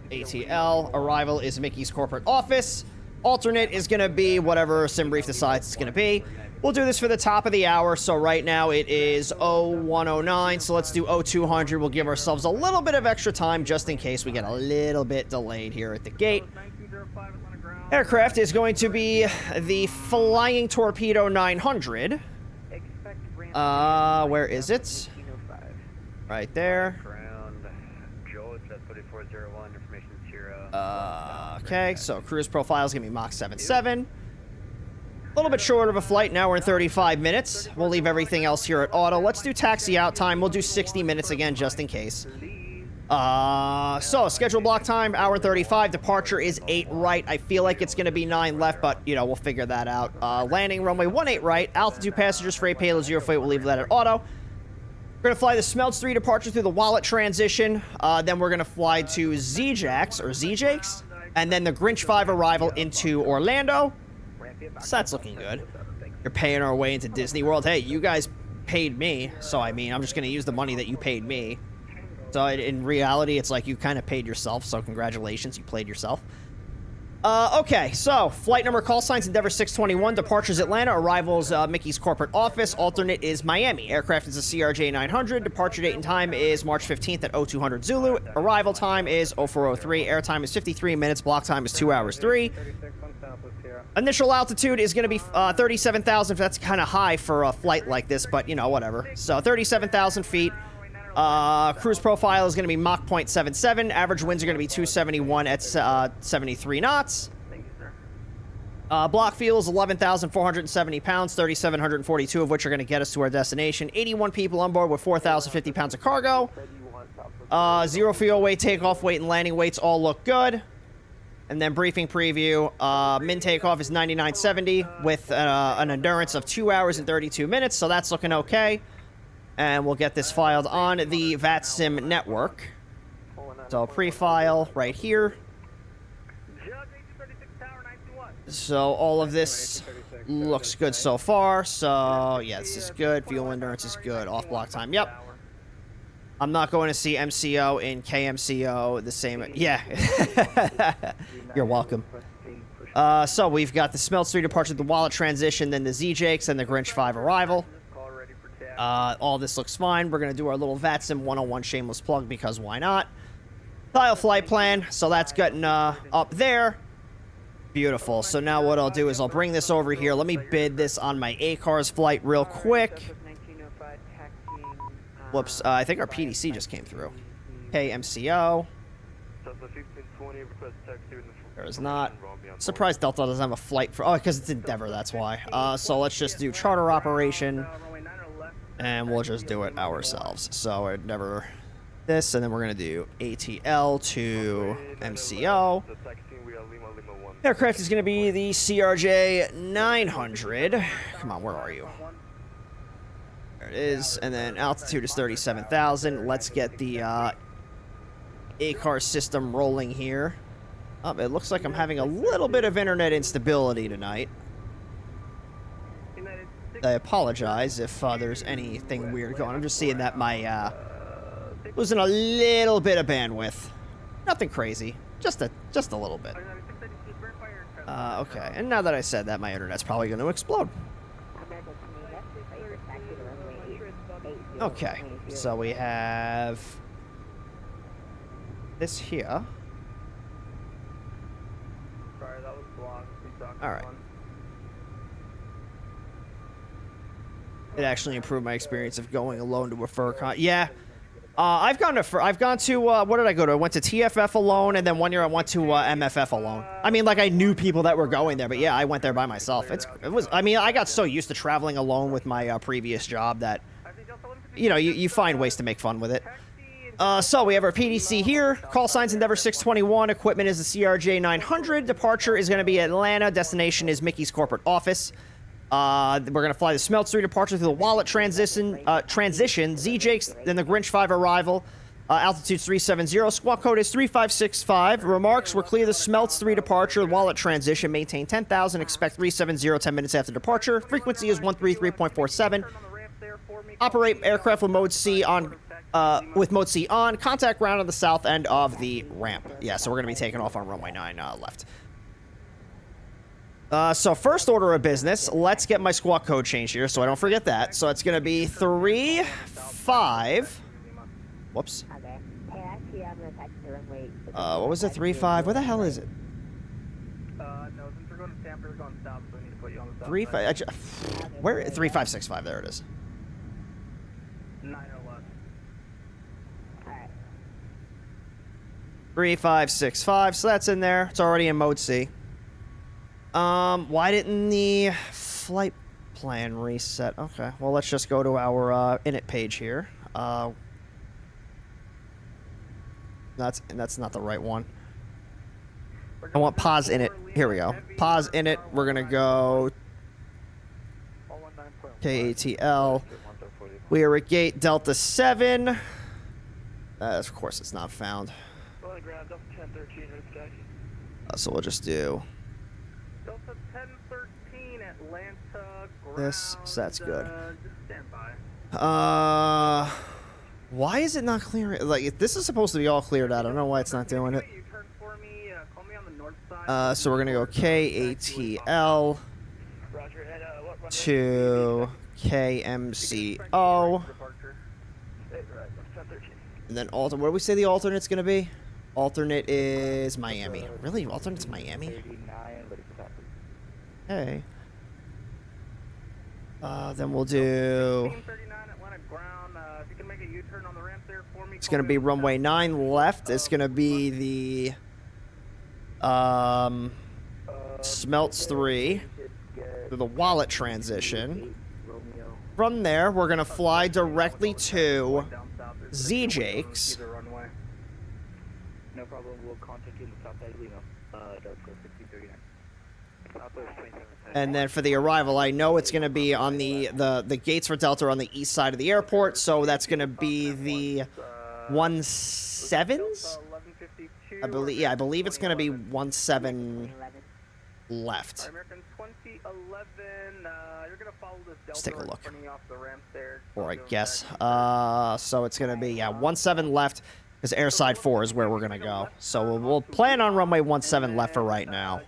A: ATL. Arrival is Mickey's corporate office. Alternate is going to be whatever SimBrief decides it's going to be. We'll do this for the top of the hour. So right now it is 0109. So let's do 0200. We'll give ourselves a little bit of extra time just in case we get a little bit delayed here at the gate. Aircraft is going to be the Flying Torpedo 900. Where is it? Right there. Okay, so cruise profile is going to be Mach 77. A little bit short of a flight. Now we're in 35 minutes. We'll leave everything else here at auto. Let's do taxi out time. We'll do 60 minutes again just in case. So schedule block time, hour 35. Departure is 8 right. I feel like it's going to be 9 left, but, you know, we'll figure that out. Landing runway 18 right. Altitude passengers, freight payload 0 flight. We'll leave that at auto. We're going to fly the Smelts 3 departure through the Wallet transition. Then we're going to fly to ZJAX, or ZJAX. And then the Grinch 5 arrival into Orlando. So that's looking good. You're paying our way into Disney World. Hey, you guys paid me. So, I mean, I'm just going to use the money that you paid me. So in reality, it's like you kind of paid yourself, so congratulations, you played yourself. Okay, so flight number, call signs, Endeavor 621, departures Atlanta, arrivals Mickey's corporate office, alternate is Miami. Aircraft is a CRJ900, departure date and time is March 15th at 0200 Zulu, arrival time is 0403, air time is 53 minutes, block time is 2 hours 3. Initial altitude is going to be 37,000, that's kind of high for a flight like this, but, you know, whatever. So 37,000 feet. Cruise profile is going to be Mach 0.77. Average winds are going to be 271 at 73 knots. Block fuel is 11,470 pounds, 3,742 of which are going to get us to our destination. 81 people on board with 4,050 pounds of cargo. Zero fuel weight, takeoff weight, and landing weights all look good. And then briefing preview. Min takeoff is 99.70 with an endurance of 2 hours and 32 minutes, so that's looking okay. And we'll get this filed on the VATSIM network. So pre-file right here. So all of this looks good so far. So yeah, this is good. Fuel endurance is good. Off block time. Yep. I'm not going to see MCO in KMCO the same. Yeah. You're welcome. So we've got the Smelts 3 departure, the Wallet transition, then the ZJakes, and the Grinch 5 arrival. All this looks fine. We're going to do our little VATSIM 101 shameless plug because why not? File flight plan. So that's getting up there. Beautiful. So now what I'll do is I'll bring this over here. Let me bid this on my ACARS flight real quick. Whoops. I think our PDC just came through. KMCO. There is not. Surprised Delta doesn't have a flight for... Oh, because it's Endeavor, that's why. So let's just do charter operation. And we'll just do it ourselves. So Endeavor this, and then we're going to do ATL to MCO. Aircraft is going to be the CRJ900. Come on, where are you? There it is. And then altitude is 37,000. Let's get the ACAR system rolling here. It looks like I'm having a little bit of internet instability tonight. I apologize if there's anything weird going on. I'm just seeing that my losing a little bit of bandwidth. Nothing crazy. Just a little bit. Okay, and now that I said that, my internet's probably going to explode. Okay, so we have this here. Alright. It actually improved my experience of going alone to a FurCon. Yeah. I've gone to what did I go to? I went to TFF alone, and then one year I went to MFF alone. I mean, like, I knew people that were going there, but yeah, I went there by myself. I mean, I got so used to traveling alone with my previous job that, you know, you find ways to make fun with it. So we have our PDC here. Call signs Endeavor 621. Equipment is the CRJ900. Departure is going to be Atlanta. Destination is Mickey's corporate office. We're going to fly the Smelts 3 departure through the Wallet transition, ZJakes, then the Grinch 5 arrival. Altitude 370. Squawk code is 3565. Remarks, we're clear the Smelts 3 departure, Wallet transition, maintain 10,000, expect 370 10 minutes after departure. Frequency is 133.47. Operate aircraft with mode C on, contact ground on the south end of the ramp. Yeah, so we're going to be taking off on runway 9 left. So first order of business, let's get my squawk code changed here so I don't forget that. So it's going to be 35. Whoops. What was it? 35? Where the hell is it?
I: No, since we're going to Tampa, we're going south, so we need to put you on the south.
A: 35. Where? 3565. There it is.
I: 9 or less.
A: 3565. So that's in there. It's already in mode C. Why didn't the flight plan reset? Okay, well, let's just go to our init page here. That's not the right one. I want pause init. Here we go. Pause init. We're gonna go KATL. We are at gate Delta 7. Of course, it's not found. So we'll just do
I: Delta 1013 Atlanta ground.
A: this. So that's good.
I: Stand by.
A: Why is it not clear? Like, this is supposed to be all cleared out. I don't know why it's not doing it. So we're gonna go KATL to KMCO. And then what do we say the alternate's gonna be? Alternate is Miami. Really? Alternate's Miami? Okay. Then we'll do... It's gonna be runway 9 left. It's gonna be the Smelts 3 to the Wallet transition. From there, we're gonna fly directly to ZJake's.
B: No problem. We'll contact you in the south side of Lima. Dark 6039.
A: And then for the arrival, I know it's going to be on the gates for Delta are on the east side of the airport, so that's going to be the 17s? I believe it's going to be 17 left. Let's take a look. Or I guess. So it's going to be, 17 left, because airside 4 is where we're going to go. So we'll plan on runway 17 left for right now.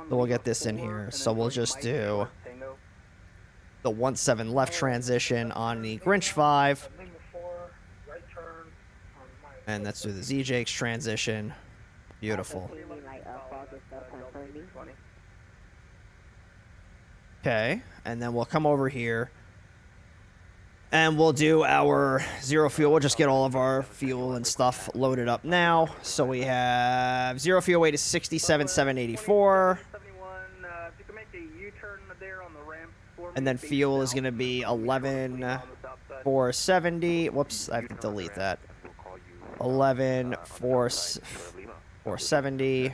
A: So we'll get this in here. So we'll just do the 17 left transition on the Grinch 5. And let's do the ZJake's transition. Beautiful. Okay, and then we'll come over here. And we'll do our zero fuel. We'll just get all of our fuel and stuff loaded up now. So we have zero fuel weight is 67,784. And then fuel is going to be 11,470. Whoops, I have to delete that. 11,470.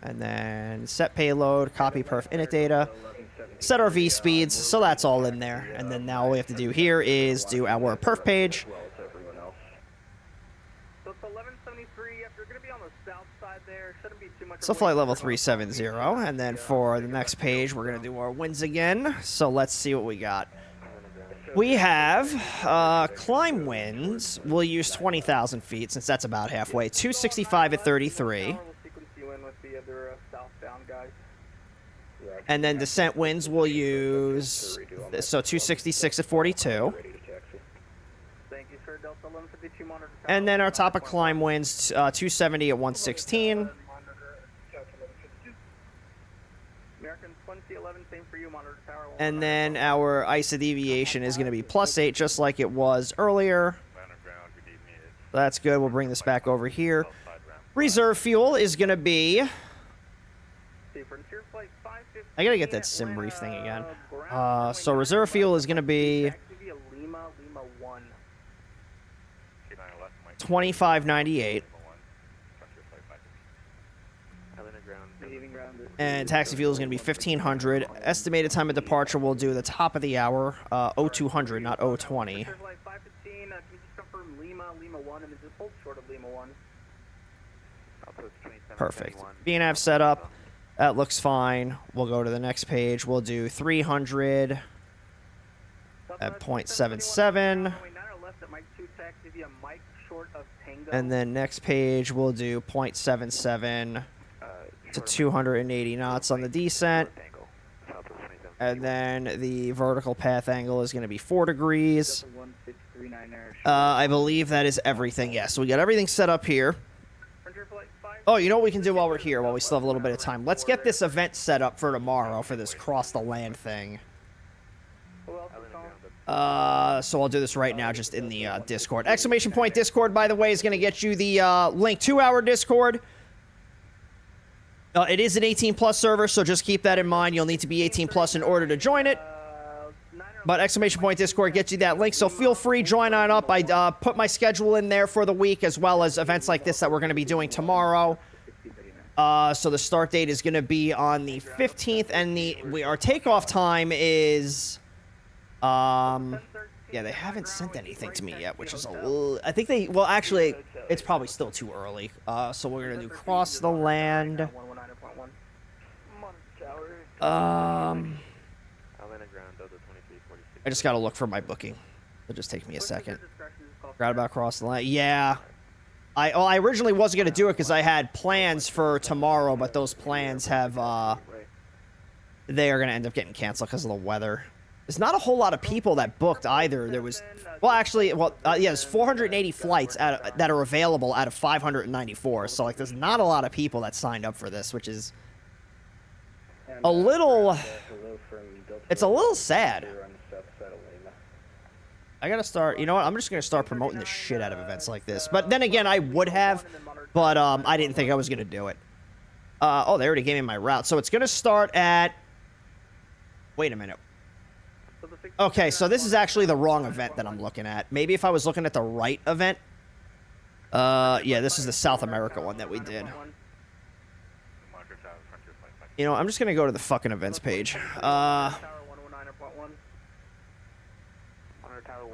A: And then set payload, copy perf init data. Set our V speeds, so that's all in there. And then now all we have to do here is do our perf page. So flight level 370. And then for the next page, we're going to do our winds again. So let's see what we got. We have climb winds. We'll use 20,000 feet since that's about halfway. 265 at 33. And then descent winds we'll use, so 266 at 42. And then our top of climb winds, 270 at 116. And then our ISA deviation is going to be +8, just like it was earlier. That's good. We'll bring this back over here. Reserve fuel is going to be... I gotta get that sim brief thing again. So reserve fuel is gonna be 2598. And taxi fuel is gonna be 1500. Estimated time of departure we'll do the top of the hour, 0200, not 020. Perfect. BNAV setup. That looks fine. We'll go to the next page. We'll do 300 at 0.77. And then next page, we'll do 0.77 to 280 knots on the descent. And then the vertical path angle is going to be 4 degrees. I believe that is everything. Yes, so we got everything set up here. Oh, you know what we can do while we're here, while we still have a little bit of time? Let's get this event set up for tomorrow for this cross the land thing. So I'll do this right now just in the Discord. Exclamation point Discord, by the way, is going to get you the link to our Discord. It is an 18+ server, so just keep that in mind. You'll need to be 18+ in order to join it. But exclamation point Discord gets you that link, so feel free, join on up. I put my schedule in there for the week, as well as events like this that we're going to be doing tomorrow. So the start date is going to be on the 15th, and our takeoff time is... yeah, they haven't sent anything to me yet, which is a little... I think they... Well, actually, it's probably still too early. So we're going to do cross the land. I just gotta look for my booking. It'll just take me a second. Forgot about cross the line. Yeah. I originally wasn't gonna do it because I had plans for tomorrow, but those plans have they are gonna end up getting canceled because of the weather. There's not a whole lot of people that booked either. There was, well, actually, yeah, there's 480 flights that are available out of 594. So like, there's not a lot of people that signed up for this, which is a little. It's a little sad. I gotta start, you know what, I'm just gonna start promoting the shit out of events like this. But then again, I would have, but I didn't think I was gonna do it. Oh, they already gave me my route. So it's gonna start at, wait a minute. Okay, so this is actually the wrong event that I'm looking at. Maybe if I was looking at the right event. Yeah, this is the South America one that we did. You know, I'm just gonna go to the fucking events page.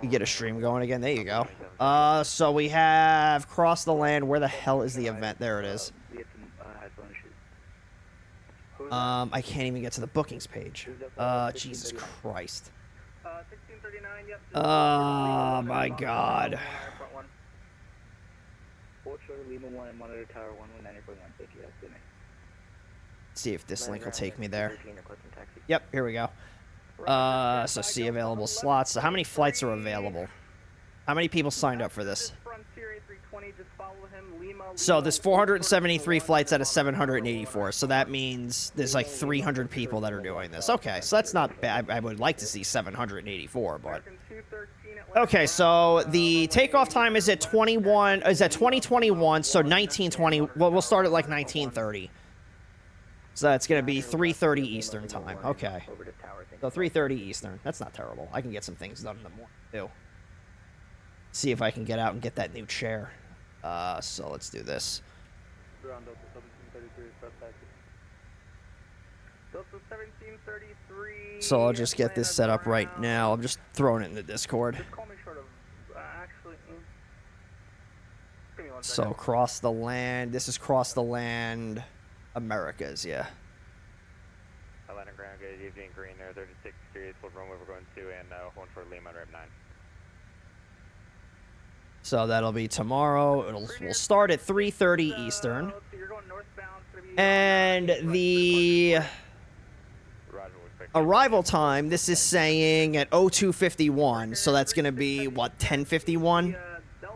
A: You get a stream going again. There you go. So we have Cross the Land. Where the hell is the event? There it is. I can't even get to the bookings page. Jesus Christ. Oh my God. See if this link will take me there. Yep, here we go. So see available slots. So how many flights are available? How many people signed up for this? So there's 473 flights out of 784. So that means there's like 300 people that are doing this. Okay, so that's not bad. I would like to see 784, but okay. So the takeoff time is at 2021. So 1920. Well, we'll start at like 1930. So that's gonna be 3:30 Eastern time. Okay. So 3:30 Eastern. That's not terrible. I can get some things done in the morning too. See if I can get out and get that new chair. So let's do this. So I'll just get this set up right now. I'm just throwing it in the Discord. So Cross the Land. This is Cross the Land Americas, yeah.
U: Atlanta ground, good evening, Green Air 36, serious, full runway we're going to, and one for Lima, Rev 9.
A: So that'll be tomorrow. We'll start at 3:30 Eastern. And the arrival time, this is saying at 02:51, so that's going to be, what, 10:51?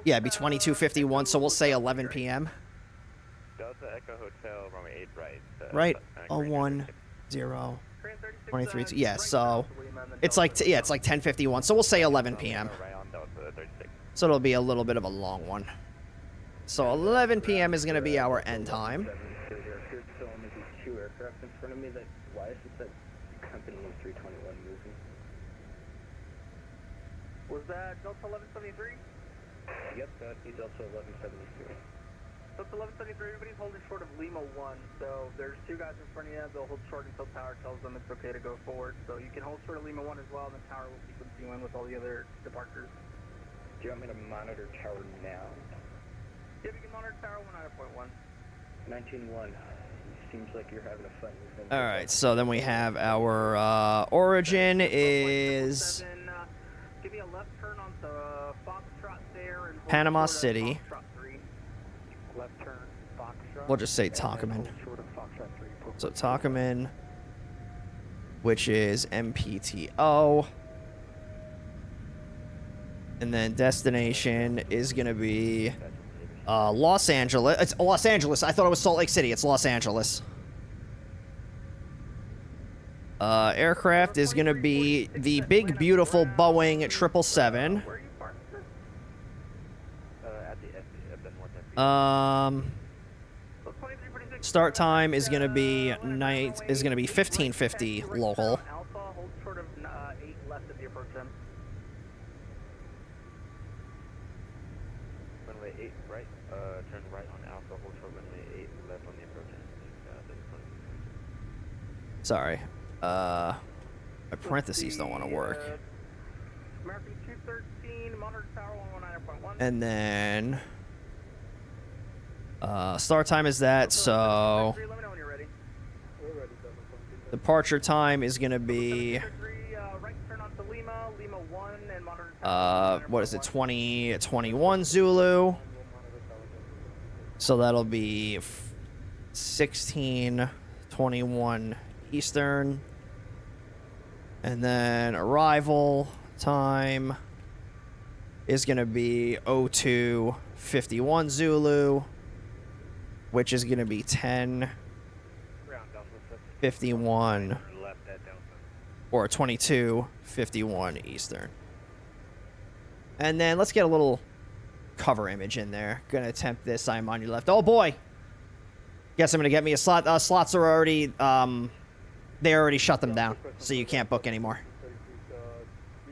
A: Yeah, it'd be 22:51, so we'll say 11 p.m.
U: Delta Echo Hotel, runway 8 right.
A: Right, 01, 0, 23, yeah, so it's like, yeah, it's like 10:51, so we'll say 11 p.m. So it'll be a little bit of a long one. So 11 p.m. is going to be our end time.
I: Was that Delta 1173?
F: Yep, he's Delta 1173.
I: Delta 1173, everybody's holding short of Lima 1, so there's two guys in front of you. They'll hold short until tower tells them it's okay to go forward. So you can hold short of Lima 1 as well, and the tower will sequence you in with all the other departures.
F: Do you want me to monitor tower now?
I: Yeah, we can monitor tower 19.1.
F: 19-1. Seems like you're having a fun movement.
A: All right, so then we have our origin is
I: give me a left turn onto Foxtrot there and
A: Panama City.
I: Left turn, Foxtrot.
A: We'll just say Tocumen. So Tocumen, which is MPTO. And then destination is going to be Los Angeles. It's Los Angeles. I thought it was Salt Lake City. It's Los Angeles. Aircraft is going to be the big, beautiful Boeing 777. Start time is going to be 15:50 local.
U: Turn right on Alpha, hold short runway 8, left on the approach.
A: Sorry. My parentheses don't want to work.
I: American 213, monitor tower 119.1.
A: And then start time is that, so departure time is going to be
I: right turn onto Lima
A: what is it, 21 Zulu. So that'll be 16:21 Eastern. And then arrival time is going to be 02:51 Zulu, which is going to be 10:51 or 22:51 Eastern. And then let's get a little cover image in there. Gonna attempt this. I'm on your left. Oh boy. Guess I'm gonna get me a slot. Slots are already they already shut them down, so you can't book anymore.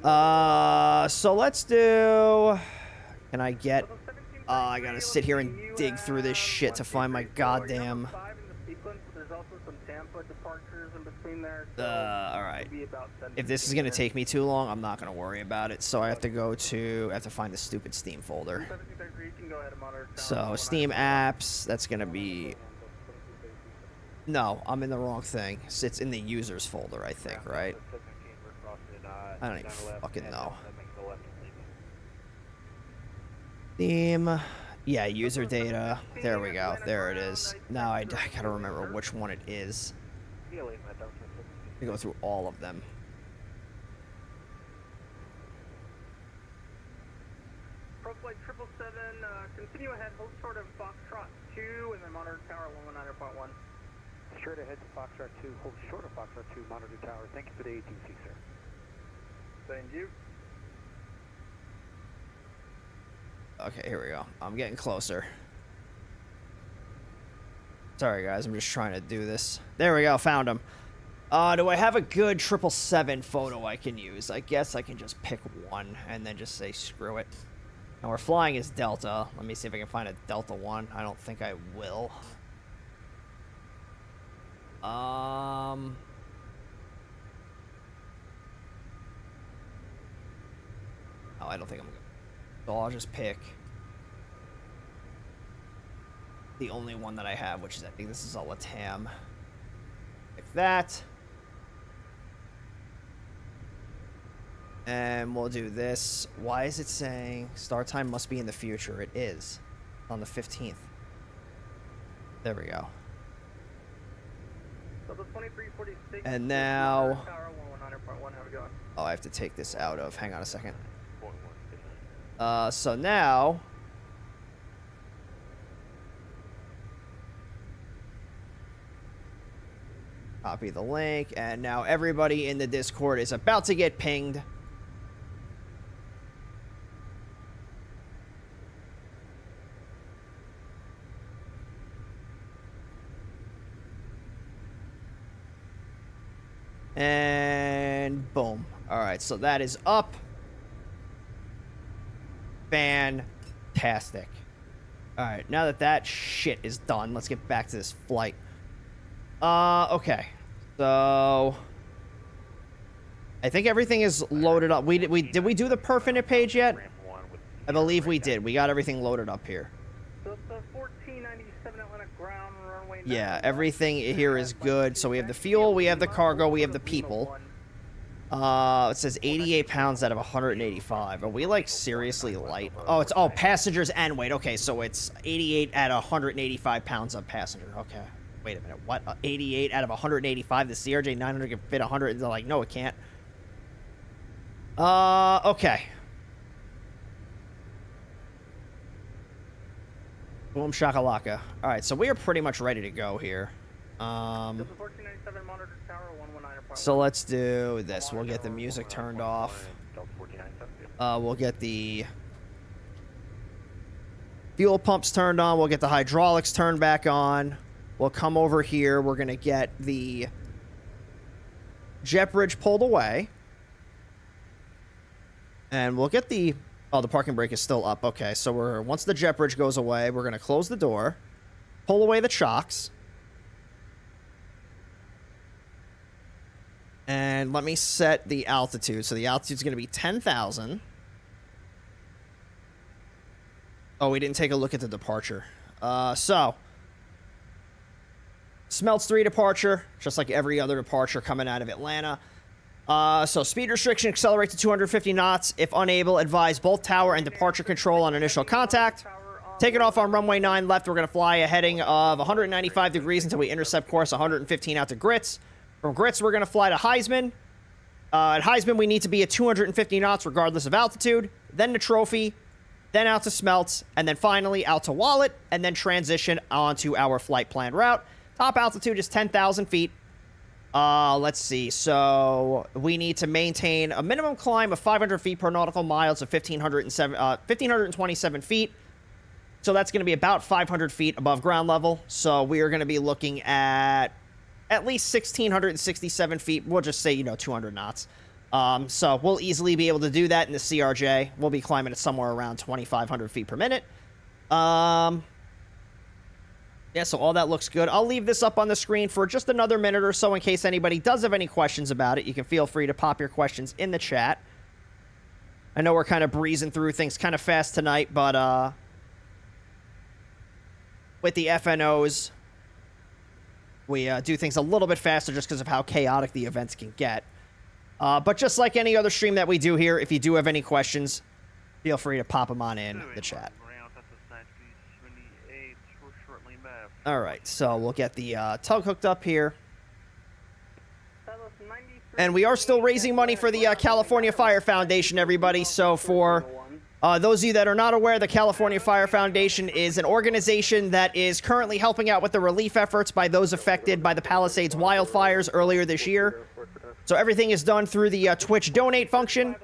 A: So let's do. Can I get? I gotta sit here and dig through this shit to find my goddamn.
I: There's also some Tampa departures in between there.
A: All right. If this is gonna take me too long, I'm not gonna worry about it. So I have to I have to find the stupid Steam folder. So Steam apps. That's gonna be. No, I'm in the wrong thing. It's in the users folder, I think, right? I don't even fucking know. Steam. Yeah, user data. There we go. There it is. Now I gotta remember which one it is. We go through all of them.
I: Flight 777, continue ahead, hold short of Foxtrot 2, and then monitor tower 119.1.
H: Straight ahead to Foxtrot 2, hold short of Foxtrot 2, monitor tower. Thank you for the ATC, sir.
I: Thank you.
A: Okay, here we go. I'm getting closer. Sorry, guys. I'm just trying to do this. There we go. Found him. Do I have a good 777 photo I can use? I guess I can just pick one and then just say screw it. And we're flying as Delta. Let me see if I can find a Delta 1. I don't think I will. No, I don't think I'm gonna. So I'll just pick the only one that I have, which is, I think this is a Latam. Like that. And we'll do this. Why is it saying start time must be in the future? It is. On the 15th. There we go. And now... Oh, I have to take this out of. Hang on a second. So now... Copy the link, and now everybody in the Discord is about to get pinged. And boom. All right, so that is up. Fantastic. All right, now that that shit is done, let's get back to this flight. Okay. So I think everything is loaded up. Did we do the perf page yet? I believe we did. We got everything loaded up here. Yeah, everything here is good. So we have the fuel, we have the cargo, we have the people. It says 88 pounds out of 185. Are we like seriously light? Oh, it's passengers and weight. Okay, so it's 88 at 185 pounds of passenger. Okay. Wait a minute. What? 88 out of 185? The CRJ9 can fit 100. They're like, no, it can't. Okay. Boom shakalaka. All right, so we are pretty much ready to go here. So let's do this. We'll get the music turned off. We'll get the fuel pumps turned on. We'll get the hydraulics turned back on. We'll come over here. We're going to get the jet bridge pulled away. And we'll get the... Oh, the parking brake is still up. Okay, so once the jet bridge goes away, we're going to close the door, pull away the chocks. And let me set the altitude. So the altitude is going to be 10,000. Oh, we didn't take a look at the departure. So... Smelts 3 departure, just like every other departure coming out of Atlanta. So speed restriction, accelerate to 250 knots. If unable, advise both tower and departure control on initial contact. Taking off on runway 9 left, we're going to fly a heading of 195 degrees until we intercept course 115 out to Grits. From Grits, we're going to fly to Heisman. At Heisman, we need to be at 250 knots regardless of altitude. Then to Trophy, then out to Smelts, and then finally out to Wallet, and then transition onto our flight plan route. Top altitude is 10,000 feet. Let's see. So we need to maintain a minimum climb of 500 feet per nautical miles of 1,527 feet. So that's going to be about 500 feet above ground level. So we are going to be looking at least 1,667 feet. We'll just say, 200 knots. So we'll easily be able to do that in the CRJ. We'll be climbing at somewhere around 2,500 feet per minute. Yeah, so all that looks good. I'll leave this up on the screen for just another minute or so in case anybody does have any questions about it. You can feel free to pop your questions in the chat. I know we're kind of breezing through things kind of fast tonight, but with the FNOs, we do things a little bit faster just because of how chaotic the events can get. But just like any other stream that we do here, if you do have any questions, feel free to pop them on in the chat. All right, so we'll get the tug hooked up here. And we are still raising money for the California Fire Foundation, everybody. So for those of you that are not aware, the California Fire Foundation is an organization that is currently helping out with the relief efforts by those affected by the Palisades wildfires earlier this year. So everything is done through the Twitch donate function.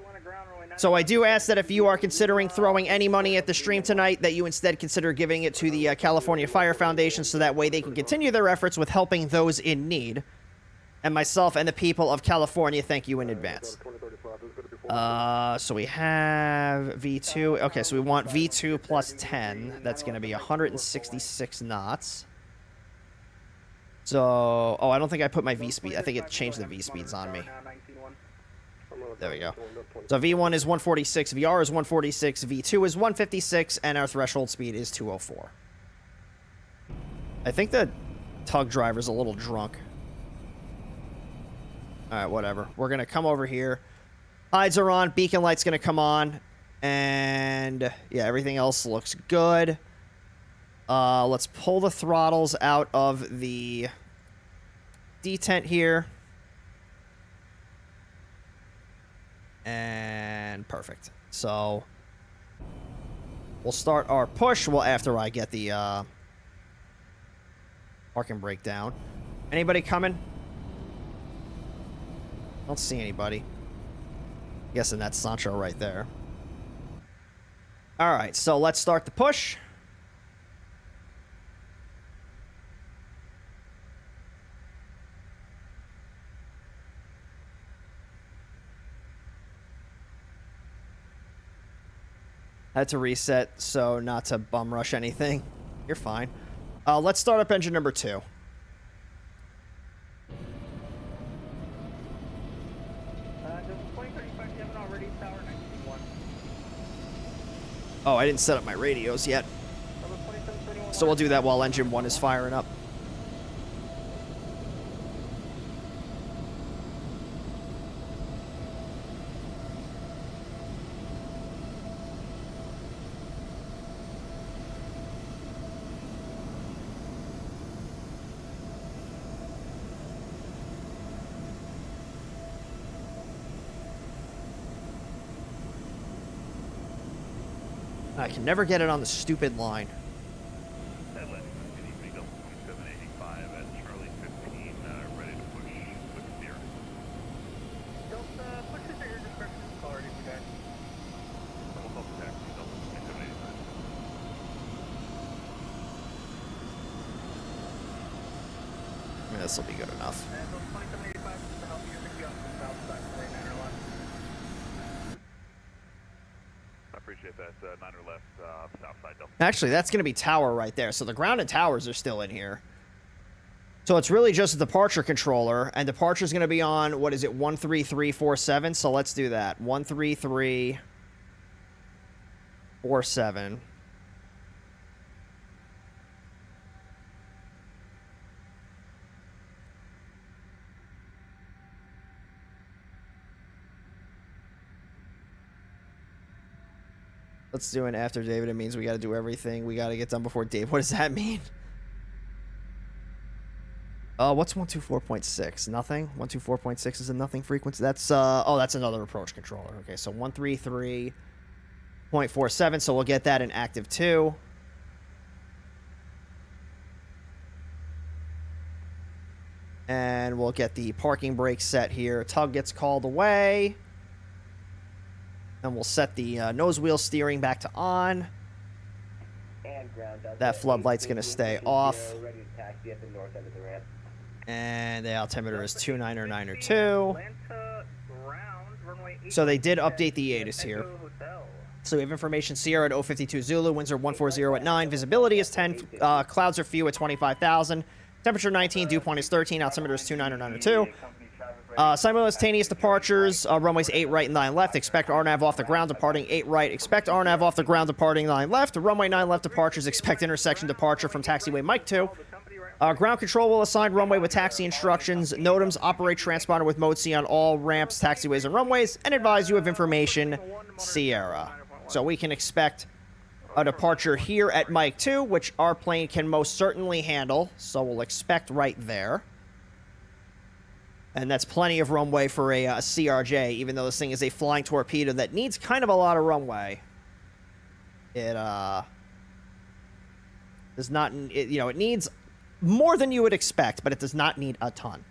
A: So I do ask that if you are considering throwing any money at the stream tonight, that you instead consider giving it to the California Fire Foundation so that way they can continue their efforts with helping those in need. And myself and the people of California thank you in advance. So we have V2. Okay, so we want V2 plus 10. That's going to be 166 knots. So, I don't think I put my V-speed. I think it changed the V-speeds on me. There we go. So V1 is 146, VR is 146, V2 is 156, and our threshold speed is 204. I think the tug driver's a little drunk. Alright, whatever. We're going to come over here. Hides are on, beacon light's going to come on, and yeah, everything else looks good. Let's pull the throttles out of the detent here. And perfect. So we'll start our push after I get the parking brake down. Anybody coming? Don't see anybody. Guessing that's Sancho right there. All right, so let's start the push. Had to reset, so not to bum rush anything. You're fine. Let's start up engine number 2. Oh, I didn't set up my radios yet. So we'll do that while engine 1 is firing up. I can never get it on the stupid line. This will be good enough.
E: Appreciate that. 9er left, south side.
A: Actually, that's going to be tower right there. So the ground and towers are still in here. So it's really just a departure controller, and departure is going to be on, what is it, 13347. So let's do that. 13347. Let's do an after David. It means we got to do everything. We got to get done before Dave. What does that mean? What's 124.6? Nothing? 124.6 is a nothing frequency? That's, oh, that's another approach controller. Okay, so 133.47, so we'll get that in active 2. And we'll get the parking brake set here. Tug gets called away. And we'll set the nose wheel steering back to on. That floodlight's going to stay off. And the altimeter is 29092. So they did update the ATIS here. So we have information Sierra at 052 Zulu, winds are 140 at 9, visibility is 10, clouds are few at 25,000, temperature 19, dew point is 13, altimeter is 29092. Simultaneous departures, runways 8 right and 9 left. Expect RNAV off the ground, departing 8 right. Expect RNAV off the ground, departing 9 left. Runway 9 left departures. Expect intersection departure from taxiway Mike 2. Ground control will assign runway with taxi instructions. NOTAMs operate transponder with mode C on all ramps, taxiways, and runways. And advise you of information, Sierra. So we can expect a departure here at Mike 2, which our plane can most certainly handle. So we'll expect right there. And that's plenty of runway for a CRJ, even though this thing is a flying torpedo that needs kind of a lot of runway. It does not, it needs more than you would expect, but it does not need a ton.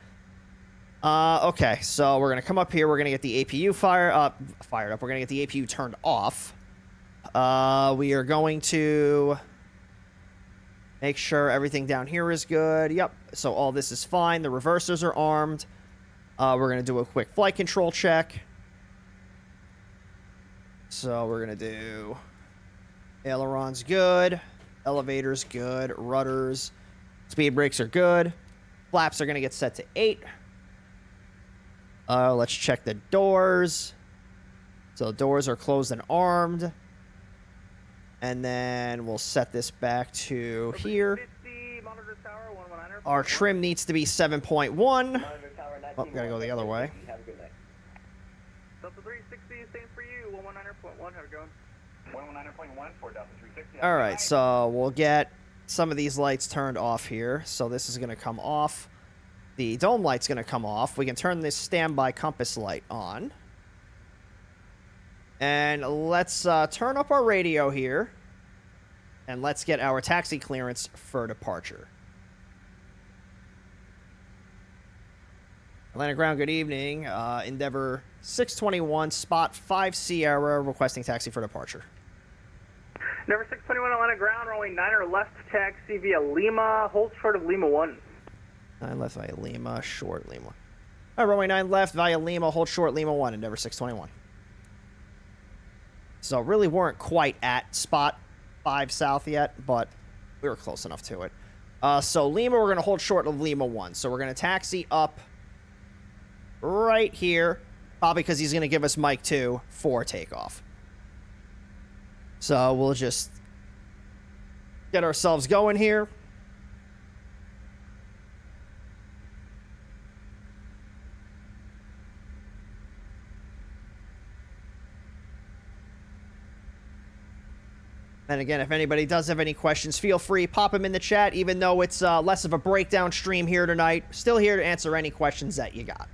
A: Okay, so we're going to come up here. We're going to get the APU fired up. We're going to get the APU turned off. We are going to make sure everything down here is good. Yep, so all this is fine. The reversers are armed. We're going to do a quick flight control check. So we're going to do ailerons good, elevators good, rudders, speed brakes are good. Flaps are going to get set to 8. Let's check the doors. So the doors are closed and armed. And then we'll set this back to here. Our trim needs to be 7.1. Oh, gotta go the other way.
I: Delta 360, same for you. 119.1, how it going?
S: 119.1 for Delta 360.
A: All right, so we'll get some of these lights turned off here. So this is gonna come off. The dome light's gonna come off. We can turn this standby compass light on. And let's turn up our radio here. And let's get our taxi clearance for departure. Atlanta Ground, good evening. Endeavor 621, spot 5 Sierra, requesting taxi for departure.
I: Endeavor 621, Atlanta Ground, runway 9 or left taxi via Lima, hold short of Lima 1.
A: 9 left via Lima, short Lima. All right, runway 9 left via Lima, hold short Lima 1, Endeavor 621. So really weren't quite at spot 5 south yet, but we were close enough to it. So Lima, we're going to hold short of Lima 1. So we're going to taxi up right here, probably because he's going to give us Mike 2 for takeoff. So we'll just get ourselves going here. And again, if anybody does have any questions, feel free, pop them in the chat, even though it's less of a breakdown stream here tonight. Still here to answer any questions that you got.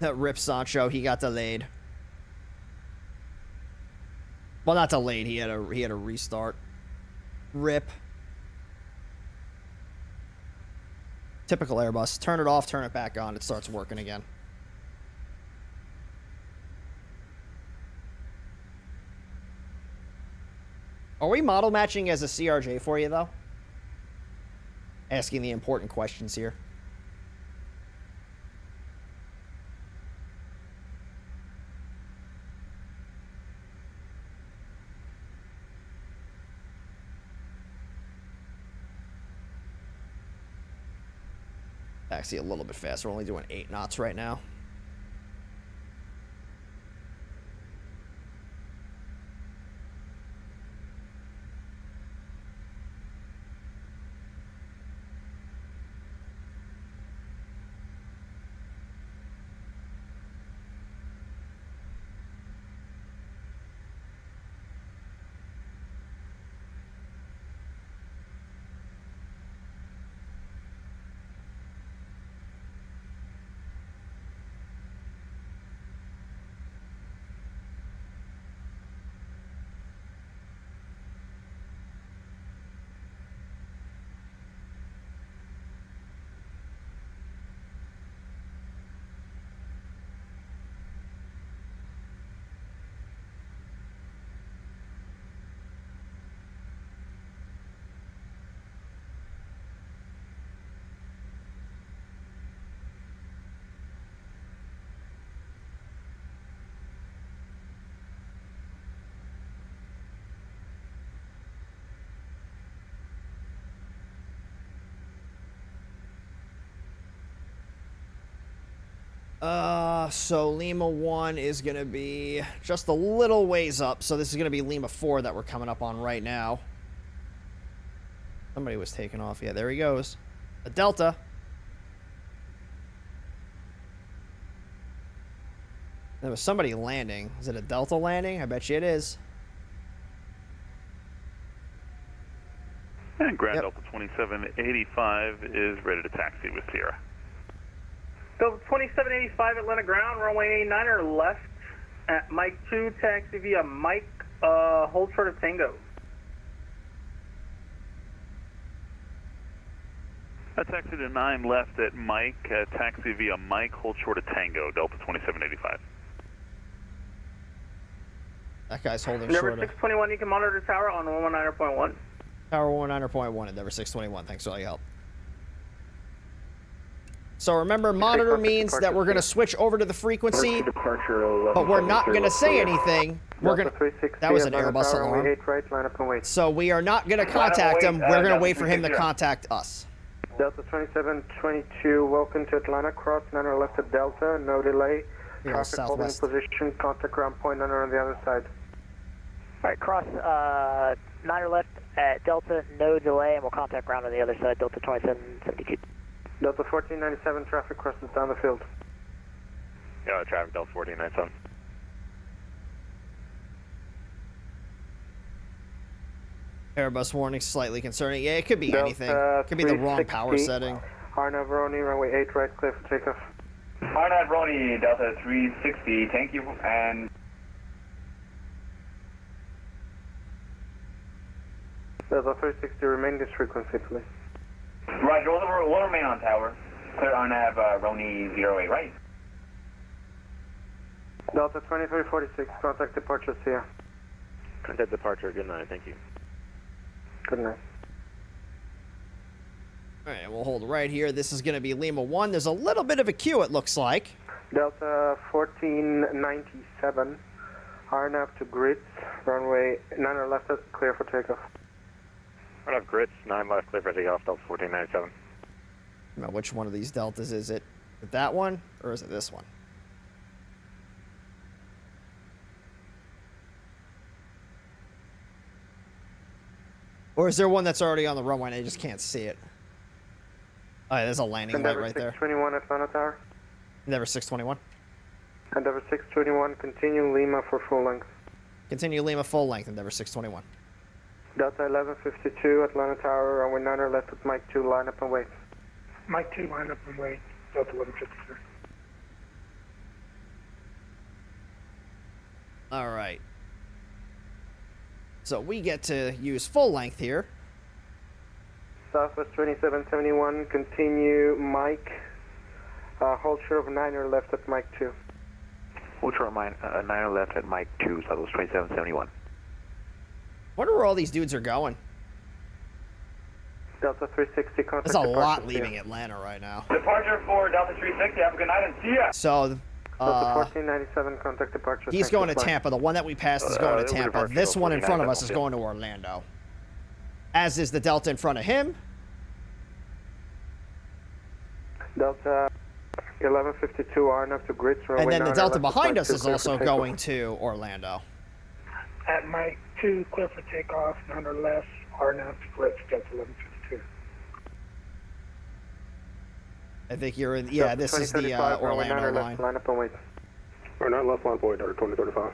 A: That rip Sancho, he got delayed. Well, not delayed. He had a restart. Rip. Typical Airbus. Turn it off, turn it back on. It starts working again. Are we model matching as a CRJ for you, though? Asking the important questions here. Taxi a little bit faster. We're only doing 8 knots right now. So Lima 1 is going to be just a little ways up. So this is going to be Lima 4 that we're coming up on right now. Somebody was taking off. Yeah, there he goes. A Delta. There was somebody landing. Is it a Delta landing? I bet you it is.
D: And Grand Delta 2785 is ready to taxi with Sierra.
I: Delta 2785 Atlanta ground, runway 89er left at Mike 2, taxi via Mike, hold short of Tango.
D: Taxi to 9 left at Mike, taxi via Mike, hold short of Tango, Delta 2785.
A: That guy's holding
I: Endeavor
A: short of...
I: 621, you can monitor the tower on 119.1.
A: Tower 119.1, Endeavor 621. Thanks for all your help. So remember, monitor means that we're going to switch over to the frequency, but we're not going to say anything. We're going to... That was an Airbus alarm. So we are not going to contact him. We're going to wait for him to contact us.
R: Delta 2722, welcome to Atlanta. Cross 9er left at Delta, no delay. Traffic holding position, contact ground point 9er on the other side.
N: Alright, cross 9er left at Delta, no delay, and we'll contact ground on the other side, Delta 2772.
R: Delta 1497, traffic crosses down the field.
U: Yeah, traffic Delta 1497.
A: Airbus warning slightly concerning. Yeah, it could be anything. It could be the wrong power setting.
R: Arnav Roni, runway 8 right, clear for takeoff.
S: Arnav Roni, Delta 360, thank you, and...
R: Delta 360, remain this frequency, please.
S: Roger, we'll remain on tower. Clear Arnav Roni 08, right?
R: Delta 2346, contact departure here.
U: Contact departure, good night, thank you.
R: Good night.
A: All right, we'll hold right here. This is going to be Lima 1. There's a little bit of a queue, it looks like.
R: Delta 1497, Arnav to Grits, runway 9er left, clear for takeoff.
U: Arnav Grits, 9 left, clear for takeoff, Delta 1497.
A: Now, which one of these Deltas is it? Is it that one, or is it this one? Or is there one that's already on the runway and I just can't see it? Oh, yeah, there's a landing light right there.
R: Endeavor 621 Atlanta Tower.
A: Endeavor 621.
R: Endeavor 621, continue Lima for full length.
A: Continue Lima full length, Endeavor 621.
R: Delta 1152 Atlanta Tower, runway 9er left with Mike 2, line up and wait.
V: Mike 2, line up and wait. Delta 1152.
A: All right. So we get to use full length here.
R: Southwest 2771, continue Mike. Hold short of 9er left at Mike 2.
J: Hold short of 9er left at Mike 2, Southwest 2771.
A: Wonder where all these dudes are going.
R: Delta 360, contact
A: There's a lot
R: departure
A: leaving
R: here.
A: Atlanta right now.
S: Departure for Delta 360, have a good night and see ya!
A: So,
R: Delta 1497, contact departure.
A: he's going to Tampa. The one that we passed is going to Tampa. This one in front of us is going to Orlando. As is the Delta in front of him.
R: Delta 1152 RNF to grids.
A: And then the
R: runway
A: Delta
R: 9 left
A: behind
R: Mike
A: us
R: 2,
A: is
R: clear for
A: also
R: takeoff.
A: going to Orlando.
V: At Mike 2, clear for takeoff, 9 left, RNF, grids, Delta 1152.
A: I think you're in, yeah, this is the Orlando line.
R: Line up and wait.
H: Or not left line point, Delta 2035.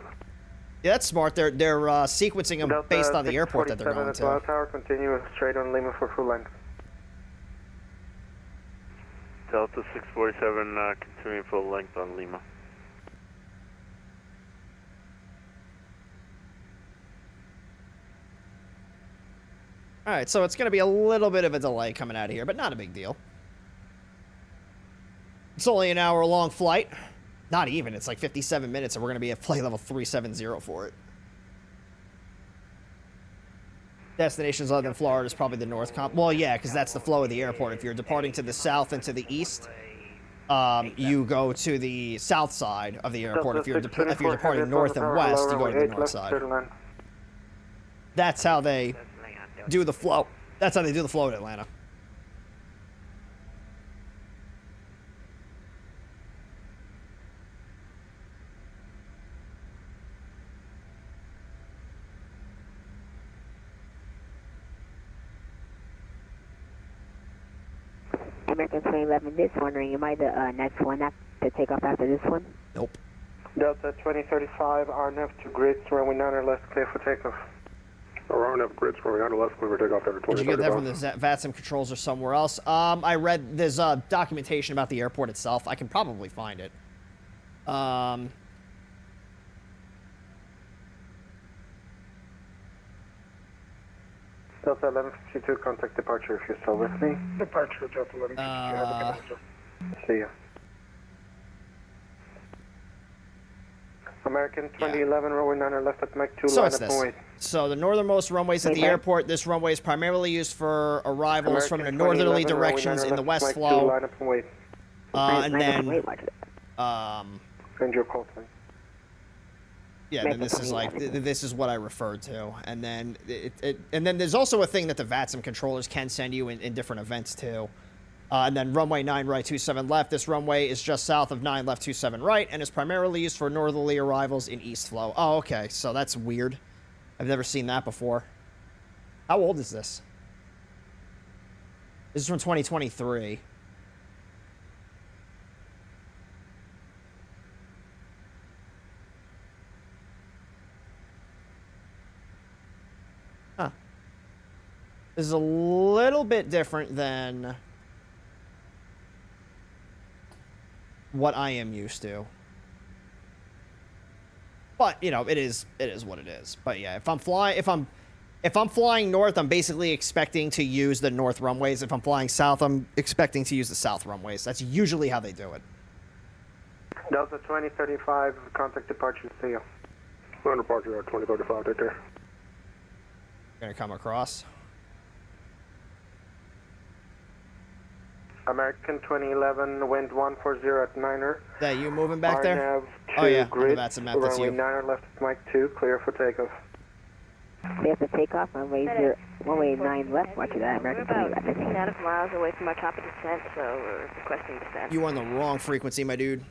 A: Yeah, that's smart. They're sequencing them based on the airport that they're going to.
R: Delta Tower, continue straight on Lima for full length.
M: Delta 647, continuing full length on Lima.
A: All right, so it's going to be a little bit of a delay coming out of here, but not a big deal. It's only an hour-long flight. Not even. It's like 57 minutes, and we're going to be at flight level 370 for it. Destinations other than Florida is probably the North Comp. Well, yeah, because that's the flow of the airport. If you're departing to the south and to the east, you go to the south side of the airport. If you're departing north and west, you go to the north side. That's how they do the flow. That's how they do the flow in Atlanta.
O: American 2011, just wondering, am I the next one to take off after this one?
A: Nope.
R: Delta 2035, RNF to grids, runway 9 left, clear for takeoff.
H: RNF grids, runway 9 left, clear for takeoff after 2035.
A: Did you get that from the VATSIM controls or somewhere else? I read there's documentation about the airport itself. I can probably find it.
R: Delta 1152, contact departure if you're still with me.
V: Departure, Delta 1152.
R: See ya. American 2011, runway 9 left at Mach 2,
A: So
R: line
A: it's
R: up and
A: this.
R: wait.
A: So the northernmost runways at the airport. This runway is primarily used for arrivals from the northerly directions in the west flow.
R: Line up and wait.
A: And then,
R: Send your call sign.
A: yeah, then this is like this is what I referred to, and then and then there's also a thing that the VATSIM controllers can send you in different events too. And then runway 9 right, 27 left. This runway is just south of 9 left, 27 right, and is primarily used for northerly arrivals in east flow. Oh, okay, so that's weird. I've never seen that before. How old is this? This is from 2023. Huh. This is a little bit different than what I am used to. But, you know, it is what it is. But yeah, if I'm flying north, I'm basically expecting to use the north runways. If I'm flying south, I'm expecting to use the south runways. That's usually how they do it.
R: Delta 2035, contact departure, see ya.
H: Line departure at 2035, take care.
A: Gonna come across.
R: American 2011, wind 140 at 9er.
A: That you moving back there?
R: RNAV
A: Oh yeah,
R: grid,
A: that's a map. That's
R: runway
A: you.
R: 9 left at Mach 2, clear for takeoff.
O: We have to take off runway 9 left, watch that, American
C: We're about
O: 2011.
C: 15 nautical miles away from our top of descent, so we're requesting descent.
A: You on the wrong frequency, my dude.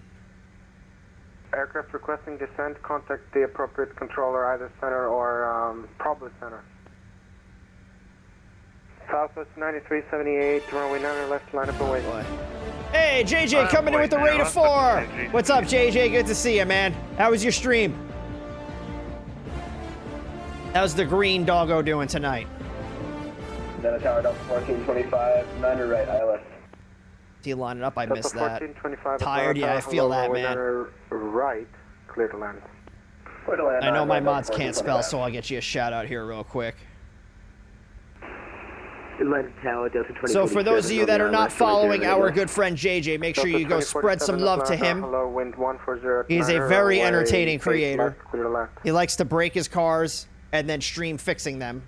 R: Aircraft requesting descent, contact the appropriate controller, either center or probably center. Southwest 9378, runway 9 left, line up and wait.
A: Hey, JJ, coming in with the rate of 4. What's up, JJ? Good to see you, man. How was your stream? How's the green doggo doing tonight?
S: Delta Tower, Delta 1425, 9 right, ILS.
A: Do you line it up? I missed that.
R: 1425,
A: Tired? Yeah, I feel that,
R: runway
A: man.
R: 9 right, clear to land.
A: I know my mods can't spell, so I'll get you a shout out here real quick. So for those of you that are not following our good friend JJ, make sure you go spread some love to him. He's a very entertaining creator. He likes to break his cars and then stream fixing them.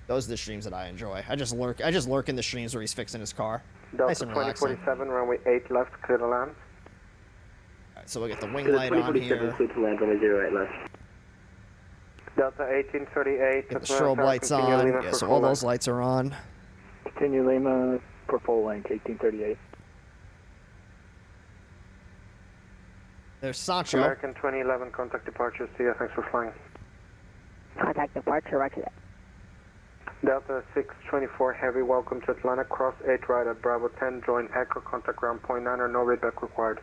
A: Those are the streams that I enjoy. I just lurk in the streams where he's fixing his car. Nice
R: Delta
A: and relaxing.
R: 2047, runway 8 left, clear to land.
A: Alright, so we'll get the wing light on here.
S: Clear to land, runway 0 right left.
R: Delta 1838.
A: Get the strobe lights on. Yeah, so all those lights are on.
R: Continue Lima
B: for full length, 1838.
A: There's Sancho.
R: American 2011, contact departure. See ya, thanks for flying.
O: Contact departure, roger that.
R: Delta 624 Heavy, welcome to Atlanta, cross 8 right at Bravo 10, join Echo, contact ground point 9, no readback required.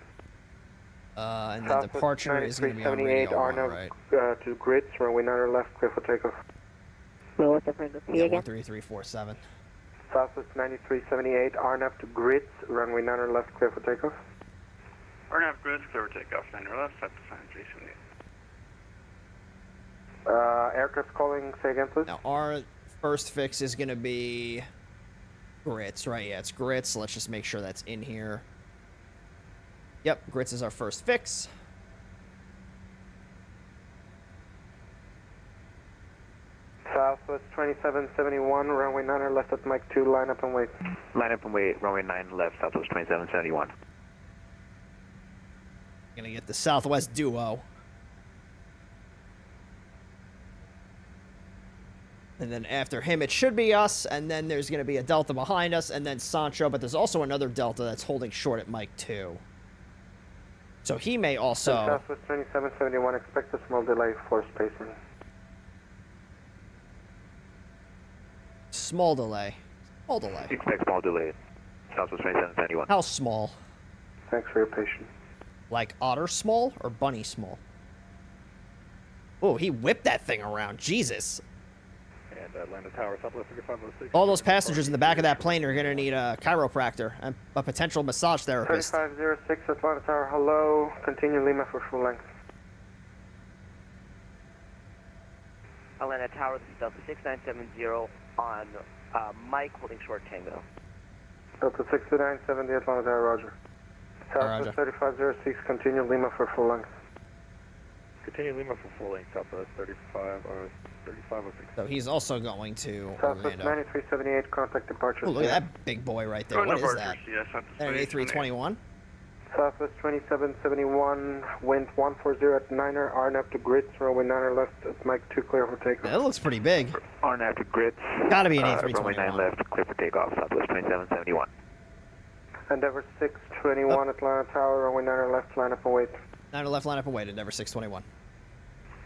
A: And then departure is going to be on radio 1, right?
R: To grids, runway 9 left, clear for takeoff.
O: Well, what's the frequency again?
A: 13347.
R: Southwest 9378, RNAV to grids, runway 9 left, clear for takeoff.
M: RNAV grids, clear for takeoff, 9 left, set to sign 378.
R: Aircraft calling, say again please.
A: Now our first fix is going to be grits, right? Yeah, it's grits. Let's just make sure that's in here. Yep, grits is our first fix.
R: Southwest 2771, runway 9 left at Mike 2, line up and wait.
J: Line up and wait, runway 9 left, Southwest 2771.
A: Gonna get the Southwest duo. And then after him, it should be us, and then there's going to be a Delta behind us, and then Sancho, but there's also another Delta that's holding short at Mike 2. So he may also...
R: Southwest 2771, expect a small delay for spacing.
A: Small delay. Small delay.
J: Expect small delay, Southwest 2771.
A: How small?
R: Thanks for your patience.
A: Like otter small or bunny small? Oh, he whipped that thing around. Jesus.
B: And Atlanta Tower, Southwest 3506.
A: All those passengers in the back of that plane are going to need a chiropractor and a potential massage therapist.
R: 3506 Atlanta Tower, hello. Continue Lima for full length.
N: Atlanta Tower, this is Delta 6970 on Mike holding short Tango.
R: Delta 6970 Atlanta Tower, roger. Southwest 3506, continue Lima for full length.
B: Continue Lima for full length, Southwest 3506.
A: So he's also going to
R: Southwest
A: Orlando.
R: 9378, contact departure.
A: Oh, look at that big boy right there. What is that?
M: Yes,
A: That an A321?
R: Southwest 2771, wind 140 at 9er, RNAV to grids, runway 9er left at Mike 2, clear for takeoff.
A: That looks pretty big.
J: RNAV to grids.
A: Gotta be an A321.
J: Runway 9 left, clear for takeoff, Southwest 2771.
R: Endeavor 621 Atlanta Tower, runway 9er left, line up and wait.
A: 9 left, line up and wait, Endeavor 621.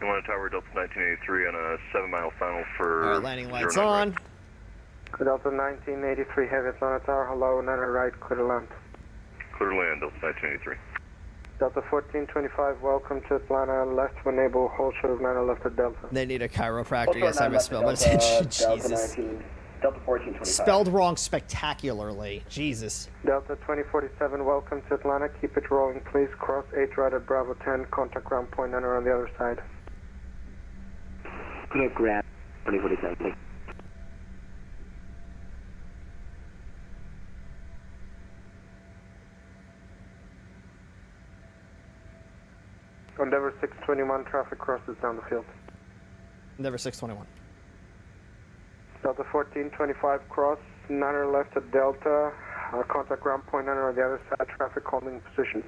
Q: Atlanta Tower, Delta 1983 on a 7-mile final for...
A: Alright, landing lights on.
R: Delta 1983 heavy Atlanta Tower, hello, 9er right, clear to land.
Q: Clear to land, Delta 1983.
R: Delta 1425, welcome to Atlanta, left to enable, hold short of 9er left at Delta.
A: They need a chiropractor. Yes, I misspelled my attention. Jesus.
S: Delta 1425.
A: Spelled wrong spectacularly. Jesus.
R: Delta 2047, welcome to Atlanta, keep it rolling please, cross 8 right at Bravo 10, contact ground point 9 on the other side.
J: Clear grab, 2047, please.
R: Endeavor 621, traffic crosses down the field.
A: Endeavor 621.
R: Delta 1425, cross, 9er left at Delta, contact ground point 9 on the other side, traffic holding position.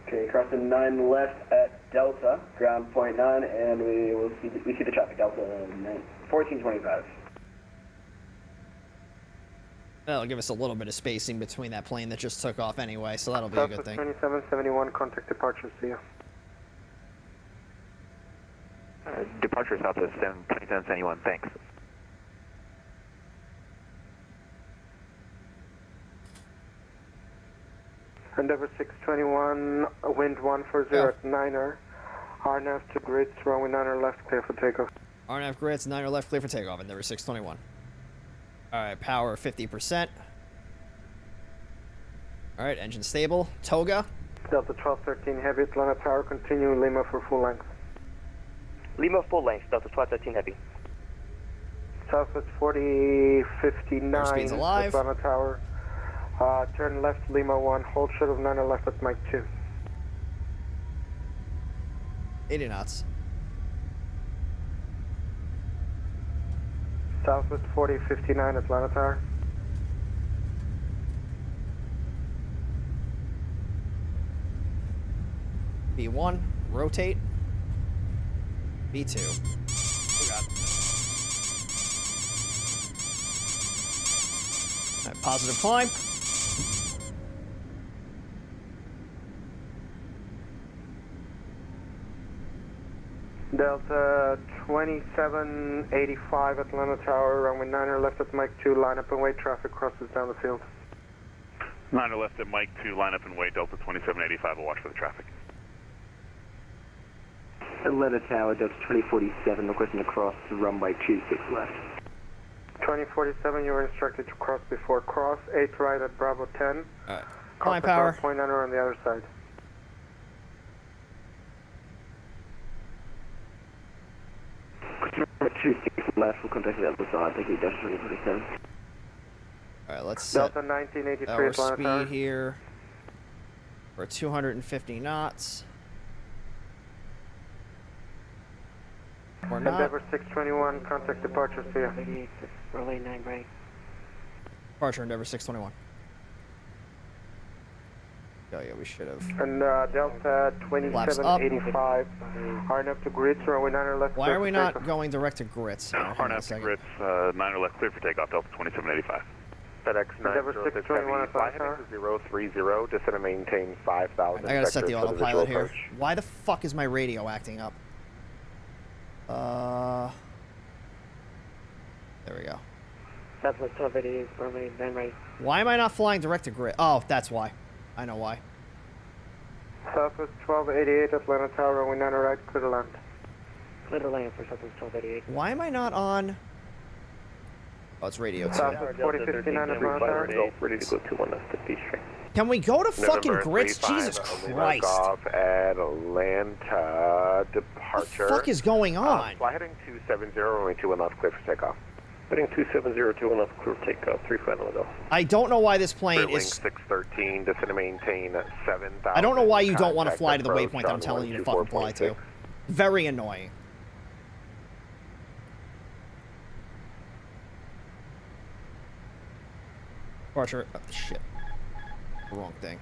S: Okay, crossing 9 left at Delta, ground point 9, and we see the traffic, Delta 1425.
A: That'll give us a little bit of spacing between that plane that just took off anyway, so that'll be a good thing.
R: 2771, contact departure, see you.
J: Departure Southwest 2771, thanks.
R: Endeavor 621, wind 140 at 9er, RNAV to grids, runway 9er left, clear for takeoff.
A: RNAV grids, 9er left, clear for takeoff, Endeavor 621. Alright, power 50%. Alright, engine stable. Toga.
R: Delta 1213 heavy, Atlanta Tower, continue Lima for full length.
N: Lima full length, Delta 1213 heavy.
R: Southwest 4059,
A: Airspeed's alive.
R: Atlanta Tower. Turn left, Lima 1, hold short of 9 left at Mike 2.
A: 80 knots.
R: Southwest 4059, Atlanta Tower.
A: B1, rotate. B2. Oh god. Right, positive climb.
R: Delta 2785 Atlanta Tower, runway 9er left at Mike 2, line up and wait, traffic crosses down the field.
D: 9er left at Mike 2, line up and wait, Delta 2785, will watch for the traffic.
G: Atlanta Tower, Delta 2047, requesting to cross runway 26 left.
R: 2047, you were instructed to cross before cross, 8 right at Bravo 10.
A: Alright, climb power.
R: Point 9er on the other side.
G: Runway 26 left, we'll contact the other side, thank you, Delta 2047.
A: Alright, let's set
R: Delta 1983
A: our
R: Atlanta
A: speed
R: Tower.
A: here for 250 knots. Or not.
R: Endeavor 621, contact departure, see ya.
O: Relay 9 break.
A: Departure Endeavor 621. Oh yeah, we should have.
R: And Delta 2785, hard up to grits, runway 9er left.
A: Why are we not going direct to grits?
D: Hard enough to grits, 9er left, clear for takeoff, Delta 2785.
L: FedEx 906 Heavy, fly heading to 030, descend and maintain 5,000.
A: I gotta set the autopilot here. Why the fuck is my radio acting up? There we go.
O: Southwest 1288, runway 9 right.
A: Why am I not flying direct to grid? Oh, that's why. I know why.
R: Southwest 1288, Atlanta Tower, runway 9er right, clear to land.
O: Clear to land for Southwest 1288.
A: Why am I not on? Oh, it's radio too.
R: Southwest 4059, Atlanta Tower.
G: Ready to go 21 left to B Street.
A: Can we go to fucking grits? Jesus Christ.
L: Golf Atlanta, departure.
A: What the fuck is going on?
L: Fly heading 270, runway 21 left, clear for takeoff.
G: Heading 270, 21 left, clear for takeoff, 3 final go.
A: I don't know why this plane is...
L: 613, descend and maintain 7,000.
A: I don't know why you don't want to fly to the waypoint I'm telling you to fucking fly to. Very annoying. Departure... Oh, shit. Wrong thing.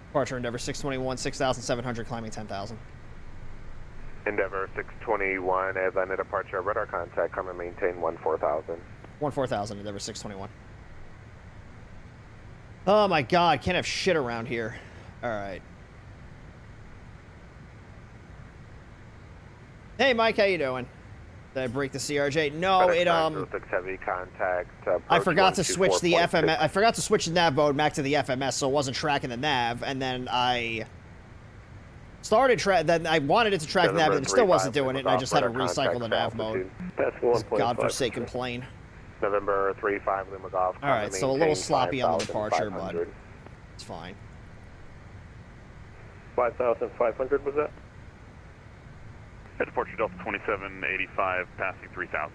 A: Departure Endeavor 621, 6,700, climbing 10,000.
L: Endeavor 621, Atlanta departure, radar contact, come and maintain 14,000.
A: 14,000, Endeavor 621. Oh my god, can't have shit around here. Alright. Hey Mike, how you doing? Did I break the CRJ? No, it
L: heavy contact.
A: I forgot to switch the FMS. I forgot to switch the nav mode back to the FMS, so it wasn't tracking the nav. And then I started then I wanted it to track the nav, and it still wasn't doing it. And I just had to recycle the nav mode. This godforsaken plane.
L: November 35 Lima Golf.
A: All right, so a little sloppy on the departure, but it's fine.
G: 5,500 was that?
D: At departure Delta 2785, passing 3,000.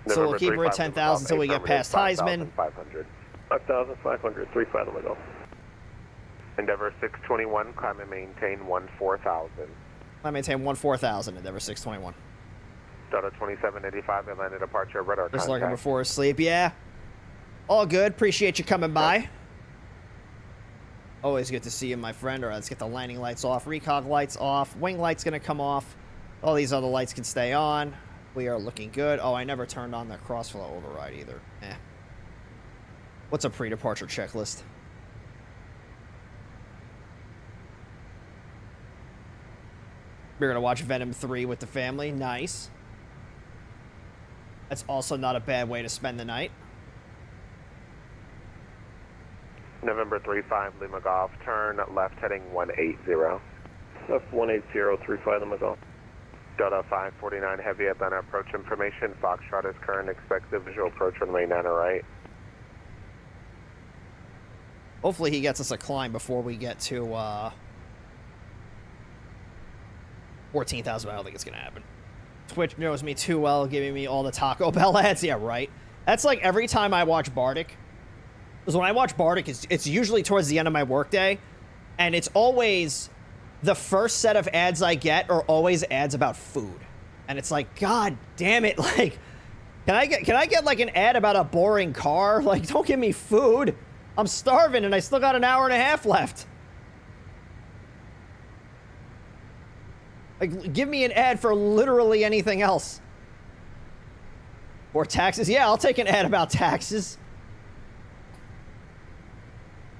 A: So we'll keep her at 10,000 until we get past Heisman.
G: 5,500, 3 final go.
L: Endeavor 621, climb and maintain 14,000.
A: I maintain 14,000, Endeavor 621.
L: Delta 2785, Atlanta departure, radar
A: Just
L: contact.
A: lurking before sleep, yeah. All good, appreciate you coming by. Always good to see you, my friend. All right, let's get the landing lights off, recog lights off, wing lights gonna come off. All these other lights can stay on. We are looking good. Oh, I never turned on the crossflow override either. Eh. What's a pre-departure checklist? We're gonna watch Venom 3 with the family. Nice. That's also not a bad way to spend the night.
L: November 35 Lima Golf, turn left heading 180.
G: Left 180, 35 Lima Golf.
L: Delta 549 Heavy, Atlanta approach information. Foxtrot is current, expected visual approach runway 9 right.
A: Hopefully he gets us a climb before we get to 14,000. I don't think it's gonna happen. Twitch knows me too well, giving me all the Taco Bell ads. Yeah, right. That's like every time I watch Bardic. Because when I watch Bardic, it's usually towards the end of my workday, and it's always the first set of ads I get are always ads about food, and it's like, God damn it! Like, can I get like an ad about a boring car? Like, don't give me food. I'm starving, and I still got an hour and a half left. Like, give me an ad for literally anything else. Or taxes. Yeah, I'll take an ad about taxes.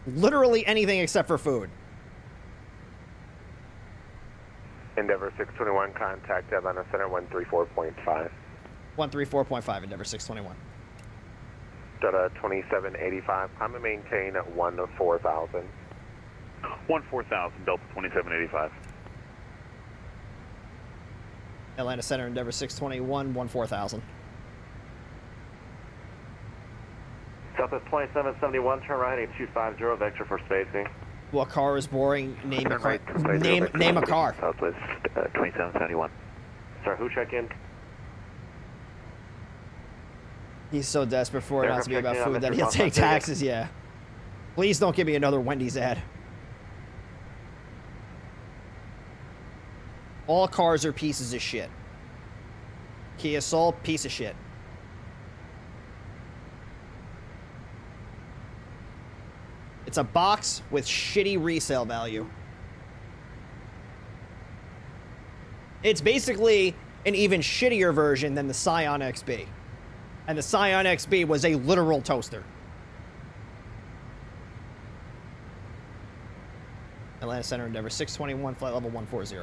A: Literally anything except for food.
L: Endeavor 621, contact Atlanta Center 134.5.
A: 134.5, Endeavor 621.
L: Delta 2785, climb and maintain 14,000.
D: 14,000, Delta 2785.
A: Atlanta Center, Endeavor 621, 14,000.
J: Southwest 2771, turn right heading 250, vector for spacing.
A: What car is boring? Name a car.
J: Right,
A: Name a car.
J: Southwest 2771. Sorry, who check in?
A: He's so desperate for it not to be about food that he'll take taxes, yeah. Please don't give me another Wendy's ad. All cars are pieces of shit. Kia Soul, piece of shit. It's a box with shitty resale value. It's basically an even shittier version than the Scion XB. And the Scion XB was a literal toaster. Atlanta Center, Endeavor 621, flight level 140.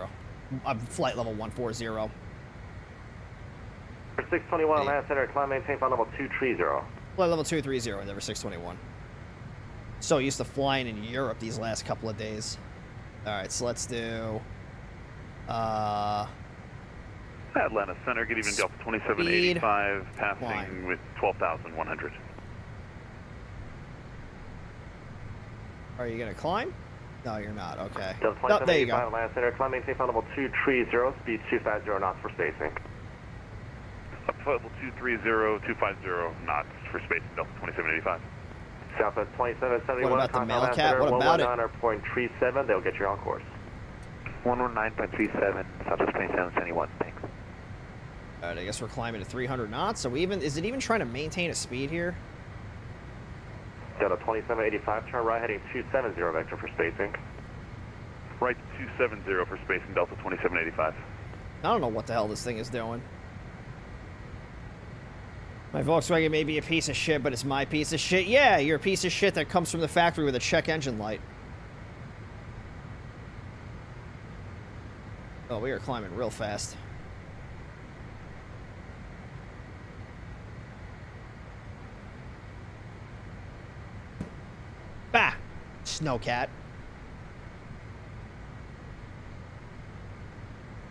A: Flight level 140.
J: 621, Atlanta Center, climb maintain flight level 230.
A: Flight level 230, Endeavor 621. So used to flying in Europe these last couple of days. Alright, so let's do...
D: Atlanta Center, good evening, Delta 2785, passing with 12,100.
A: Are you going to climb? No, you're not. Okay.
J: Delta
A: Oh, there you go.
J: Atlanta Center, climb maintain flight level 230, speed 250 knots for spacing.
D: Flight level 230, 250 knots for spacing, Delta 2785.
J: Southwest 2771.
A: What about the Mailcat? What about it?
J: 119.37, they'll get you on course. 119.37, Southwest 2771, thanks.
A: Alright, I guess we're climbing to 300 knots. So is it even trying to maintain a speed here?
J: Delta 2785, turn right heading 270, vector for spacing.
D: Right 270 for spacing, Delta 2785.
A: I don't know what the hell this thing is doing. My Volkswagen may be a piece of shit, but it's my piece of shit. Yeah, you're a piece of shit that comes from the factory with a check engine light. Oh, we are climbing real fast. Bah! Snowcat.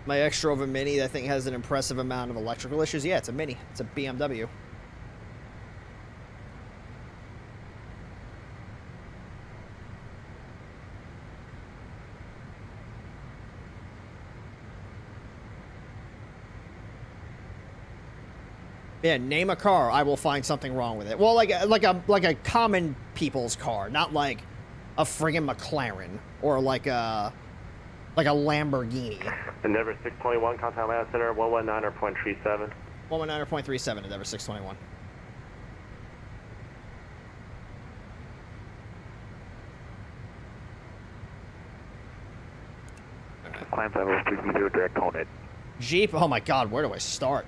A: My X-Drova Mini, that thing has an impressive amount of electrical issues. Yeah, it's a Mini. It's a BMW. Yeah, name a car. I will find something wrong with it. Well, like a common people's car, not like a friggin' McLaren or like a Lamborghini.
J: Endeavor 621, contact Atlanta Center 119.37.
A: 119.37, Endeavor 621.
J: Climb level 330, direct Honed.
A: Jeep. Oh my God, where do I start?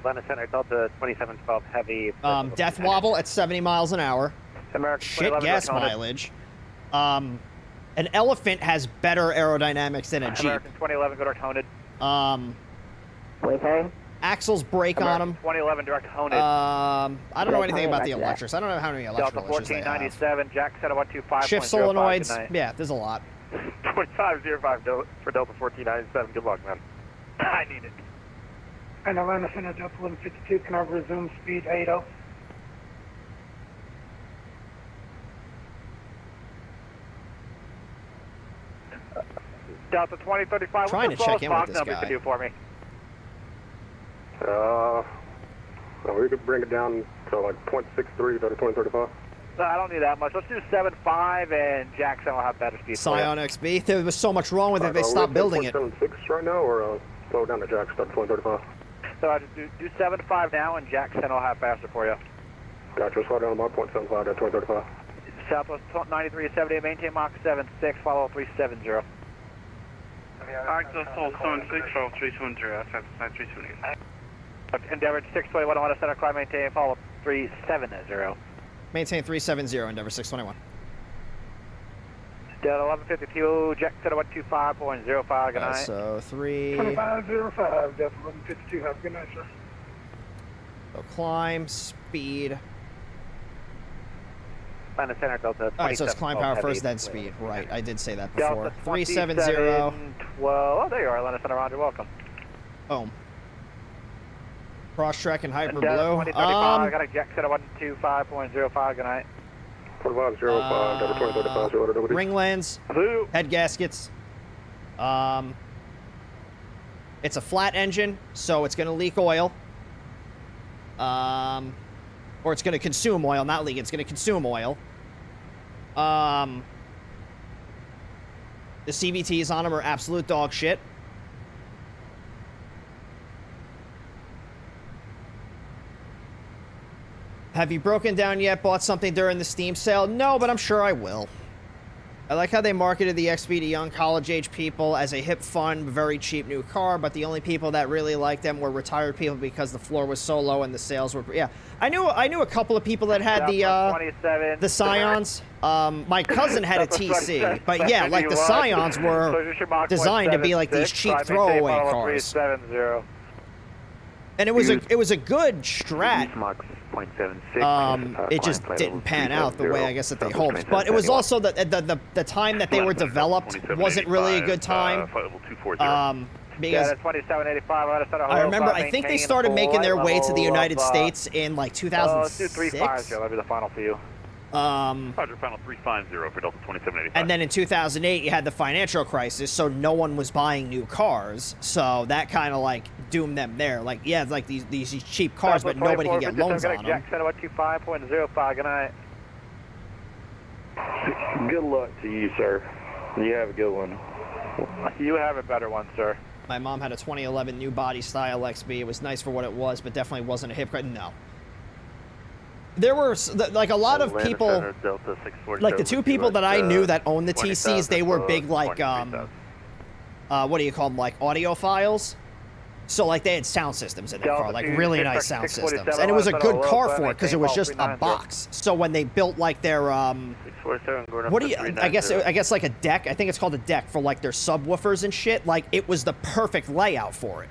U: Atlanta Center, Delta 2712 heavy.
A: Death wobble at 70 miles an hour.
U: American
A: Shit gas mileage. An Elephant has better aerodynamics than a Jeep.
U: American 2011 go direct Honed.
O: Wayfair?
A: Axles brake on them.
U: 2011 direct Honed.
A: I don't know anything about the electrics. I don't know how many electrical
U: Delta
A: issues they have.
U: 1497, Jack Center 125.
A: Shift solenoids. Yeah, there's a lot.
U: 2505 for Delta 1497. Good luck, man. I need it.
V: And Atlanta Center, Delta 1152, can I resume speed 80?
U: Delta 2035,
A: Trying to check in with this guy.
U: Can do for me?
Q: We could bring it down to like 0.63 to 2035.
U: I don't need that much. Let's do 7.5 and Jackson will have better speed.
A: Scion XB. There was so much wrong with it, they stopped building it.
Q: 0.76 right now, or slow down to Jack, start 2035.
U: So I just do 7.5 now and Jackson will have faster for you.
Q: Gotcha, slow down about 0.75 to 2035.
U: Southwest 9370, maintain Mach 76, follow 370.
M: Arctos Soul 76, follow 320, outside 320.
K: Endeavor 621, on a center, climb, maintain, follow 370.
A: Maintain 370, Endeavor 621.
K: Delta 1152, jet center 125.05, good night.
A: So
V: 2505, Delta 1152, have a good night, sir.
A: So climb, speed.
K: Find the center, Delta 27.
A: Alright, so it's climb power first, then speed. Right, I did say that before. 370.
K: 12. Oh, there you are, Atlanta Center, Roger, welcome.
A: Boom. Cross track and hyper
K: Delta
A: blue.
K: 2035, got a jet center 125.05, good night.
L: 2505, Delta 2035,
A: Ringlands, head gaskets. It's a flat engine, so it's going to leak oil. Or it's going to consume oil, not leak. It's going to consume oil. The CVTs on them are absolute dog shit. Have you broken down yet? Bought something during the Steam sale? No, but I'm sure I will. I like how they marketed the XB to young college-age people as a hip, fun, very cheap new car, but the only people that really liked them were retired people because the floor was so low and the sales were... Yeah, I knew a couple of people that had the Scions. My cousin had a TC, but yeah, like the Scions were designed to be like these cheap throwaway cars. And it was a good strat. It just didn't pan out the way I guess that they hoped. But it was also the time that they were developed wasn't really a good time. Because I remember, I think they started making their way to the United States in like 2006.
K: That'll be the final for you.
D: Roger, final 350 for Delta 2785.
A: And then in 2008, you had the financial crisis, so no one was buying new cars. So that kind of like doomed them there. Like, yeah, like these cheap cars, but nobody can get loans on them.
K: Jack Center 125.05, good night.
L: Good luck to you, sir. You have a good one.
K: You have a better one, sir.
A: My mom had a 2011 new body style XB. It was nice for what it was, but definitely wasn't a hip car. No. There were, like, a lot of people, like, the two people that I knew that owned the TCs, they were big, like, what do you call them, like, audiophiles? So, like, they had sound systems in their car, like, really nice sound systems. And it was a good car for it, because it was just a box. So when they built, like, their, what do you, I guess, like, a deck, I think it's called a deck for, like, their subwoofers and shit, like, it was the perfect layout for it.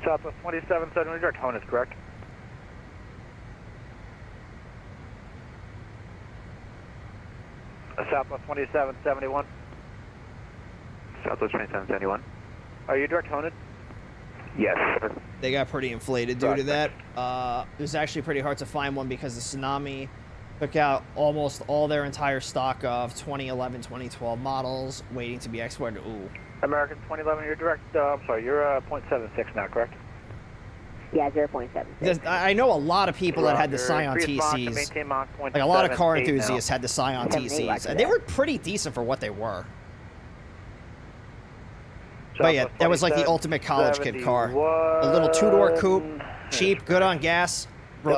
K: Southwest 2770, direct Honus, correct? Southwest 2771.
J: Southwest 2771.
K: Are you direct Honus?
J: Yes, sir.
A: They got pretty inflated due to that. It was actually pretty hard to find one because the tsunami took out almost all their entire stock of 2011, 2012 models waiting to be exported. Ooh.
K: American 2011, you're direct, I'm sorry, you're 0.76 now, correct?
O: Yeah, 0.76.
A: I know a lot of people that had the Scion TCs. Like a lot of car enthusiasts had the Scion TCs, and they were pretty decent for what they were. But yeah, that was like the ultimate college kid car. A little two-door coupe, cheap, good on gas.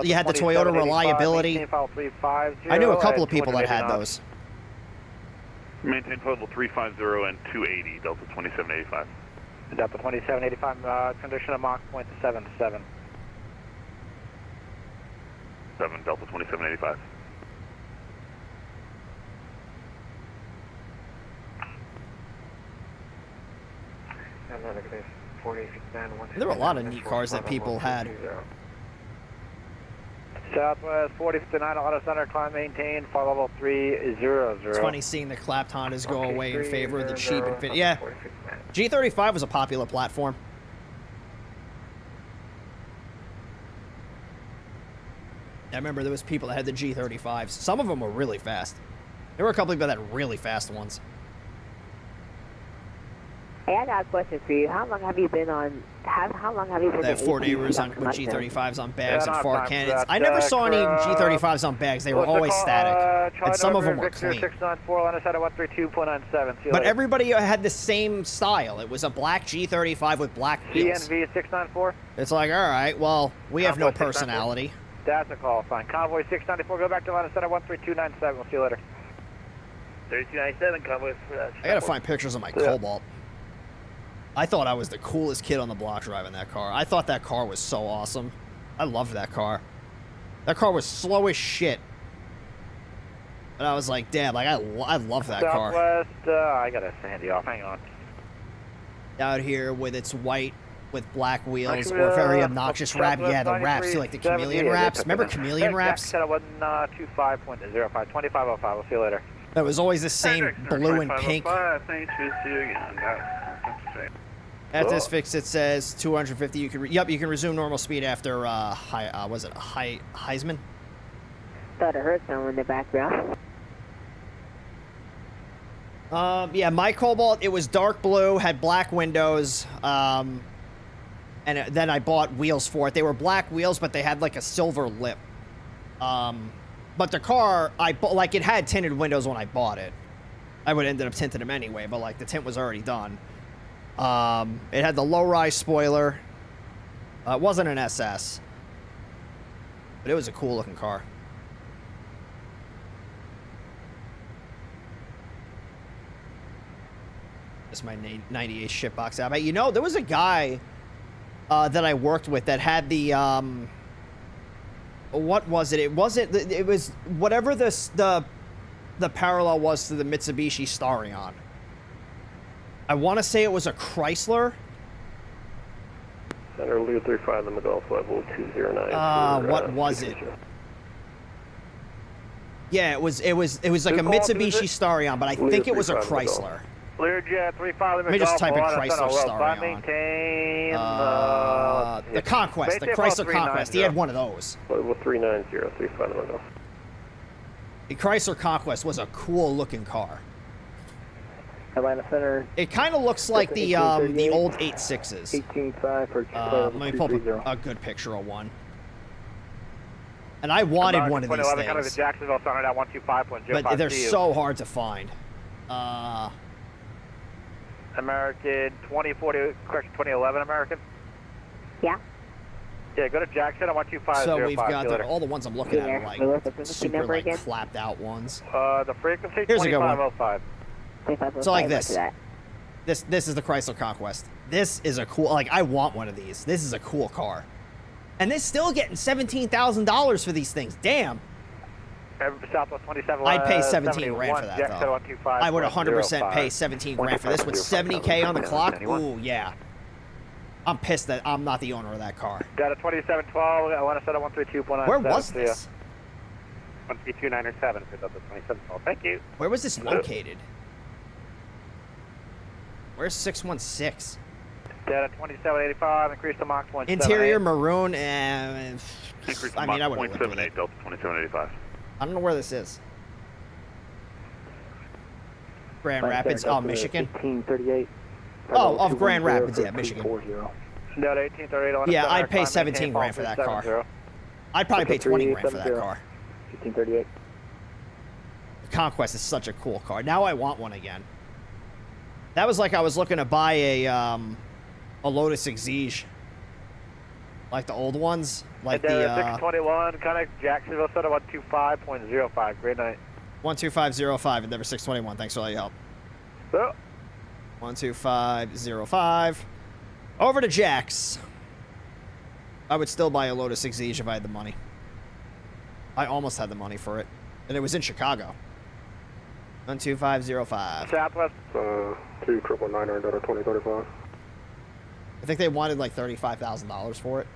A: You had the Toyota reliability. I knew a couple of people that had those.
D: Maintain total 350 and 280, Delta 2785.
K: Delta 2785, condition of Mach 0.77.
D: 7, Delta 2785.
A: There were a lot of neat cars that people had.
K: Southwest 4059, Auto Center, climb, maintain, fall level 300.
A: It's funny seeing the clapped Hondas go away in favor of the cheap and fit. Yeah, G35 was a popular platform. I remember there was people that had the G35s. Some of them were really fast. There were a couple of people that had really fast ones.
O: Hey, I got a question for you. How long have you been on? How long have you been?
A: They have 4 neighbors with G35s on bags and far cannons. I never saw any G35s on bags. They were always static, and some of them were clean. But everybody had the same style. It was a black G35 with black wheels.
K: DNV 694.
A: It's like, all right, well, we have no personality.
K: That's a call sign. Convoy 694, go back to line of center 13297. We'll see you later.
U: 3297, Convoy.
A: I gotta find pictures of my Cobalt. I thought I was the coolest kid on the block driving that car. I thought that car was so awesome. I loved that car. That car was slow as shit. And I was like, damn, like I love that car.
K: Southwest, I gotta sand you off. Hang on.
A: Out here with its white with black wheels or very obnoxious wrap. Yeah, the wraps too, like the chameleon wraps. Remember chameleon wraps?
K: Set 125.05, 2505. We'll see you later.
A: That was always the same blue and pink. At this fix, it says 250. You can you can resume normal speed after was it Heisman?
O: Thought I heard someone in the background.
A: Yeah, my Cobalt, it was dark blue, had black windows, and then I bought wheels for it. They were black wheels, but they had like a silver lip. But the car, like it had tinted windows when I bought it. I would have ended up tinting them anyway, but like the tint was already done. It had the low-rise spoiler. It wasn't an SS, but it was a cool-looking car. It's my 98 shitbox out. You know, there was a guy that I worked with that had the what was it? It wasn't. It was whatever the parallel was to the Mitsubishi Starion. I want to say it was a Chrysler.
Q: Center Leo 35 in the Gulf level 209.
A: What was it? Yeah, it was like a Mitsubishi Starion, but I think it was a Chrysler.
K: Learjet 35
A: Let me just type in Chrysler Starion. The Conquest, the Chrysler Conquest. He had one of those.
Q: Level 39035 in the Gulf.
A: The Chrysler Conquest was a cool looking car.
K: Atlanta Center.
A: It kind of looks like the old 86s.
K: 185 for
A: let me pull up a good picture of one. And I wanted one of these things.
K: Kind of the Jacksonville Center at 125.05.
A: But they're so hard to find.
K: American 2040, correction, 2011 American?
O: Yeah.
K: Yeah, go to Jackson at 125.05.
A: So we've got all the ones I'm looking at are like super like flapped out ones.
K: The frequency,
A: here's a good one.
K: 2505.
A: So like this. This is the Chrysler Conquest. This is a cool, like I want one of these. This is a cool car. And they're still getting $17,000 for these things. Damn.
K: Southwest 27.
A: I'd pay 17 grand for that, though. I would 100% pay 17 grand for this with 70K on the clock. Ooh, yeah. I'm pissed that I'm not the owner of that car.
K: Got a 2712. I want to set a 132.9.
A: Where was this?
K: 132.907 for the 2712. Thank you.
A: Where was this located? Where's 616?
K: Data 2785. Increase the Mach 178.
A: Interior maroon and I mean I would have lived with it.
D: Delta 2785.
A: I don't know where this is. Grand Rapids, oh, Michigan.
K: 1838.
A: Oh, of Grand Rapids, yeah, Michigan. Yeah, I'd pay 17 grand for that car. I'd probably pay 20 grand for that car.
K: 1838.
A: The Conquest is such a cool car. Now I want one again. That was like I was looking to buy a Lotus Exige. Like the old ones, like the
K: 621, connect Jacksonville Center 125.05. Great night.
A: 12505, Endeavor 621. Thanks for all your help.
K: So.
A: 12505. Over to Jax. I would still buy a Lotus Exige if I had the money. I almost had the money for it, and it was in Chicago. 12505.
K: Southwest.
Q: 2999 Delta 2035.
A: I think they wanted like $35,000 for it.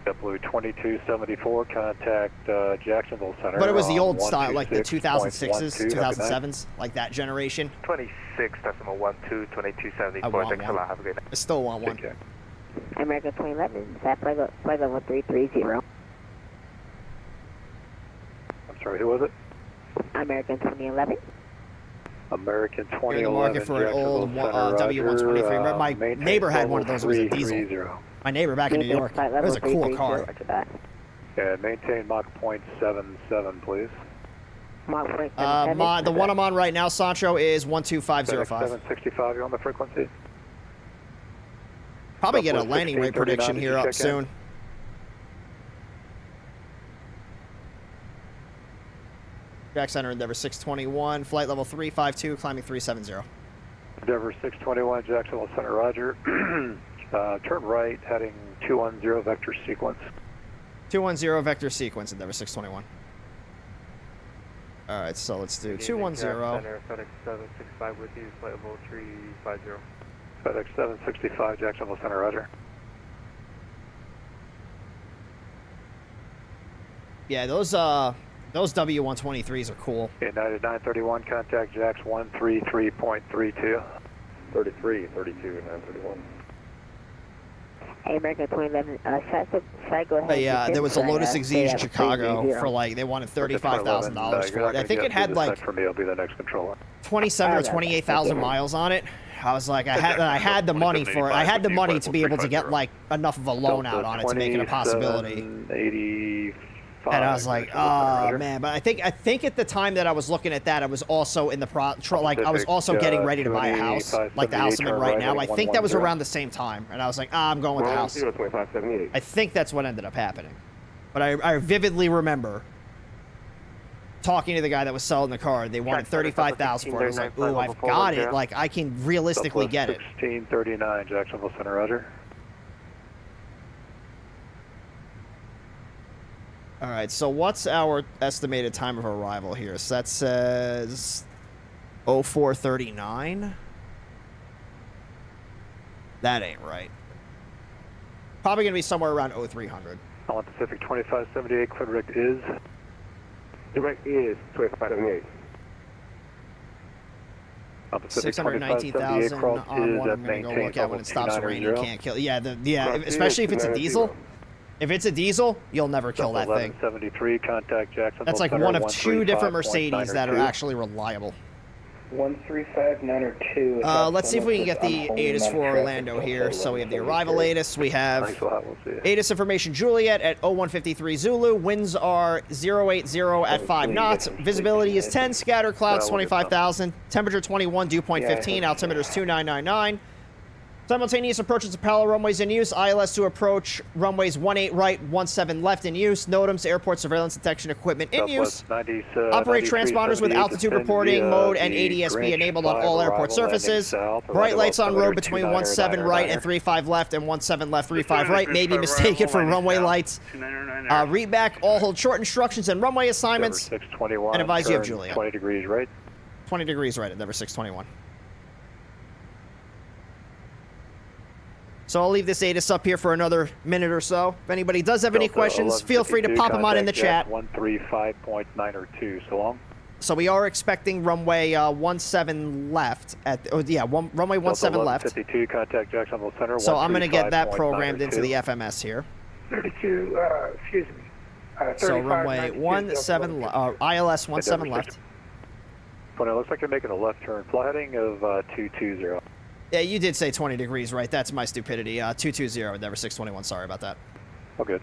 H: JetBlue 2274, contact Jacksonville Center.
A: But it was the old style, like the 2006s, 2007s, like that generation.
U: 26.12, 2274. Thanks a lot. Have a great night.
A: I still want one.
O: American 2011, flight level 330.
H: I'm sorry, who was it?
O: American 2011.
H: American 2011.
A: You're in the market for an old W123. My neighbor had one of those. It was a diesel. My neighbor back in New York. It was a cool car.
H: Yeah, maintain Mach 0.77, please.
A: The one I'm on right now, Sancho, is 12505.
H: 765, you're on the frequency.
A: Probably get a landing rate prediction here up soon. Jack Center, Endeavor 621, flight level 352, climbing 370.
H: Endeavor 621, Jacksonville Center, roger. Turn right, heading 210 vector sequence.
A: 210 vector sequence, Endeavor 621. All right, so let's do 210.
U: Center, FedEx 765 with you, flight level 350.
H: FedEx 765, Jacksonville Center, roger.
A: Yeah, those W123s are cool.
H: United 931, contact Jax 133.32.
Q: 33, 32, 931.
O: Hey, American 2011, should I go ahead?
A: Yeah, there was a Lotus Exige in Chicago for like, they wanted $35,000 for it. I think it had like
H: for me, I'll be the next controller.
A: 27 or 28,000 miles on it. I was like, I had the money for it. I had the money to be able to get like enough of a loan out on it to make it a possibility.
H: 85.
A: And I was like, oh man, but I think at the time that I was looking at that, I was also in the I was also getting ready to buy a house, like the house I'm in right now. I think that was around the same time, and I was like, I'm going with the house. I think that's what ended up happening, but I vividly remember talking to the guy that was selling the car. They wanted $35,000 for it. I was like, ooh, I've got it. Like I can realistically get it.
H: 1639, Jacksonville Center, roger.
A: All right, so what's our estimated time of arrival here? So that says 0439. That ain't right. Probably going to be somewhere around 0300.
H: On Pacific 2578, clear direct is?
Q: Direct is 2578.
A: 619,000 on one. I'm going to go look at when it stops raining. Can't kill. Yeah, especially if it's a diesel. If it's a diesel, you'll never kill that thing.
H: 1173, contact Jacksonville.
A: That's like one of two different Mercedes that are actually reliable.
V: 135902.
A: Let's see if we can get the ATIS for Orlando here. So we have the arrival ATIS. We have ATIS information Juliet at 0153 Zulu. Winds are 080 at 5 knots. Visibility is 10. Scatter clouds 25,000. Temperature 21. Dew point 15. Altimeter is 2999. Simultaneous approaches to parallel runways in use. ILS to approach runways 18 right, 17 left in use. NOTAMs, airport surveillance detection equipment in use. Operate transponders with altitude reporting mode and ADS-B enabled on all airport surfaces. Bright lights on road between 17 right and 35 left and 17 left, 35 right. May be mistaken for runway lights. Read back all hold short instructions and runway assignments. And advise you of Juliet.
H: 20 degrees right.
A: 20 degrees right at Endeavor 621. So I'll leave this ATIS up here for another minute or so. If anybody does have any questions, feel free to pop them on in the chat.
H: 135.902, so long.
A: So we are expecting runway 17 left at, runway 17 left.
H: 52, contact Jacksonville Center.
A: So I'm going to get that programmed into the FMS here.
V: 32, excuse me.
A: So runway 17, ILS 17 left.
H: When it looks like you're making a left turn, fly heading of 220.
A: Yeah, you did say 20 degrees, right? That's my stupidity. 220, Endeavor 621. Sorry about that.
H: Oh, good.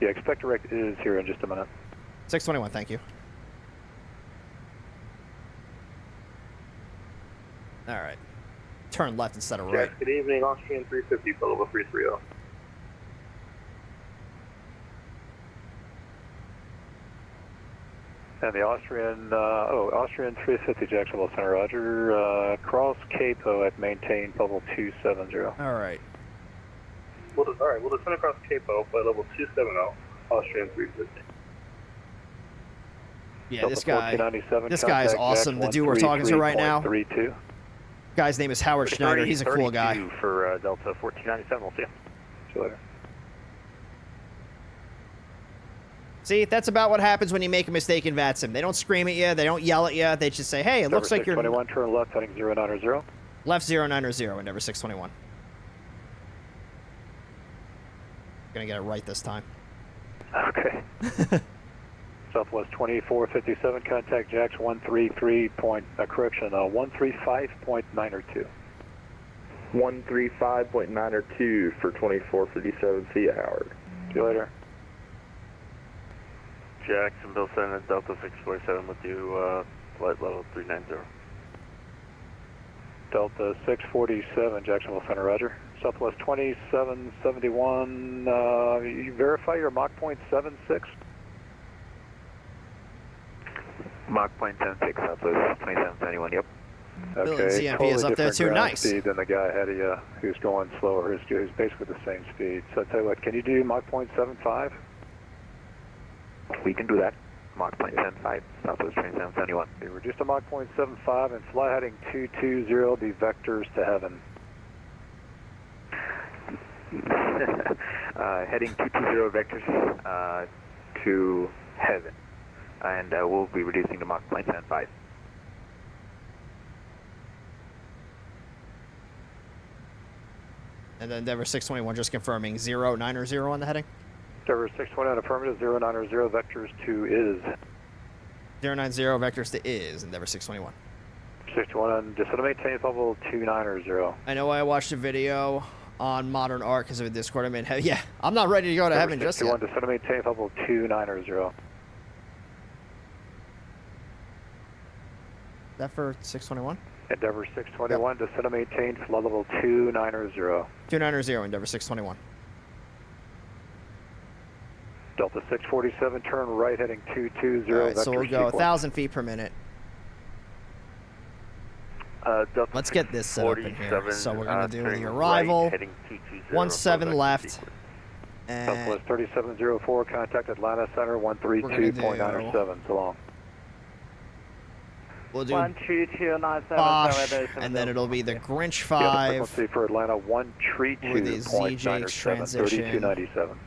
H: Yeah, expect direct is here in just a minute.
A: 621, thank you. All right. Turn left instead of right.
Q: Good evening, Austrian 350, level 330.
H: And the Austrian, Austrian 350, Jacksonville Center, roger. Cross Capo at maintain level 270.
A: All right.
Q: We'll descend across Capo by level 270, Austrian 350.
A: Yeah, this guy is awesome. The dude we're talking to right now.
H: 32.
A: Guy's name is Howard Schneider. He's a cool guy.
E: For Delta 1497, we'll see you.
H: See you later.
A: See, that's about what happens when you make a mistake in VATSIM. They don't scream at you. They don't yell at you. They just say, hey, it looks like you're...
H: 21, turn left, heading 090.
A: Left 090, Endeavor 621. Gonna get it right this time.
H: Okay. Southwest 2457, contact Jax 135.902.
Q: 135.902 for 2457, see you, Howard.
H: See you later.
M: Jacksonville Center, Delta 647 with you, flight level 390.
H: Delta 647, Jacksonville Center, roger. Southwest 2771, you verify your Mach point 76?
J: Mach 0.76, Southwest 2771, yep.
A: Building
H: Okay,
A: ZMP
H: totally
A: is up there
H: different
A: too.
H: ground
A: Nice.
H: speed than the guy ahead of you who's going slower, who's basically the same speed. So I tell you what, can you do Mach 0.75?
J: We can do that. Mach 0.75, Southwest 2771.
H: Okay, reduce to Mach 0.75 and fly heading 220, be vectors to heaven.
J: Heading 220 vectors to heaven. And we'll be reducing to Mach 0.75.
A: And then Endeavor 621 just confirming 090 on the heading.
H: Endeavor 621 affirmative, 090 vectors to is.
A: 090 vectors to is Endeavor 621.
H: 621, just to maintain level 290.
A: I know I watched a video on Modern Art because of a Discord I'm in. Yeah, I'm not ready to go to heaven just yet.
H: 621, just to maintain level 290.
A: Is that for 621?
H: Endeavor 621, yep. Descend and maintain flood level 290.
A: 290, Endeavor 621.
H: Delta 647, turn right heading 220.
A: All right, so we'll go 1,000 feet per minute. Let's get this set up in here. So we're going to do the arrival,
J: right,
A: 17 left. And
H: Southwest 3704, contact Atlanta Center 132.97. So long.
A: We'll do
I: 13297,
A: Bosch, and then it'll be the Grinch 5.
H: Yeah, frequency for Atlanta 132.97,
A: with the ZJ transition.
H: 3297.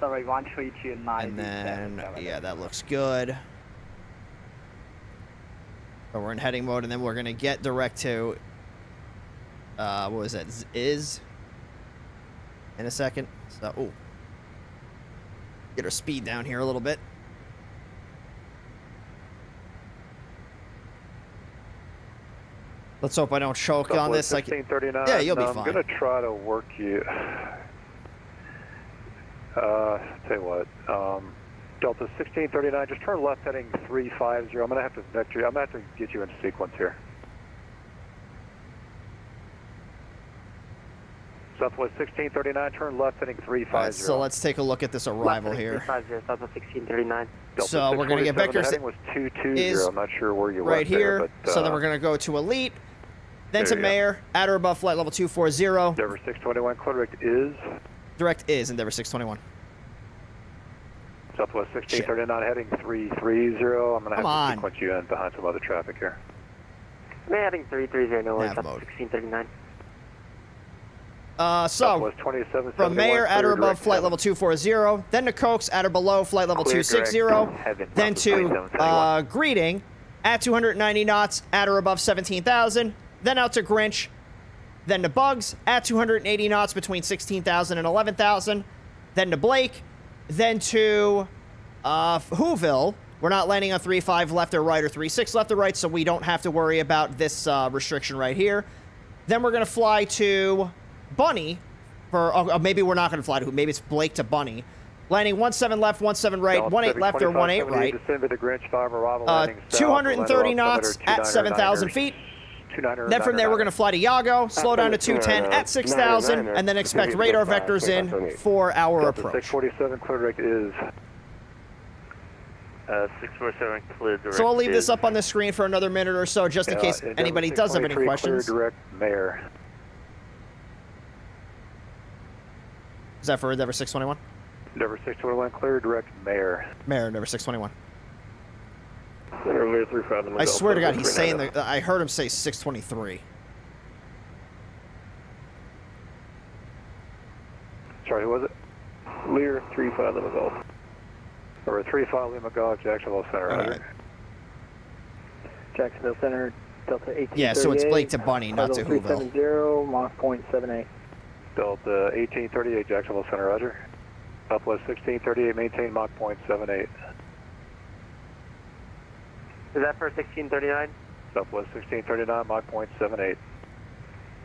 I: Sorry, 13297.
A: And then, yeah, that looks good. So we're in heading mode, and then we're going to get direct to, what was that, is in a second. So, ooh. Get our speed down here a little bit. Let's hope I don't choke on this. Like, yeah, you'll be fine.
H: I'm going to try to work you. Tell you what, Delta 1639, just turn left heading 350. I'm going to have to vector you. I'm going to have to get you in sequence here. Southwest 1639, turn left heading 350.
A: Right, so let's take a look at this arrival here.
K: 350, Southwest 1639.
A: So we're going to get vector
H: heading was 220. I'm not sure where you
A: right
H: went
A: here.
H: There, but,
A: so then we're going to go to Elite, then to Mayor, at or above flight level 240.
H: Endeavor 621, direct is?
A: Direct is Endeavor 621.
H: Southwest 1639 heading 330. I'm going to have to sequence you in behind some other traffic here.
K: We're heading 330, no worries,
A: Nav mode.
K: 1639.
A: So, from Mayor at or above flight level 240, then to Cokes at or below flight level 260, then to Greeting at 290 knots at or above 17,000, then out to Grinch, then to Bugs at 280 knots between 16,000 and 11,000, then to Blake, then to Whoville. We're not landing on 3-5 left or right or 3-6 left or right, so we don't have to worry about this restriction right here. Then we're going to fly to Bunny for, maybe we're not going to fly to, maybe it's Blake to Bunny. Landing 17 left, 17 right, 18 left or 18 right. 230 knots at 7,000 feet. Then from there, we're going to fly to Yago, slow down to 210 at 6,000, and then expect radar vectors in for our approach.
H: 647 clear direct is
M: 647 clear direct.
A: So I'll leave this up on the screen for another minute or so, just in case anybody does have any questions.
H: Clear direct Mayor.
A: Is that for Endeavor 621?
H: Endeavor 621 clear direct Mayor.
A: Mayor, Endeavor 621.
H: Clear
A: I swear to God, he's saying that. I heard him say 623.
H: Sorry, who was it?
Q: Lear 35 Lima Golf.
H: Or 35 Lima Golf, Jacksonville Center.
A: All right.
I: Jacksonville Center, Delta 1838.
A: Yeah, so it's Blake to Bunny, not to Whoville.
I: 370, Mach 0.78.
H: Delta 1838, Jacksonville Center, roger. Southwest 1638, maintain Mach 0.78.
K: Is that for 1639?
H: Southwest 1639, Mach 0.78.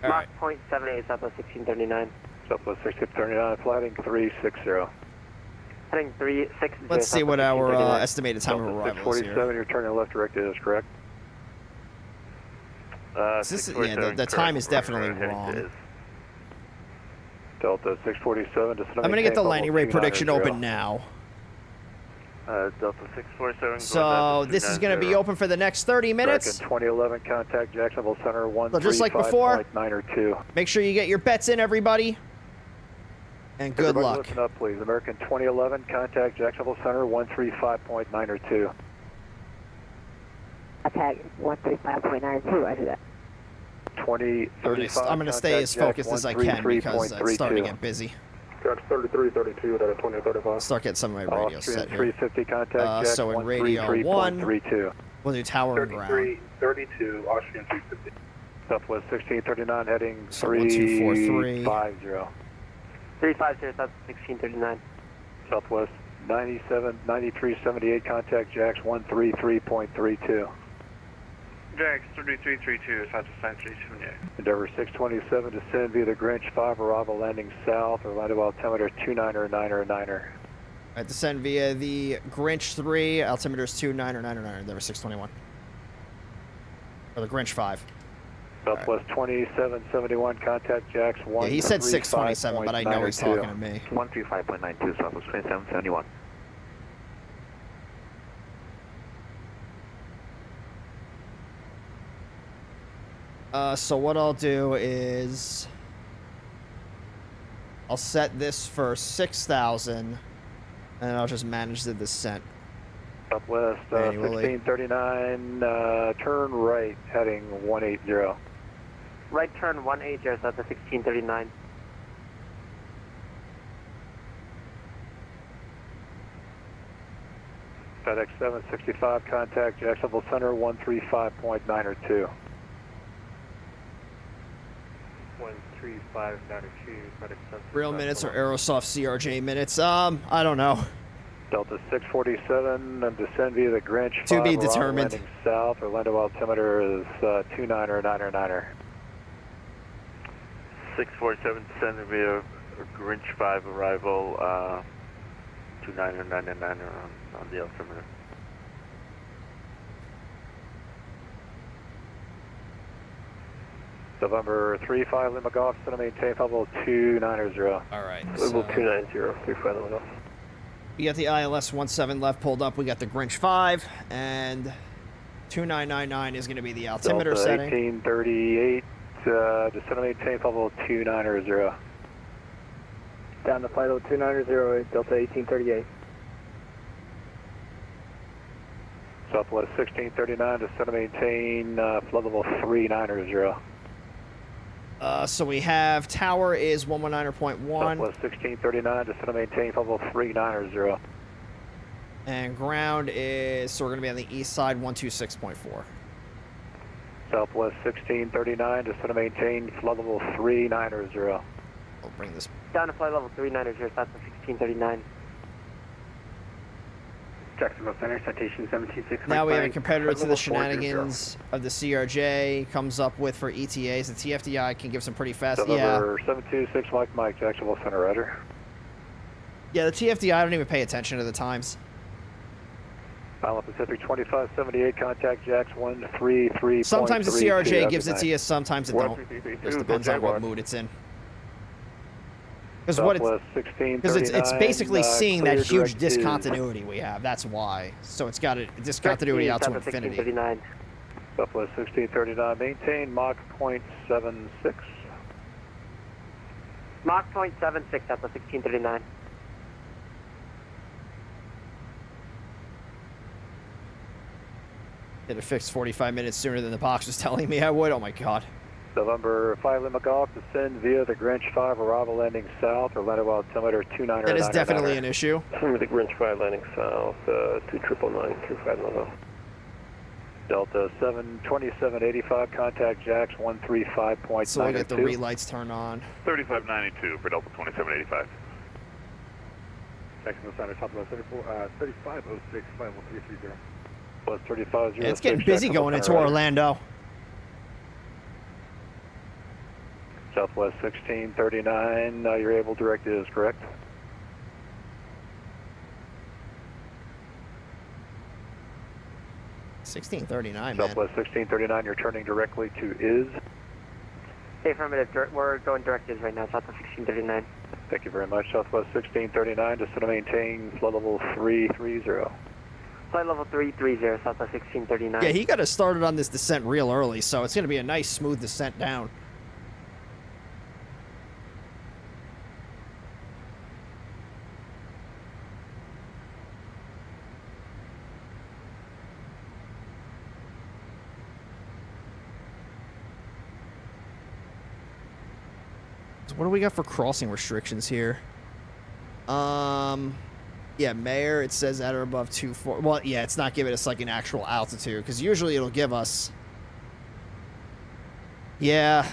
K: Mach 0.78, Southwest 1639.
H: Southwest 1639, flighting 360.
K: Heading 360.
A: Let's see what our estimated time of arrival is here.
H: 647, you're turning left direct is correct.
A: The time is definitely wrong.
H: Delta 647,
A: I'm going to get the landing rate prediction open now.
M: Delta 647.
A: So this is going to be open for the next 30 minutes.
H: American 2011, contact Jacksonville Center 135.9
A: So just like before,
H: or 2.
A: make sure you get your bets in, everybody. And good
H: Everybody
A: luck.
H: listen up, please. American 2011, contact Jacksonville Center 135.9 or 2.
O: Attack 135.92, I do that.
H: 2035.
A: I'm going to stay as focused as I can because it's starting to get busy.
Q: Got 3332 out of 2035.
A: Start getting some of my radio set here.
H: 350, contact Jack
A: So in radio 1,
H: 133.32.
A: we'll do tower and ground.
Q: 3332, Austrian 350.
H: Southwest 1639, heading
A: So 1243.
H: 350.
K: 350, South 1639.
H: Southwest 9378, contact Jax 133.32.
M: Jax 3332, South to sign 378.
H: Endeavor 627, descend via the Grinch 5, arrival landing south, Orlando altimeter 29er.
A: Alright, descend via the Grinch 3, altimeter is 29er, Endeavor 621. Or the Grinch 5.
H: Southwest 2771, contact Jax 1.
A: Yeah, he said 627, but I know he's talking to me.
J: 135.92, Southwest 2771.
A: So what I'll do is I'll set this for 6,000 and I'll just manage the descent.
H: Southwest 1639, turn right, heading 180.
K: Right turn 180, South to 1639.
H: FedEx 765, contact Jacksonville Center 135.9 or 2.
M: 135.92,
A: Real minutes or Aerosoft CRJ minutes? I don't know.
H: Delta 647, and descend via the Grinch 5,
A: To be determined.
H: landing south, Orlando altimeter is 29er.
M: 647, descending via Grinch 5, arrival 29er on the altimeter.
H: November 35 Lima Golf, center maintain level 290.
A: Alright.
Q: Level 290, 35 Lima Golf.
A: We got the ILS 17 left pulled up. We got the Grinch 5, and 2999 is going to be the altimeter
H: Delta
A: setting.
H: 1838, descend and maintain level 290.
R: Down to flight level 2908, Delta 1838.
H: Southwest 1639, descend and maintain flood level 390.
A: So we have tower is 119.1.
H: Southwest 1639, descend and maintain level 390.
A: And ground is, so we're going to be on the east side, 126.4.
H: Southwest 1639, descend and maintain flood level 390.
A: We'll bring this.
K: Down to flight level 390, South to 1639.
G: Jacksonville Center, citation 176.
A: Now we have a competitor to the shenanigans of the CRJ comes up with for ETAs. The TFDI can give some pretty fast.
H: November 726 Mike, Jacksonville Center, Roger.
A: Yeah, the TFDI, I don't even pay attention to the times.
H: Island Pacific 2578, contact Jax 133.
A: Sometimes the CRJ gives it to you, sometimes it don't. Just depends on what mood it's in. Because it's basically seeing that huge discontinuity we have. That's why. So it's got a discontinuity out to infinity.
H: Southwest 1639, maintain Mach 0.76.
K: Mach 0.76 at the 1639.
A: Get it fixed 45 minutes sooner than the box was telling me I would. Oh my god.
H: November 5 Lima Golf, descend via the Grinch 5, arrival landing south, Orlando altimeter 29er.
A: That is definitely an issue.
Q: Descend with the Grinch 5 landing south, 2999, 35 Lima Golf.
H: Delta 72785, contact Jax 135.92.
A: So I get the relights turned on.
D: 3592 for Delta 2785.
B: Jacksonville Center, Southwest 3506, 51330.
H: West 3506.
A: It's getting busy going into Orlando.
H: Southwest 1639, your able direct is correct.
A: $16.39, man.
H: Southwest 1639, you're turning directly to is.
K: Affirmative, we're going direct is right now, South of 1639.
H: Thank you very much. Southwest 1639, descend and maintain flight level 330.
K: Flight level 330, Southwest 1639.
A: Yeah, he got us started on this descent real early, so it's going to be a nice, smooth descent down. So what do we got for crossing restrictions here? Yeah, Mayor, it says at or above 24. Well, yeah, it's not giving us like an actual altitude, because usually it'll give us... Yeah.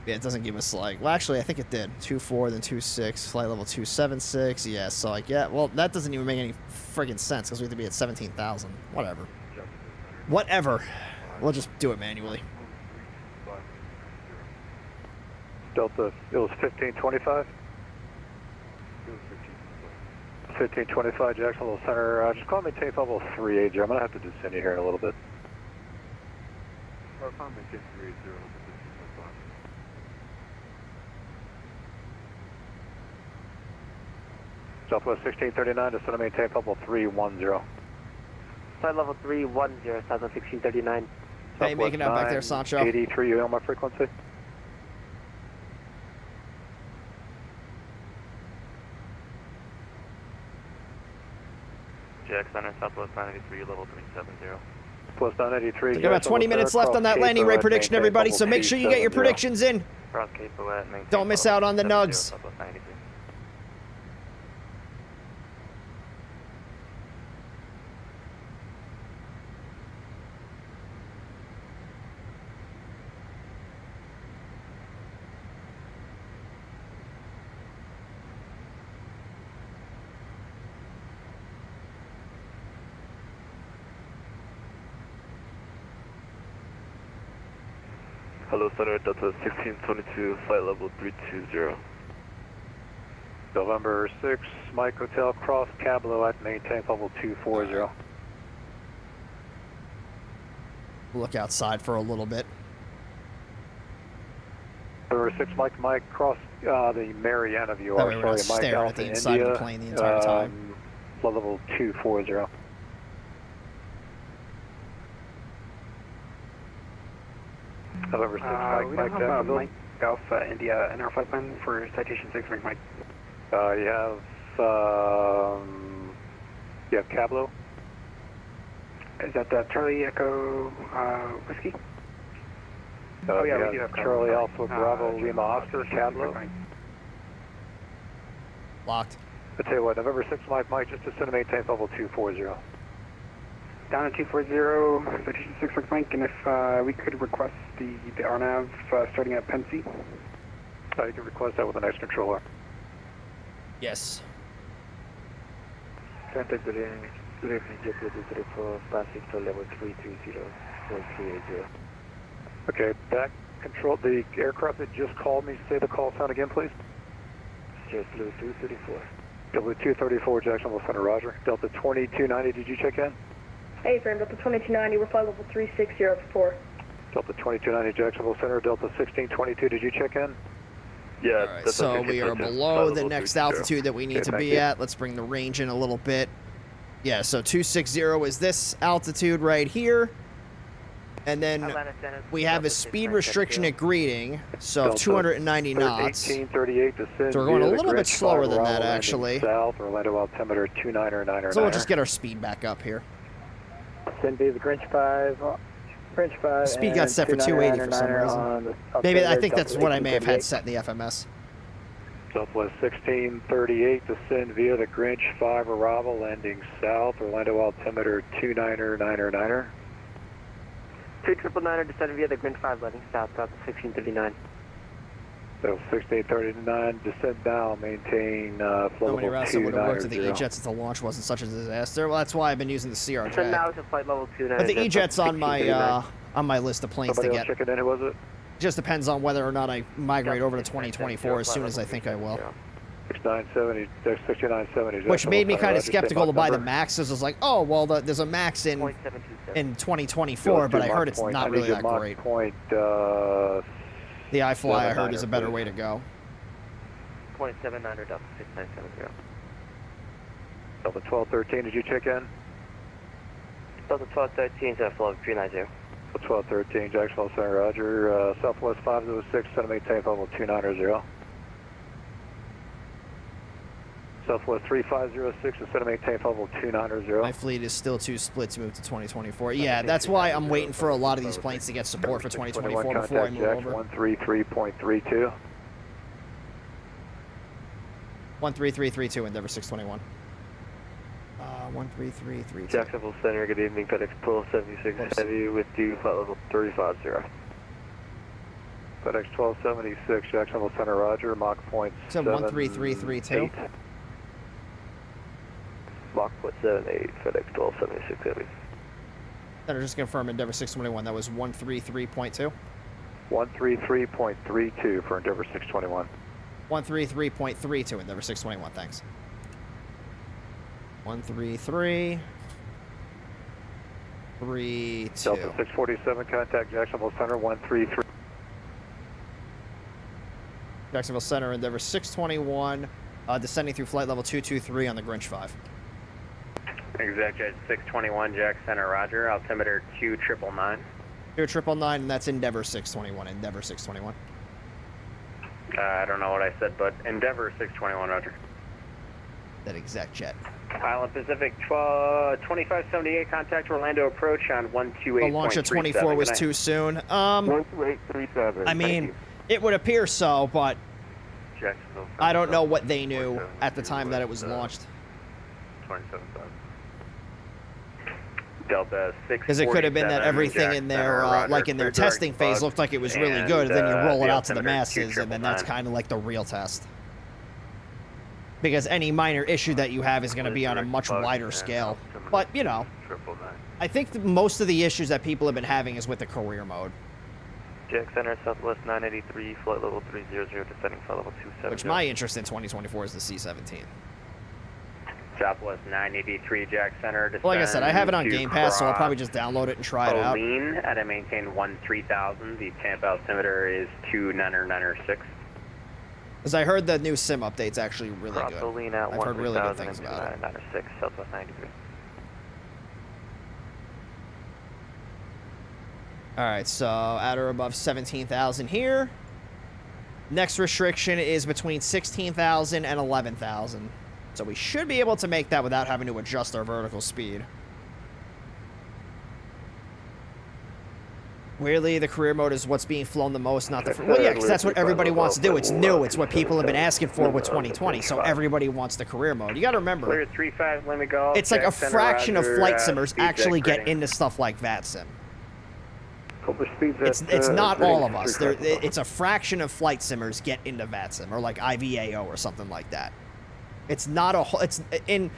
A: Yeah, it doesn't give us like... Well, actually, I think it did. 24, then 26, flight level 276. Yeah, so like, yeah, well, that doesn't even make any friggin' sense, because we have to be at 17,000. Whatever. Whatever. We'll just do it manually.
H: Delta, it was 1525? 1525, Jacksonville Center. Just call me tape level 380. I'm going to have to descend you here in a little bit. Southwest 1639, descend and maintain level 310.
K: Flight level 310, Southwest 1639.
A: How you making out back there, Sancho?
H: 83, you on my frequency?
M: Jack Center, Southwest 983, level 370.
H: Plus 983.
A: We got about 20 minutes left on that landing rate prediction, everybody, so make sure you get your predictions in.
M: Cross KTPA, maintain
A: Don't miss out on the nugs.
M: Southwest 983.
L: Hello, Center, Delta 1622, flight level 320.
H: November 6, Mike Hotel, cross Cablo at maintain level 240.
A: Look outside for a little bit.
H: November 6, Mike, cross the Mariana view.
A: That way we're not
H: Sorry, Mike
A: staring at
H: Alpha
A: the inside
H: India,
A: of the plane the entire time.
H: Flight level 240. November 6,
I: we don't
H: Mike,
I: have Mike Alpha India in our flight plan for citation 6, Mike.
H: You have Cablo?
I: Is that the Charlie Echo Whiskey?
H: Oh yeah, we do have Charlie Alpha Bravo Lima Oscar Cablo.
A: Locked.
H: I tell you what, November 6, Mike, just descend and maintain level 240.
I: Down at 240, citation 6, Mike, and if we could request the RNAV starting at Pensy.
H: You can request that with the next controller.
A: Yes.
K: Contact the jet for passing to level 330, 4380.
H: Okay, back control, the aircraft that just called me, say the call sound again, please.
K: Jet Blue 234.
H: W234, Jacksonville Center, roger. Delta 2290, did you check in?
C: Hey, frame, Delta 2290, we're flight level 360
H: Delta 2290, Jacksonville Center, Delta 1622, did you check in?
L: Yeah,
A: Alright, so we are below the next altitude that we need to be at. Let's bring the range in a little bit. Yeah, so 260 is this altitude right here. And then we have a speed restriction at greeting, so 290 knots.
H: 1838 descend.
A: So we're going a little bit slower than that, actually.
H: South, Orlando altimeter 299.
A: So we'll just get our speed back up here.
K: Send the Grinch 5. Grinch 5.
A: Speed got set for 280 for some reason. Maybe I think that's what I may have had set in the FMS.
H: Southwest 1638, descend via the Grinch 5 arrival, landing south, Orlando altimeter 299.
K: 2999, descend via the Grinch 5, landing south, South 1639.
H: So 1639, descend down, maintain flight level 290.
A: Nobody else would have worked at the E-Jets if the launch wasn't such a disaster. Well, that's why I've been using the CRJ.
K: Descend now to flight level 290.
A: But the E-Jet's on my list of planes
H: Somebody
A: to
H: else
A: get.
H: checking in, who was it?
A: Just depends on whether or not I migrate over to 2024 as soon as I think I will.
H: 6970, 6970.
A: Which made me kind of
H: Roger,
A: skeptical to
H: same
A: buy the
H: number.
A: Maxes. I was like, oh, well, there's a Max in 2024, but I heard it's not really that great. The iFly, I heard, is a better way to go.
K: 0.79 or Delta 6970.
H: Delta 1213, did you check in?
K: Delta 1213, Jeff Love 390.
H: 1213, Jacksonville Center, Roger. Southwest 506, center maintain level 290. Southwest 3506, and center maintain level 290.
A: My fleet is still too split to move to 2024. Yeah, that's why I'm waiting for a lot of these planes to get support for 2024 before I move over.
H: 133.32.
A: 13332, Endeavor 621. 13332.
K: Jacksonville Center, good evening. FedEx Pull 76 Heavy with you, flight level 350.
H: FedEx 1276, Jacksonville Center, Roger. Mach point.
A: So 13332.
K: Mach point 78, FedEx 1276 Heavy.
A: Center, just confirm Endeavor 621. That was 133.2.
H: 133.32 for Endeavor 621.
A: 133.32, Endeavor 621. Thanks. 133. 32.
H: Delta 647, contact Jacksonville Center 133.
A: Jacksonville Center, Endeavor 621, descending through flight level 223 on the Grinch 5.
U: Exact Jet 621, Jack Center, Roger. Altimeter 2999.
A: 2999, and that's Endeavor 621. Endeavor 621.
U: I don't know what I said, but Endeavor 621, Roger.
A: That exact jet.
U: Island Pacific 2578, contact Orlando approach on 128.37.
A: The launch at 24 was too soon.
K: 12837.
A: I mean, it would appear so, but
U: Jacksonville.
A: I don't know what they knew at the time that it was launched.
U: 27,000. Delta 6.
A: Because it could have been that everything in their, like in their testing phase, looked like it was really good, and then you roll it out to the masses, and then that's kind of like the real test. Because any minor issue that you have is going to be on a much wider scale. But, you know, I think most of the issues that people have been having is with the career mode.
K: Jack Center, Southwest 983, flight level 300, descending flight level 270.
A: Which my interest in 2024 is the C-17.
U: Southwest 983, Jack Center.
A: Well, like I said, I have it on Game Pass, so I'll probably just download it and try it out.
U: Lean at a maintain 13,000. The Tampa altimeter is 2996.
A: Because I heard the new sim update's actually really good.
K: Lean at
A: I've heard really good things about it.
K: 996, Southwest 93.
A: Alright, so at or above 17,000 here. Next restriction is between 16,000 and 11,000. So we should be able to make that without having to adjust our vertical speed. Weirdly, the career mode is what's being flown the most, not the... Well, yeah, because that's what everybody wants to do. It's new. It's what people have been asking for with 2020, so everybody wants the career mode. You got to remember,
U: Clear 35, let me go.
A: it's like a fraction of flight simmers actually get into stuff like VATSIM. It's not all of us. It's a fraction of flight simmers get into VATSIM, or like IVAO or something like that. It's not a whole... It's in...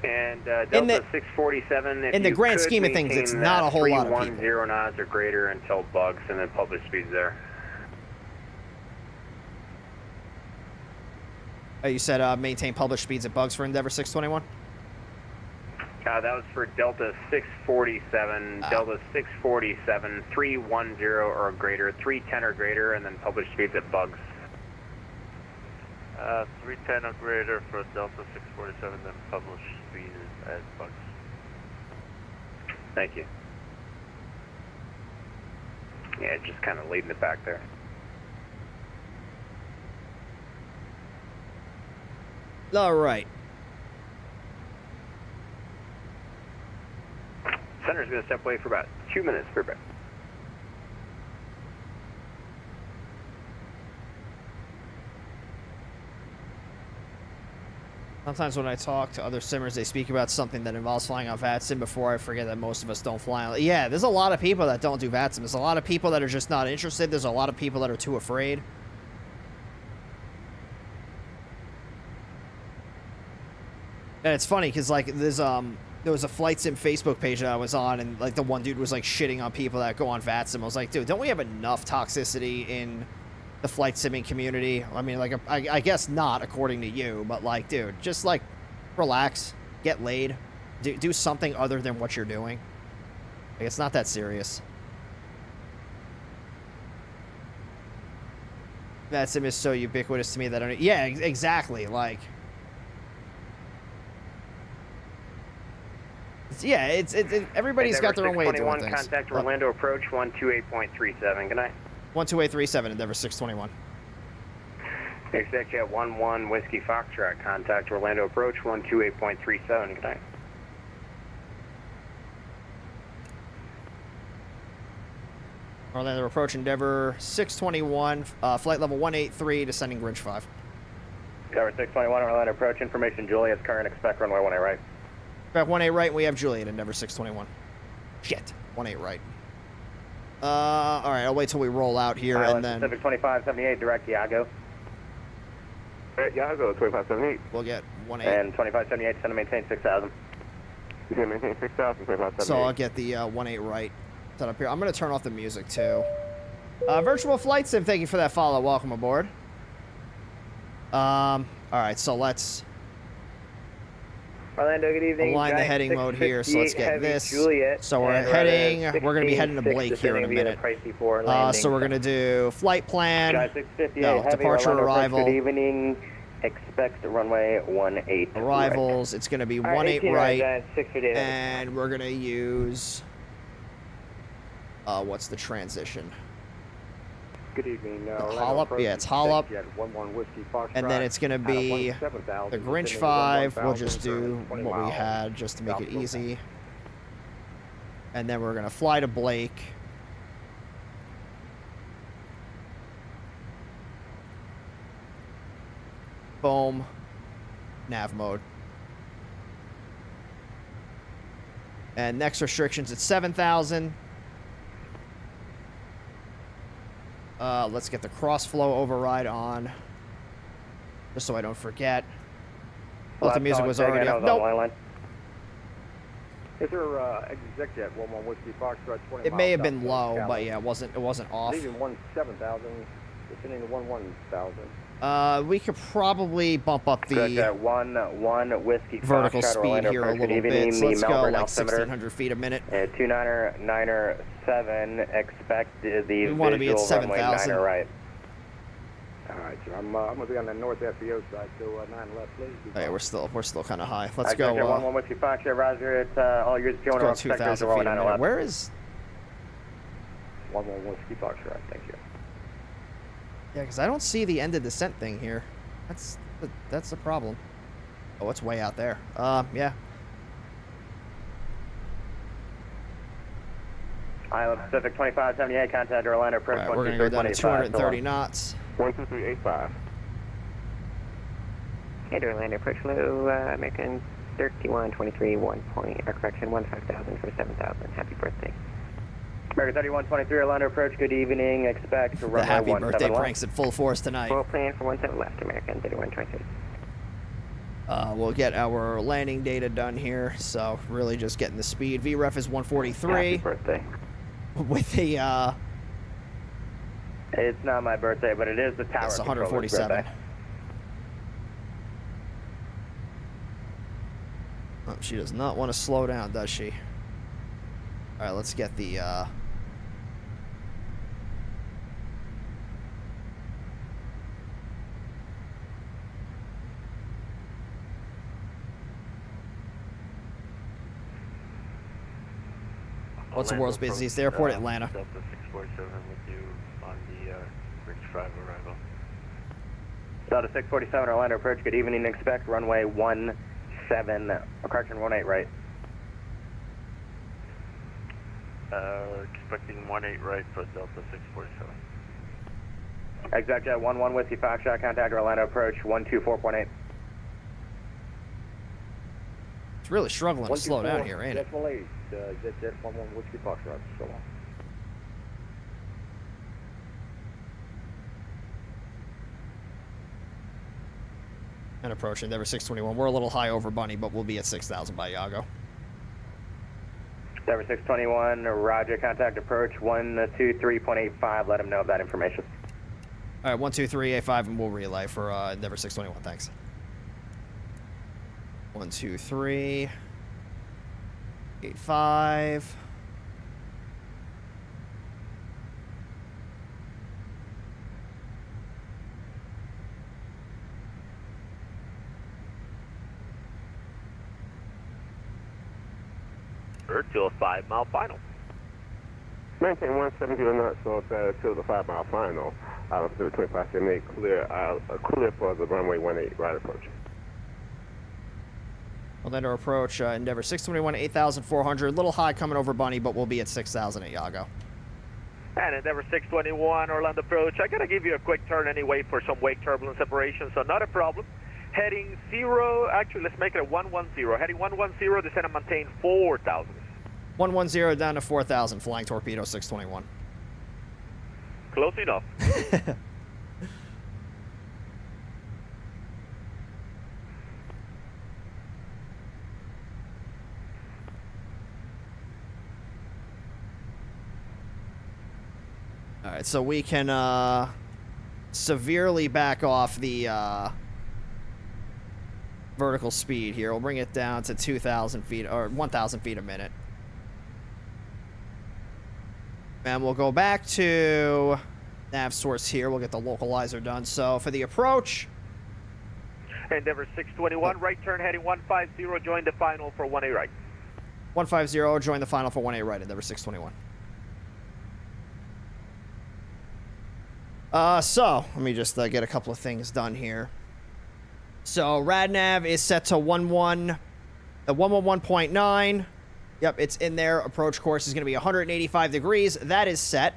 U: And Delta 647,
A: in the grand scheme of things, it's not a whole lot of people.
U: 310 knots or greater until bugs, and then publish speeds there.
A: You said maintain published speeds at bugs for Endeavor 621?
U: That was for Delta 647. Delta 647, 310 or greater, 310 or greater, and then publish speeds at bugs.
M: 310 or greater for Delta 647, then publish speed as bugs.
U: Thank you. Yeah, just kind of leading it back there.
A: All right.
U: Center's going to step away for about 2 minutes. Perfect.
A: Sometimes when I talk to other simmers, they speak about something that involves flying on VATSIM before I forget that most of us don't fly on. Yeah, there's a lot of people that don't do VATSIM. There's a lot of people that are just not interested. There's a lot of people that are too afraid. And it's funny because like there was a flight sim Facebook page that I was on, and like the one dude was like shitting on people that go on VATSIM. I was like, dude, don't we have enough toxicity in the flight simming community. I mean, like, I guess not according to you, but like, dude, just like relax, get laid, do something other than what you're doing. Like, it's not that serious. VATSIM is so ubiquitous to me that I don't... Yeah, exactly. Like... Yeah, everybody's got their own way of doing things.
U: Contact Orlando approach 128.37. Good night.
A: 12837, Endeavor 621.
U: Expect jet 11 Whiskey Foxtrot. Contact Orlando approach 128.37. Good night.
A: Orlando approach Endeavor 621, flight level 183, descending Grinch 5.
U: Endeavor 621, Orlando approach, information Juliet's current, expect runway 18 right.
A: Expect 18 right, we have Juliet, Endeavor 621. Shit, 18 right. Alright, I'll wait till we roll out here and then...
U: Pacific 2578, direct Iago.
L: Iago, 2578.
A: We'll get 18.
U: And 2578, send to maintain 6000.
L: You can maintain 6000, 2578.
A: So I'll get the 18 right. Up here. I'm going to turn off the music too. Virtual Flight Sim, thank you for that follow. Welcome aboard. All right, so let's
U: Orlando, good evening.
A: align the heading mode here. So let's get this. Juliet, so we're going to be heading to Blake here in a minute. So we're going to do flight plan. No, departure arrival.
U: Good evening. Expect runway 18.
A: Arrivals. It's going to be 18 right. And we're going to use. What's the transition?
H: Good evening.
A: Haul up, yeah, it's haul up. And then it's going to be the Grinch 5. We'll just do what we had just to make it easy. And then we're going to fly to Blake. Boom. Nav mode. And next restrictions at 7,000. Let's get the cross flow override on, just so I don't forget. But the music was already up. Nope.
H: Is there exec jet 11 Whiskey Foxtrot 20
A: It may have been low, but yeah, it wasn't off.
H: Leaving 17,000, descending to 11,000.
A: We could probably bump up the
U: Whiskey
A: vertical
U: Foxtrot,
A: speed
U: Orlando
A: here a little bit. So let's go like 1,600 feet a minute.
U: 297, expect the
A: we want to be at 7,000.
H: Right. All right, so I'm going to be on the north FBO side, so 9 left, please.
A: Oh, yeah, we're still kind of high. Let's go.
U: 11 Whiskey Foxtrot, Roger. It's all yours.
A: Let's go 2,000 feet a minute. Where is
H: 11 Whiskey Foxtrot? Thank you.
A: Yeah, because I don't see the end of descent thing here. That's the problem. Oh, it's way out there. Yeah.
U: Island Pacific 2578, contact Orlando approach.
A: Right, we're going to go down to 230 knots.
L: 12385.
P: Okay, Orlando approach low, American 3123, 1 point, or correction, 15,000 for 7,000. Happy birthday.
U: American 3123, Orlando approach, good evening, expect to
A: the happy birthday pranks at full force tonight.
P: Full plan for 17 left, American 3123.
A: We'll get our landing data done here, so really just getting the speed. VREF is 143.
P: Happy birthday.
A: With the,
U: It's not my birthday, but it is the tower.
A: It's 147. Oh, she does not want to slow down, does she? All right, let's get the, What's the world's busiest airport? Atlanta.
M: Delta 647 with you on the Bridge 5 arrival.
U: Delta 647, Orlando approach, good evening, expect runway 17, correction 18 right.
M: Expecting 18 right for Delta 647.
U: Exec jet 11 Whiskey Foxtrot, contact Orlando approach 124.8.
A: It's really struggling to slow down here, ain't it?
H: Jet 11 Whiskey Foxtrot, so long.
A: And approaching Endeavor 621. We're a little high over Bunny, but we'll be at 6,000 by Iago.
U: Endeavor 621, Roger, contact approach 123.85. Let him know of that information.
A: All right, 12385, and we'll relay for Endeavor 621. Thanks. 12385.
F: To a 5 mile final.
L: Maintain 170 knots so till the 5 mile final. Altitude 2578 clear. Clear for the runway 18 right approach.
A: Orlando approach, Endeavor 621, 8,400. Little high coming over Bunny, but we'll be at 6,000 at Yago.
F: And Endeavor 621, Orlando approach. I gotta give you a quick turn anyway for some wake turbulence separation, so not a problem. Heading 0, actually let's make it a 110. Heading 110, descend and maintain 4,000.
A: 110 down to 4,000, flying torpedo 621.
F: Close enough.
A: All right, so we can severely back off the vertical speed here. We'll bring it down to 2,000 feet or 1,000 feet a minute. And we'll go back to nav source here. We'll get the localizer done. So for the approach,
F: Endeavor 621, right turn heading 150, join the final for 1A right.
A: 150, join the final for 1A right, Endeavor 621. So let me just get a couple of things done here. So RadNav is set to 111.9. Yep, it's in there. Approach course is going to be 185 degrees. That is set.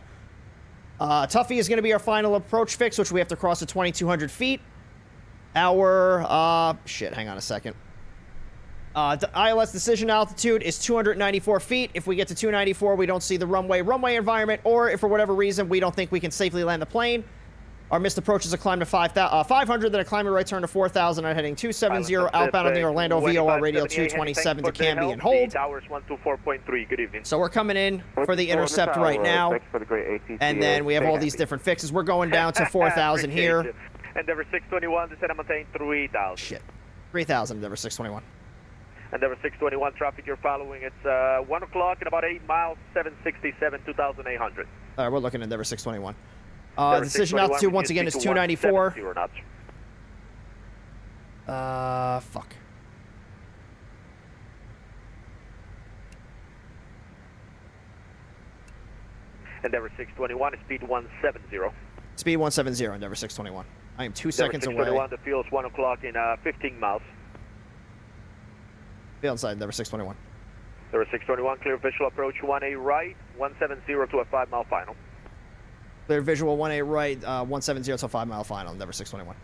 A: Tuffy is going to be our final approach fix, which we have to cross at 2,200 feet. Our, shit, hang on a second. The ILS decision altitude is 294 feet. If we get to 294, we don't see the runway environment, or if for whatever reason we don't think we can safely land the plane, our missed approach is a climb to 500, then a climb to right turn to 4,000 on heading 270 outbound on the Orlando VOR radio 227 to Canby and hold.
F: Towers 124.3, good evening.
A: So we're coming in for the intercept right now, and then we have all these different fixes. We're going down to 4,000 here.
F: Endeavor 621, descend and maintain 3,000.
A: Shit. 3,000, Endeavor 621.
F: Endeavor 621, traffic you're following, it's 1 o'clock and about 8 miles, 767, 2,800.
A: All right, we're looking at Endeavor 621. Decision altitude, once again, is 294. Fuck.
F: Endeavor 621, speed 170.
A: Speed 170, Endeavor 621. I am 2 seconds away.
F: 621, the field's 1 o'clock in 15 miles.
A: Field inside, Endeavor 621.
F: Endeavor 621, clear visual approach 1A right, 170 to a 5 mile final.
A: Clear visual 1A right, 170 to a 5 mile final, Endeavor 621.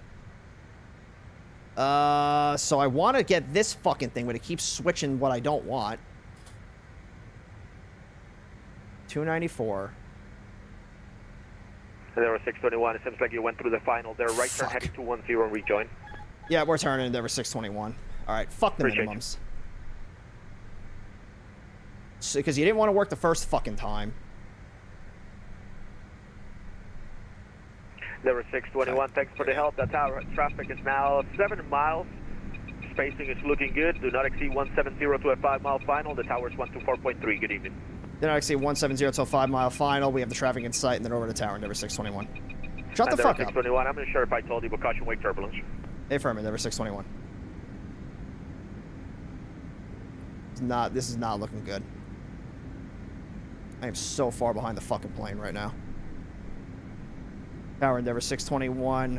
A: So I want to get this fucking thing, but it keeps switching what I don't want. 294.
F: Endeavor 621, it seems like you went through the final there. Right turn heading 210 and rejoin.
A: Yeah, we're turning Endeavor 621. All right, fuck the minimums. Because you didn't want to work the first fucking time.
F: Endeavor 621, thanks for the help. That tower traffic is now 7 miles. Spacing is looking good. Do not exceed 170 to a 5 mile final. The tower is 124.3. Good evening.
A: Do not exceed 170 to a 5 mile final. We have the traffic in sight, and then over to tower, Endeavor 621. Shut the fuck up.
F: 621, I'm not sure if I told you, but caution wake turbulence.
A: Affirm, Endeavor 621. This is not looking good. I am so far behind the fucking plane right now. Tower Endeavor 621,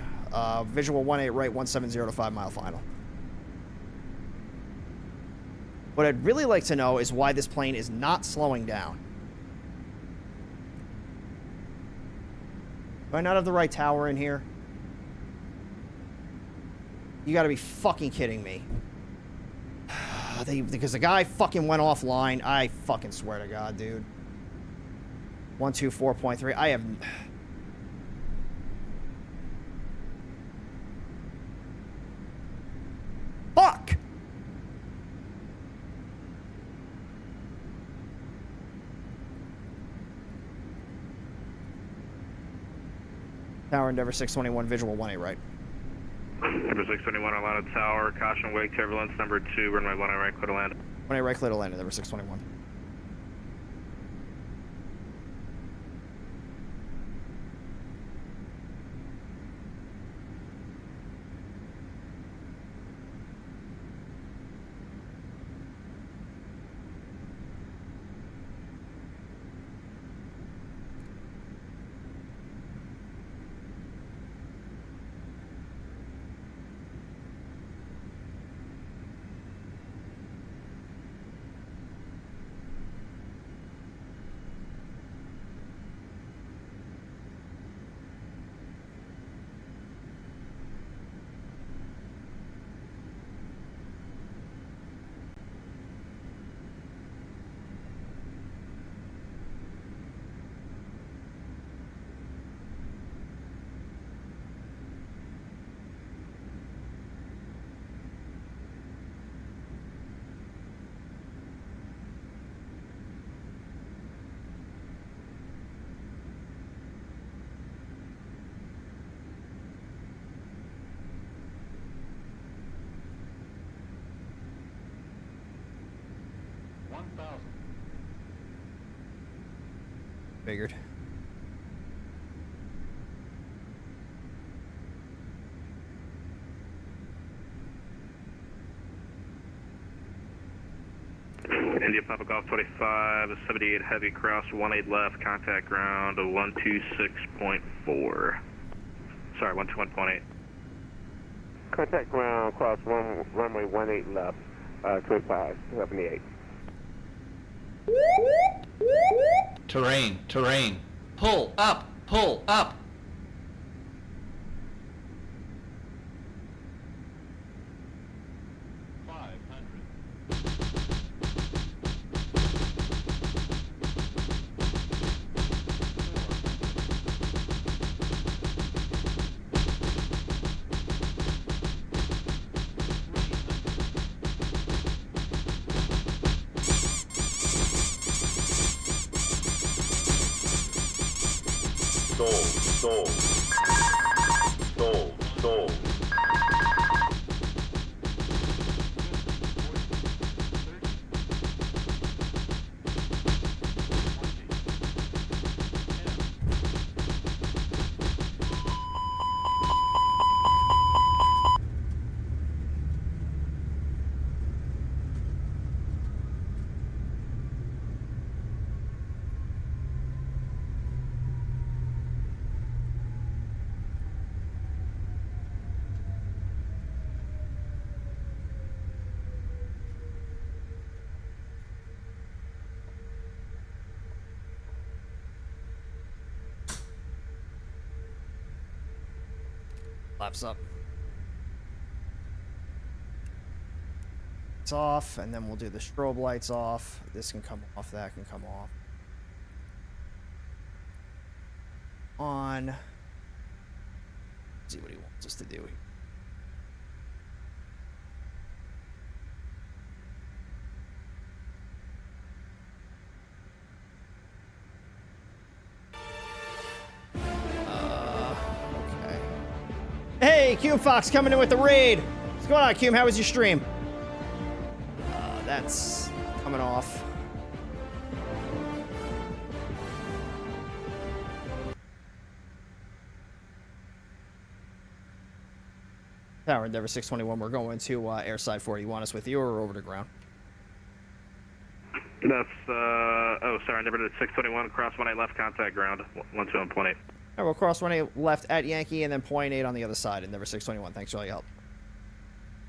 A: visual 18 right, 170 to 5 mile final. What I'd really like to know is why this plane is not slowing down. Do I not have the right tower in here? You gotta be fucking kidding me. Because the guy fucking went offline. I fucking swear to God, dude. 124.3. I have... Fuck! Tower Endeavor 621, visual 18 right.
S: Number 621, Atlanta Tower, caution wake turbulence, number 2, runway 18 right, clear to land.
A: 18 right, clear to land, Endeavor 621. Figured.
S: India Papa Golf 25, 78 heavy cross, 18 left, contact ground, 126.4. Sorry, 121.8.
L: Contact ground, cross runway 18 left, 2578.
T: Terrain, terrain. Pull up, pull up.
Q: Stall.
A: Flaps up. It's off, and then we'll do the strobe lights off. This can come off, that can come off. On. Let's see what he wants us to do here. Hey, Cume Fox coming in with the raid. What's going on, Cume? How was your stream? That's coming off. Tower Endeavor 621, we're going to airside 4. You want us with you or over to ground?
S: That's, oh, sorry, Endeavor 621, cross 18 left, contact ground, 121.8.
A: All right, we'll cross 18 left at Yankee and then 0.8 on the other side. Endeavor 621, thanks for all your help.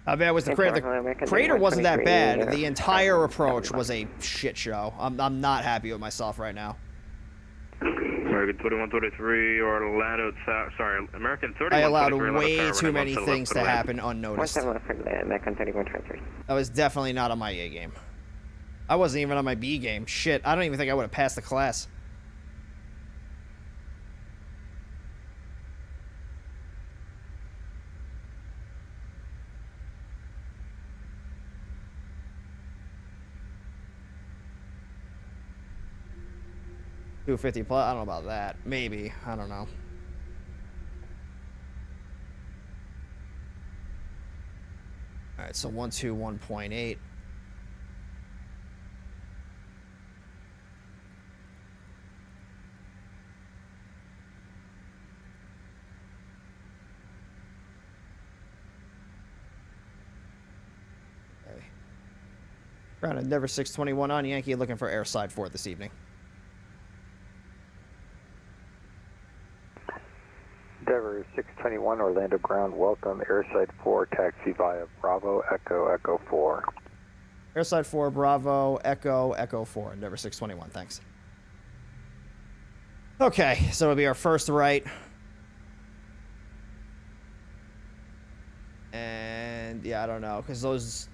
A: How bad was the crater? The crater wasn't that bad. The entire approach was a shit show. I'm not happy with myself right now.
S: American 2123, Orlando, sorry, American 3123.
A: I allowed way too many things to happen unnoticed. That was definitely not on my A game. I wasn't even on my B game. Shit, I don't even think I would have passed the class. $250 plus. I don't know about that. Maybe. I don't know. right, so 121.8. Ground at Denver 621 on Yankee, looking for airside 4 this evening.
H: Denver 621, Orlando ground, welcome, airside 4, taxi via Bravo, Echo, Echo 4.
A: Airside 4, Bravo, Echo, Echo 4, Denver 621, thanks. Okay, so it'll be our first right. And, yeah, I don't know, because those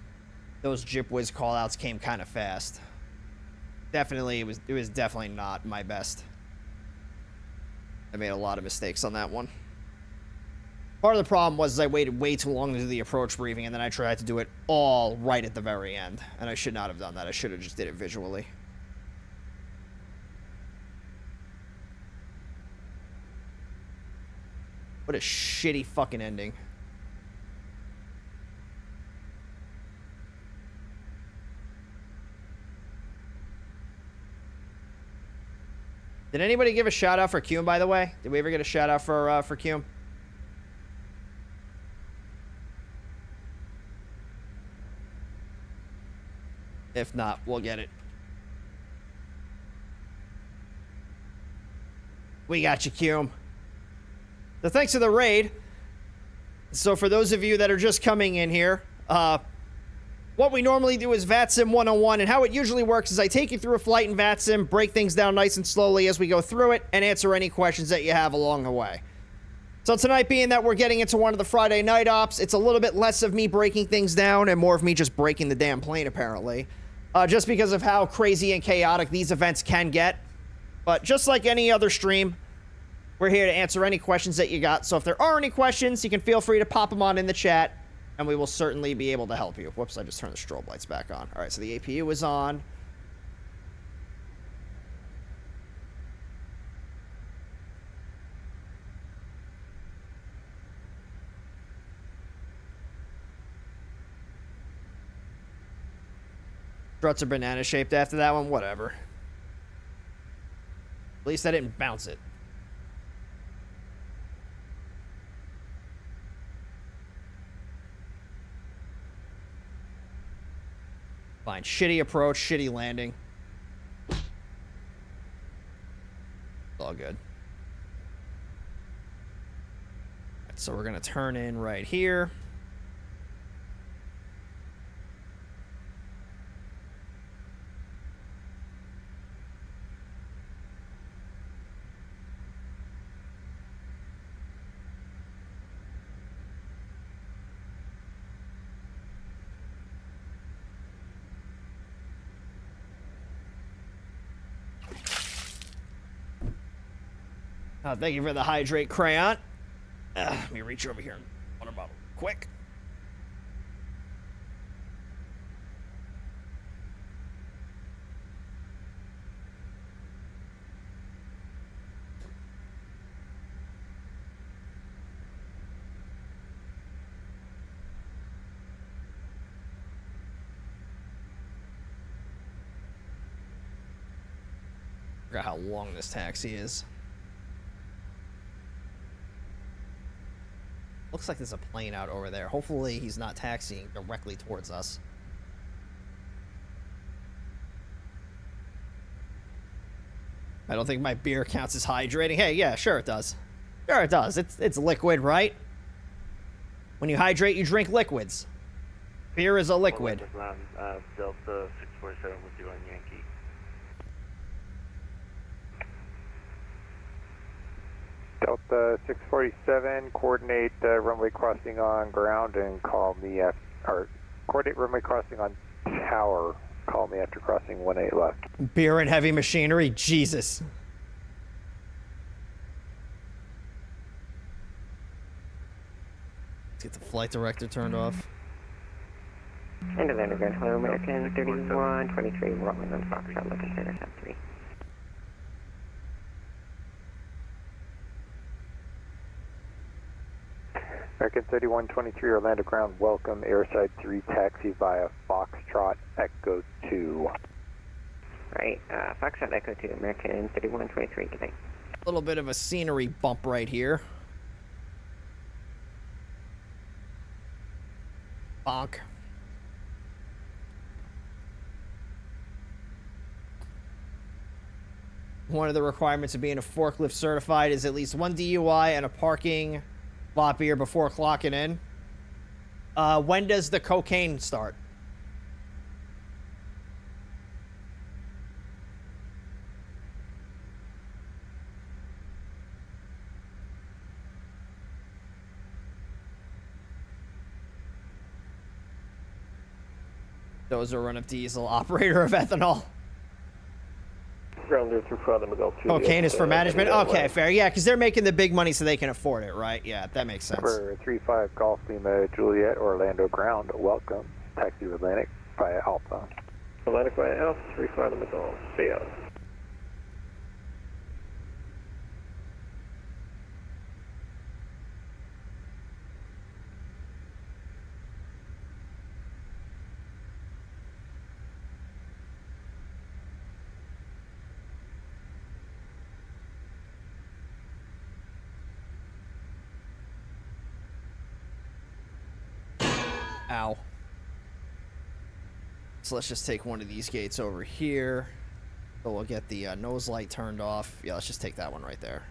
A: Jip Whiz call-outs came kind of fast. Definitely, it was definitely not my best. I made a lot of mistakes on that one. Part of the problem was I waited way too long to do the approach briefing, and then I tried to do it all right at the very end. And I should not have done that. I should have just did it visually. What a shitty fucking ending. Did anybody give a shout out for Cume, by the way? Did we ever get a shout out for Cume? If not, we'll get it. We got you, Cume. So thanks for the raid. So for those of you that are just coming in here, what we normally do is VATSIM 101, and how it usually works is I take you through a flight in VATSIM, break things down nice and slowly as we go through it, and answer any questions that you have along the way. So tonight, being that we're getting into one of the Friday night ops, it's a little bit less of me breaking things down and more of me just breaking the damn plane, apparently. Just because of how crazy and chaotic these events can get. But just like any other stream, we're here to answer any questions that you got. So if there are any questions, you can feel free to pop them on in the chat, and we will certainly be able to help you. Whoops, I just turned the strobe lights back on. All right, so the APU is on. Struts are banana shaped after that one, whatever. At least I didn't bounce it. Fine. Shitty approach, shitty landing. It's all good. Right, so we're going to turn in right here. Thank you for the hydrate crayon. Let me reach over here and water bottle quick. Forgot how long this taxi is. Looks like there's a plane out over there. Hopefully he's not taxiing directly towards us. I don't think my beer counts as hydrating. Hey, yeah, sure it does. Sure it does. It's liquid, right? When you hydrate, you drink liquids. Beer is a liquid.
M: Delta 647 with you on Yankee.
H: Delta 647, coordinate runway crossing on ground and call me at, or coordinate runway crossing on tower. Call me after crossing 18 left.
A: Beer and heavy machinery, Jesus. Let's get the flight director turned off.
P: End of the underground. Hello, American 3123, rolling on Foxtrot, looking for intercept 3.
H: American 3123 Orlando ground, welcome, airside 3 taxi via Foxtrot Echo 2.
P: Right, Foxtrot Echo 2, American 3123, good night.
A: A little bit of a scenery bump right here. Bonk. One of the requirements of being a forklift certified is at least 1 DUI and a parking lot beer before clocking in. When does the cocaine start? Dozer run of diesel, operator of ethanol.
M: Ground 035, then we'll go to
A: Cocaine is for management? Okay, fair. Yeah, because they're making the big money so they can afford it, right? Yeah, that makes sense.
H: Number 35 Golf Lima Juliet, Orlando ground, welcome, taxi Atlantic via Alpha.
M: Atlantic via Alpha, 35, then we'll go stay out.
A: Ow. So let's just take one of these gates over here. So we'll get the nose light turned off. Yeah, let's just take that one right there.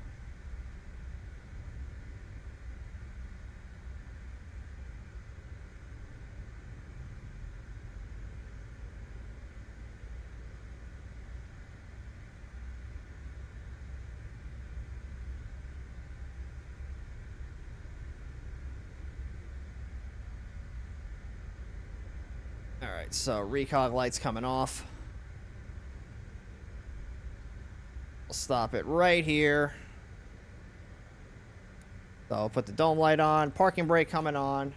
A: Alright, so recog light's coming off. We'll stop it right here. So I'll put the dome light on, parking brake coming on.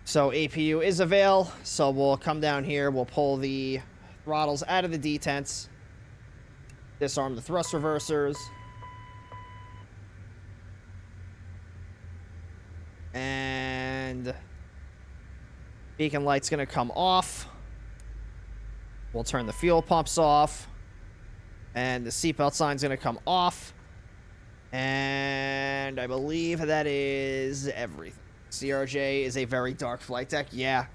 A: So APU is avail, so we'll come down here, we'll pull the throttles out of the detents, disarm the thrust reversers, and beacon light's gonna come off. We'll turn the fuel pumps off, and the seatbelt sign's gonna come off, and I believe that is everything. CRJ is a very dark flight deck. Yeah,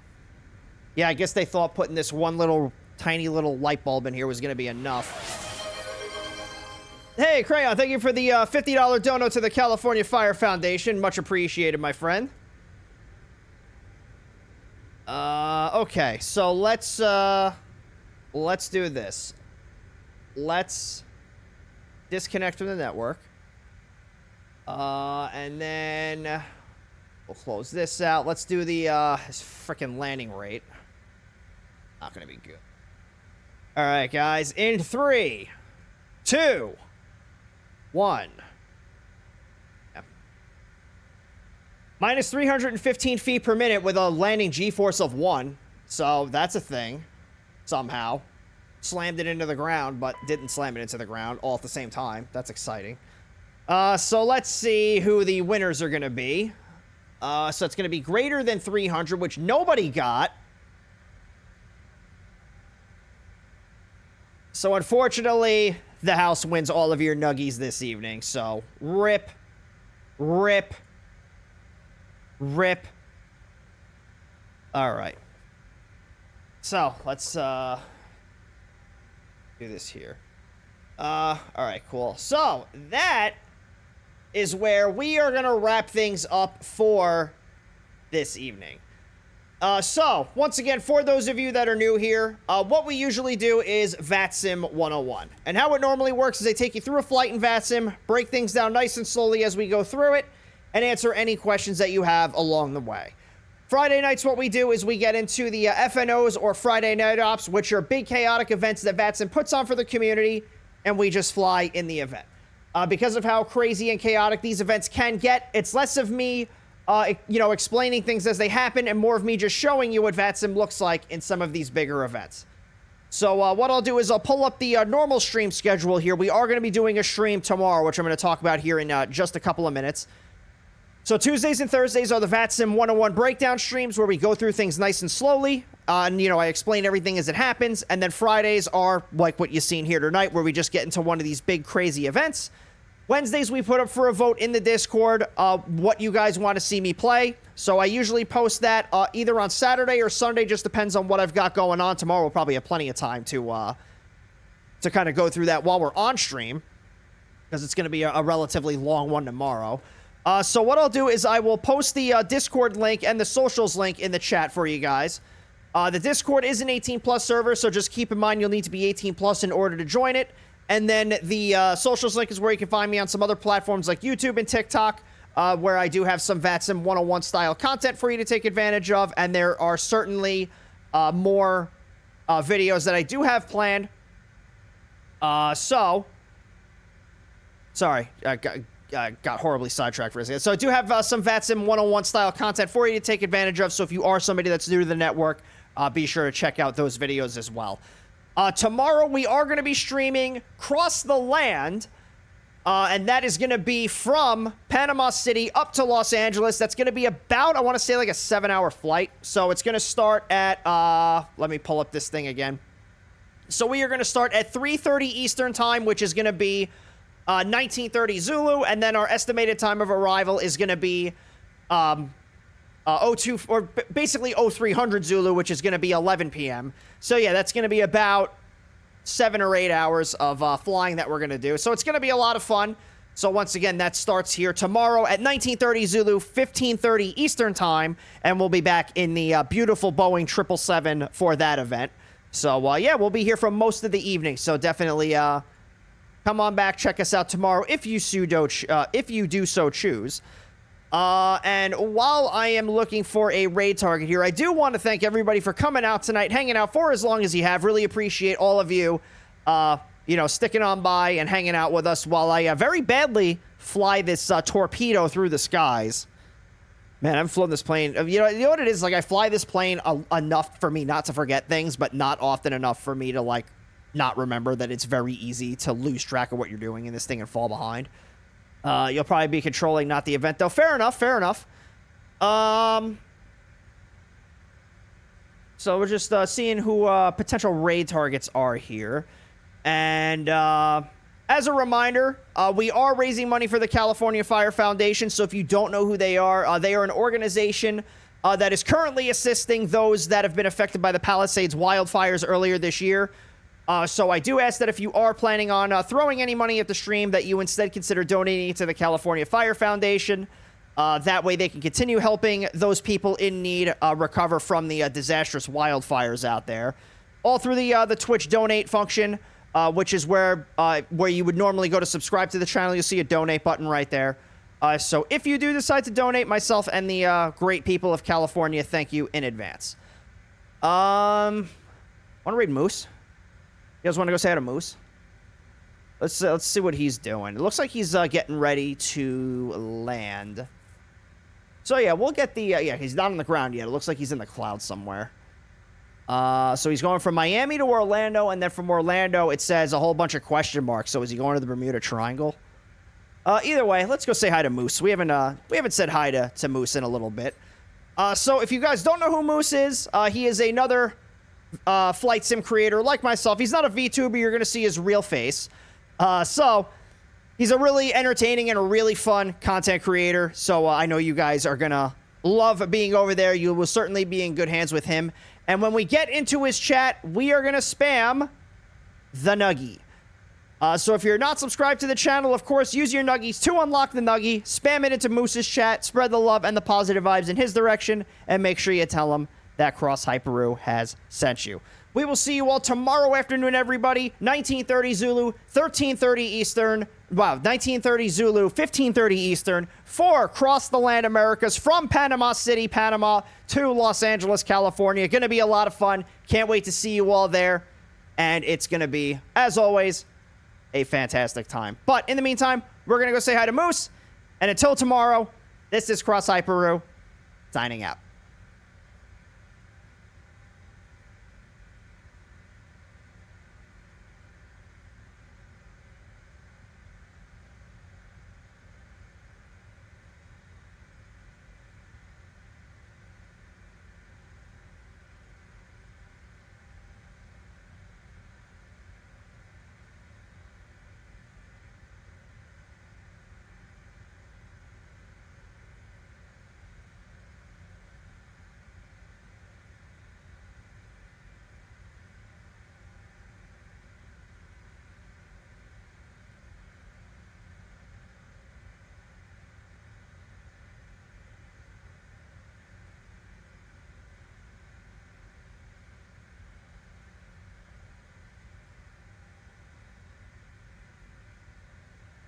A: I guess they thought putting this one little tiny little light bulb in here was gonna be enough. Hey Crayon, thank you for the $50 dono to the California Fire Foundation. Much appreciated, my friend. Okay, so let's do this. Let's disconnect from the network. And then we'll close this out. Let's do the frickin' landing rate. Not gonna be good. All right, guys, in 3, 2, 1. Minus 315 feet per minute with a landing G-force of 1. So that's a thing. Somehow. Slammed it into the ground, but didn't slam it into the ground all at the same time. That's exciting. So let's see who the winners are going to be. So it's going to be greater than 300, which nobody got. So unfortunately, the house wins all of your nuggies this evening. So rip. All right. So let's do this here. All right, cool. So that is where we are gonna wrap things up for this evening. So once again, for those of you that are new here, what we usually do is VATSIM 101. And how it normally works is I take you through a flight in VATSIM, break things down nice and slowly as we go through it, and answer any questions that you have along the way. Friday nights, what we do is we get into the FNOs, or Friday Night Ops, which are big chaotic events that VATSIM puts on for the community, and we just fly in the event. Because of how crazy and chaotic these events can get, it's less of me, explaining things as they happen, and more of me just showing you what VATSIM looks like in some of these bigger events. So what I'll do is I'll pull up the normal stream schedule here. We are going to be doing a stream tomorrow, which I'm going to talk about here in just a couple of minutes. So Tuesdays and Thursdays are the VATSIM 101 breakdown streams where we go through things nice and slowly. And, you know, I explain everything as it happens. And then Fridays are like what you've seen here tonight, where we just get into one of these big, crazy events. Wednesdays, we put up for a vote in the Discord what you guys want to see me play. So I usually post that either on Saturday or Sunday. Just depends on what I've got going on. Tomorrow we'll probably have plenty of time to kind of go through that while we're on stream, because it's going to be a relatively long one tomorrow. So what I'll do is I will post the Discord link and the socials link in the chat for you guys. The Discord is an 18+ server, so just keep in mind you'll need to be 18+ in order to join it. And then the socials link is where you can find me on some other platforms like YouTube and TikTok, where I do have some VATSIM 101 style content for you to take advantage of. And there are certainly more videos that I do have planned. Sorry, I got horribly sidetracked for a second. So I do have some VATSIM 101 style content for you to take advantage of. So if you are somebody that's new to the network, be sure to check out those videos as well. Tomorrow we are going to be streaming Cross the Land, and that is going to be from Panama City up to Los Angeles. That's going to be about, I want to say, like a 7-hour flight. So it's going to start at, let me pull up this thing again. So we are going to start at 3:30 Eastern time, which is going to be 1930 Zulu, and then our estimated time of arrival is going to be 0300 Zulu, which is going to be 11 p.m. So yeah, that's going to be about 7 or 8 hours of flying that we're going to do. So it's going to be a lot of fun. So once again, that starts here tomorrow at 1930 Zulu, 15:30 Eastern time, and we'll be back in the beautiful Boeing 777 for that event. So yeah, we'll be here for most of the evening. So definitely come on back, check us out tomorrow if you do so choose. And while I am looking for a raid target here, I do want to thank everybody for coming out tonight, hanging out for as long as you have. Really appreciate all of you, sticking on by and hanging out with us while I very badly fly this torpedo through the skies. Man, I've flown this plane. You know what it is? Like, I fly this plane enough for me not to forget things, but not often enough for me to, like, not remember that it's very easy to lose track of what you're doing in this thing and fall behind. You'll probably be controlling, not the event, though. Fair enough, fair enough. So we're just seeing who potential raid targets are here. And as a reminder, we are raising money for the California Fire Foundation. So if you don't know who they are an organization that is currently assisting those that have been affected by the Palisades wildfires earlier this year. So I do ask that if you are planning on throwing any money at the stream, that you instead consider donating it to the California Fire Foundation. That way they can continue helping those people in need recover from the disastrous wildfires out there. All through the Twitch donate function, which is where you would normally go to subscribe to the channel. You'll see a donate button right there. So if you do decide to donate, myself and the great people of California, thank you in advance. Want to read Moose? You guys want to go say hi to Moose? Let's see what he's doing. It looks like he's getting ready to land. So yeah, we'll get the yeah, he's not on the ground yet. It looks like he's in the clouds somewhere. So he's going from Miami to Orlando, and then from Orlando it says a whole bunch of question marks. So is he going to the Bermuda Triangle? Either way, let's go say hi to Moose. We haven't said hi to Moose in a little bit. So if you guys don't know who Moose is, he is another flight sim creator like myself. He's not a VTuber. You're going to see his real face. So he's a really entertaining and a really fun content creator. So I know you guys are going to love being over there. You will certainly be in good hands with him. And when we get into his chat, we are going to spam the Nuggie. So if you're not subscribed to the channel, of course, use your Nuggies to unlock the Nuggie. Spam it into Moose's chat. Spread the love and the positive vibes in his direction. And make sure you tell him that Cross Hyperu has sent you. We will see you all tomorrow afternoon, everybody. 1930 Zulu, 1330 Eastern. Wow, 1930 Zulu, 1530 Eastern for Cross the Land Americas from Panama City, Panama to Los Angeles, California. Going to be a lot of fun. Can't wait to see you all there. And it's going to be, as always, a fantastic time. But in the meantime, we're going to go say hi to Moose. And until tomorrow, this is Cross Hyperu signing out.